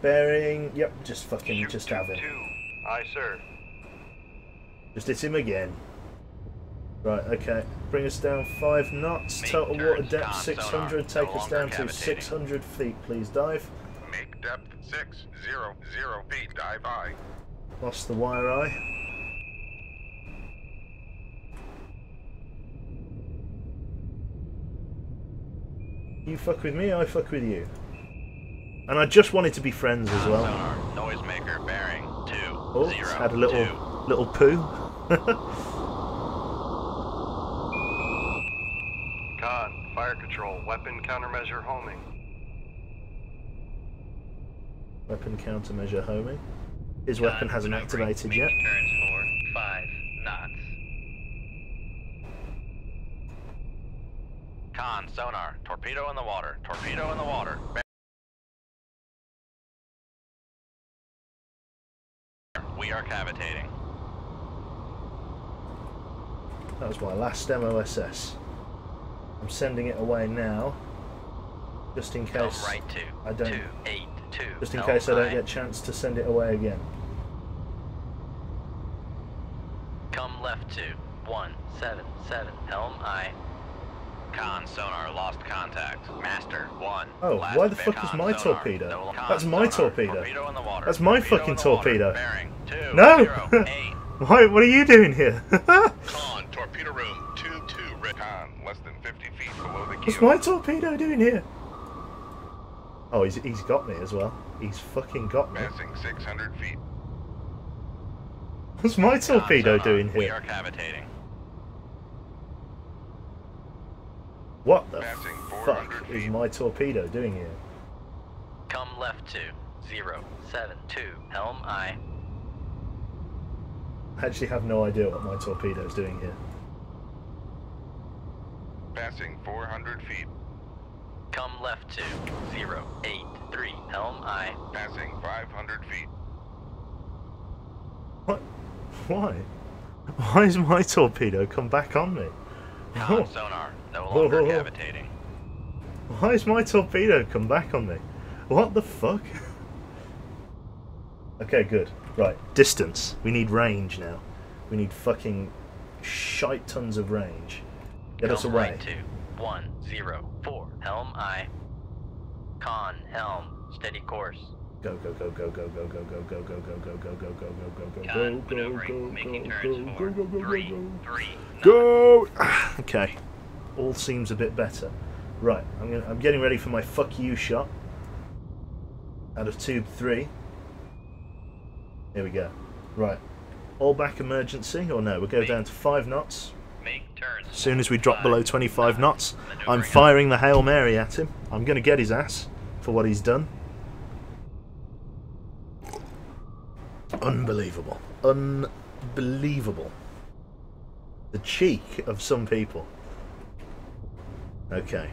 Bearing. Yep, just fucking just have him. 2. Aye, sir. Just hit him again. Right, okay. Bring us down 5 knots. Make Total water turns, depth con 600. sonar, Take no us down longer to cavitating. 600 feet. Please dive. Make depth 600 feet, dive I. Lost the wire eye. You fuck with me, I fuck with you. And I just wanted to be friends as well. Sonar, noisemaker bearing 2. Oh, it's had a little poo. Con, fire control, weapon countermeasure homing. Weapon countermeasure homing. His weapon hasn't activated yet. Making turns for 5 knots. Con sonar, torpedo in the water. Torpedo in the water. We are cavitating. That was my last MOSS. I'm sending it away now, just in Come case right to I don't. 282. Just in Helm case I don't I. get a chance to send it away again. Come left to 177. Helm I. Con sonar, lost contact. Master 1. Oh, Last why the bit. fuck is Con my sonar, torpedo? no- con That's my sonar, torpedo. Torpedo in the water. That's my Torpedo fucking in the water. torpedo. Bearing 2. No! 08. Why? What are you doing here? Con, torpedo room 22 ready. Con, less than 50 feet below the What's keel. my torpedo doing here? Oh, he's got me as well. He's fucking got me. Passing 600 feet. What's my torpedo Sonar, doing We here? are cavitating. What the Passing fuck 400 is feet. my torpedo doing here? Come left to 072. Helm I. I actually have no idea what my torpedo is doing here. Passing 400 feet. Come left to 083. Helm I. Passing 500 feet. What? Why? Why has my torpedo come back on me? Con sonar, no longer cavitating. Why has my torpedo come back on me? What the fuck? Okay, good. Right, distance. We need range now. We need fucking shite tons of range. Get us Come away. right to 104. Helm I. Con helm. Steady course. Go go go go go go go go go go go go go go go go go go Con go maneuvering. Making turns for 3 knots. go. Okay, all seems a bit better. Right, I'm getting ready for my fuck you shot. Out of tube 3. Here we go. Right, all back emergency, or no? We'll go down to 5 knots. Make turns. As soon as we drop below 25 knots, I'm Maneuvering firing the Hail Mary at him. I'm going to get his ass for what he's done. Unbelievable. Unbelievable. The cheek of some people. Okay.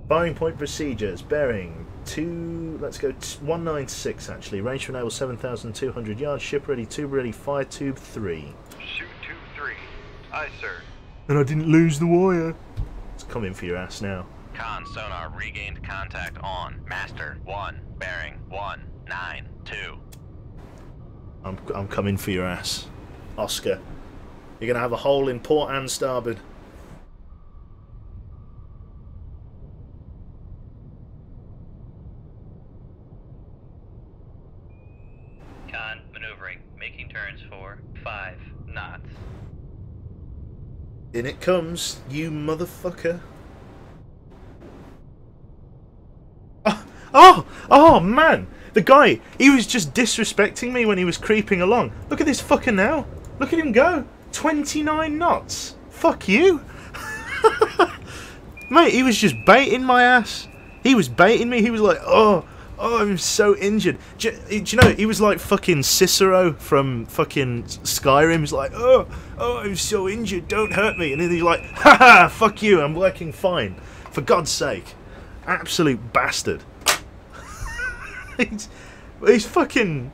Firing point procedures. Bearing 2... Let's go 196 actually. Range to enable 7,200 yards. Ship ready. Tube ready. Fire tube 3. Shoot tube 3. Aye, sir. And I didn't lose the wire. It's coming for your ass now. Con sonar regained contact on master 1, bearing 192. I'm coming for your ass. Oscar. You're going to have a hole in port and starboard. Con maneuvering. Making turns for 5 knots. In it comes, you motherfucker. Oh, man! The guy, he was just disrespecting me when he was creeping along. Look at this fucker now. Look at him go. 29 knots. Fuck you. Mate, he was just baiting my ass. He was baiting me. He was like, oh, I'm so injured. Do you know, he was like fucking Cicero from fucking Skyrim. He's like, oh, I'm so injured. Don't hurt me. And then he's like, haha, fuck you. I'm working fine. For God's sake. Absolute bastard. He's fucking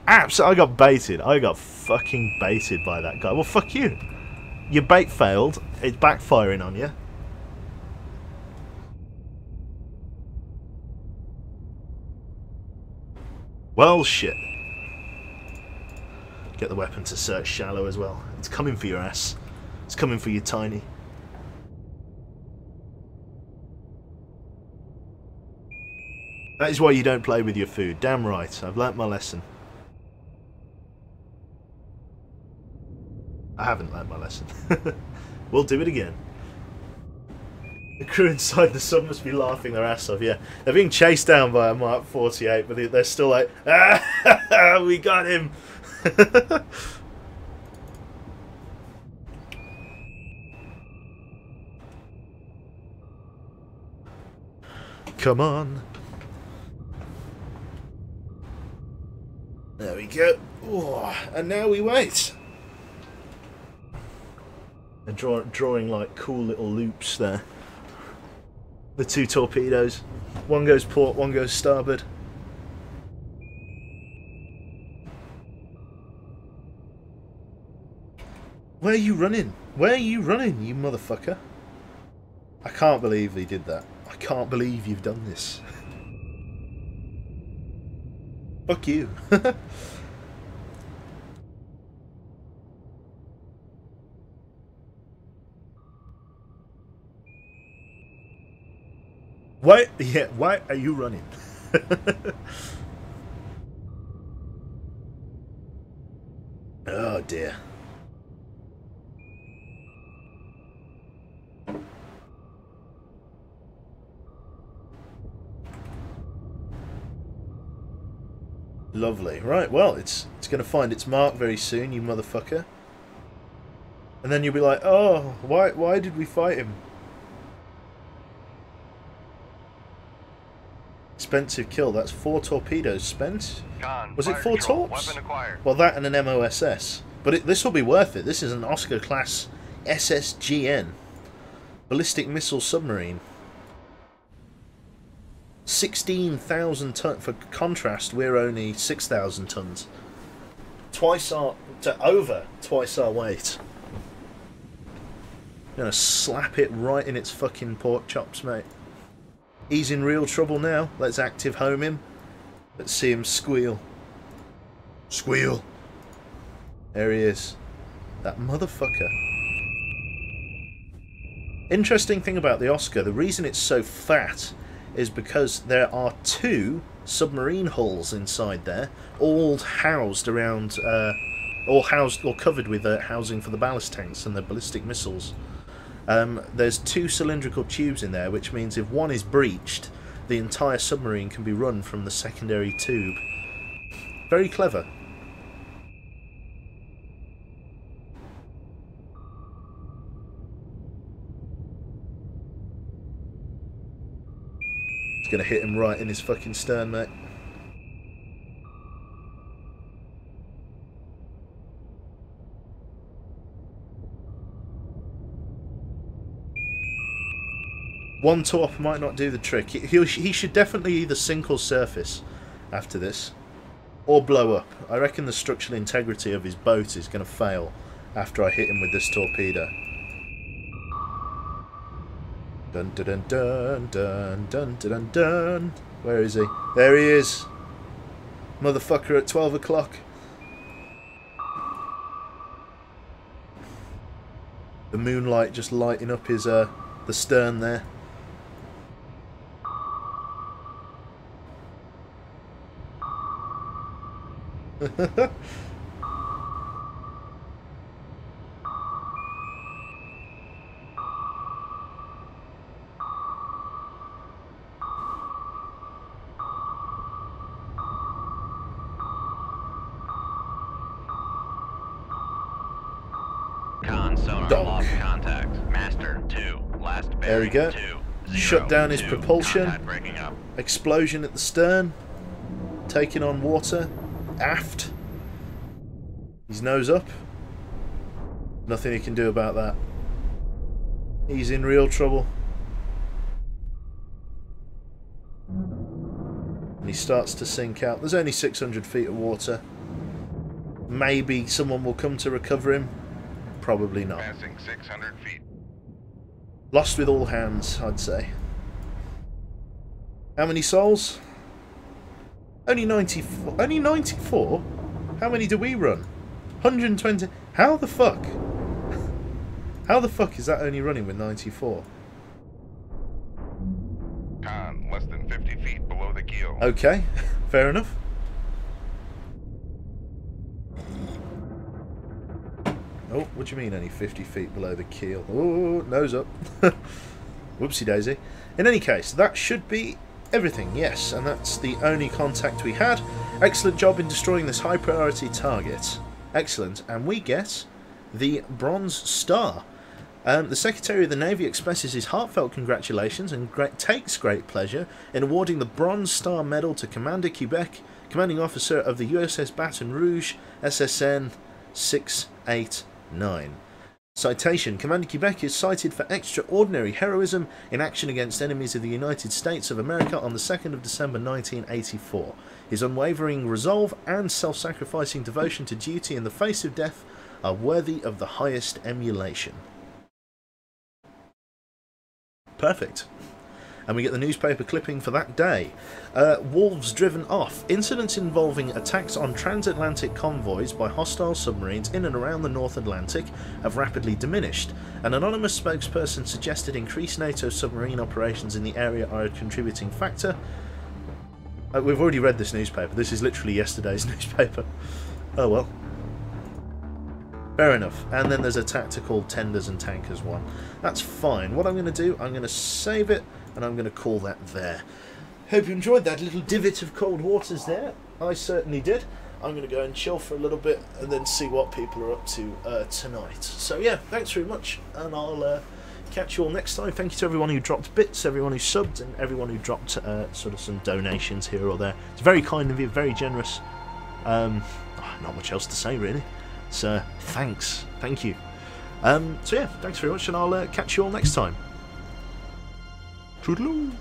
I got baited. I got fucking baited by that guy. Well, fuck you. Your bait failed. It's backfiring on you. Well, shit. Get the weapon to search shallow as well. It's coming for your ass. It's coming for you, Tiny. That is why you don't play with your food. Damn right. I've learnt my lesson. I haven't learnt my lesson. We'll do it again. The crew inside the sub must be laughing their ass off. Yeah, they're being chased down by a Mark 48, but they're still like, ah, we got him. Come on. There we go. Oh, and now we wait. They're drawing like cool little loops there. The 2 torpedoes. One goes port, one goes starboard. Where are you running? Where are you running, you motherfucker? I can't believe he did that. I can't believe you've done this. Fuck you. Why are you running? Oh dear. Lovely. Right, well, it's It's going to find its mark very soon, you motherfucker. And then you'll be like, oh, why did we fight him? Expensive kill. That's 4 torpedoes spent. Was it 4 torps? Well, that and an MOSS. But this will be worth it. This is an Oscar-class SSGN. Ballistic Missile Submarine. 16,000 tons. For contrast, we're only 6,000 tons. Over twice our weight. I'm gonna slap it right in its fucking pork chops, mate. He's in real trouble now. Let's active home him. Let's see him squeal. Squeal. There he is. That motherfucker. Interesting thing about the Oscar, the reason it's so fat is because there are 2 submarine hulls inside there, all housed around, all housed or covered with housing for the ballast tanks and the ballistic missiles. There's 2 cylindrical tubes in there, which means if one is breached, the entire submarine can be run from the secondary tube. Very clever. It's gonna hit him right in his fucking stern, mate. One torp might not do the trick. He should definitely either sink or surface after this. Or blow up. I reckon the structural integrity of his boat is going to fail after I hit him with this torpedo. Dun dun dun dun dun dun dun dun. Where is he? There he is. Motherfucker at 12 o'clock. The moonlight just lighting up his the stern there. Con sonar Donk. lost contact. Master 2. Last bearing. There we go. 2, 0, Shut down his 2. propulsion. Contact breaking up. Explosion at the stern. Taking on water. Aft. His nose up. Nothing he can do about that. He's in real trouble. And he starts to sink out. There's only 600 feet of water. Maybe someone will come to recover him. Probably not. Passing 600 feet. Lost with all hands, I'd say. How many souls? Only 94. Only 94? How many do we run? 120. How the fuck? How the fuck is that only running with 94? Con, less than 50 feet below the keel. Okay, fair enough. Oh, what do you mean only 50 feet below the keel? Oh, nose up. Whoopsie daisy. In any case, that should be everything, yes, and that's the only contact we had. Excellent job in destroying this high priority target. Excellent, and we get the Bronze Star. The Secretary of the Navy expresses his heartfelt congratulations and takes great pleasure in awarding the Bronze Star Medal to Commander Quebec, Commanding Officer of the USS Baton Rouge, SSN 689. Citation: Commander Quebec is cited for extraordinary heroism in action against enemies of the United States of America on the 2nd of December 1984. His unwavering resolve and self-sacrificing devotion to duty in the face of death are worthy of the highest emulation. Perfect. And we get the newspaper clipping for that day. Wolves driven off. Incidents involving attacks on transatlantic convoys by hostile submarines in and around the North Atlantic have rapidly diminished. An anonymous spokesperson suggested increased NATO submarine operations in the area are a contributing factor. We've already read this newspaper. This is literally yesterday's newspaper. Oh well. Fair enough. And then there's a tactical tenders and tankers one. That's fine. What I'm going to do, I'm going to save it, and I'm going to call that there. Hope you enjoyed that little divot of cold waters there. I certainly did. I'm going to go and chill for a little bit and then see what people are up to tonight. So yeah, thanks very much, and I'll catch you all next time. Thank you to everyone who dropped bits, everyone who subbed, and everyone who dropped sort of some donations here or there. It's very kind of you, very generous. Not much else to say really. So thanks, thank you. So yeah, thanks very much, and I'll catch you all next time. Toodaloo.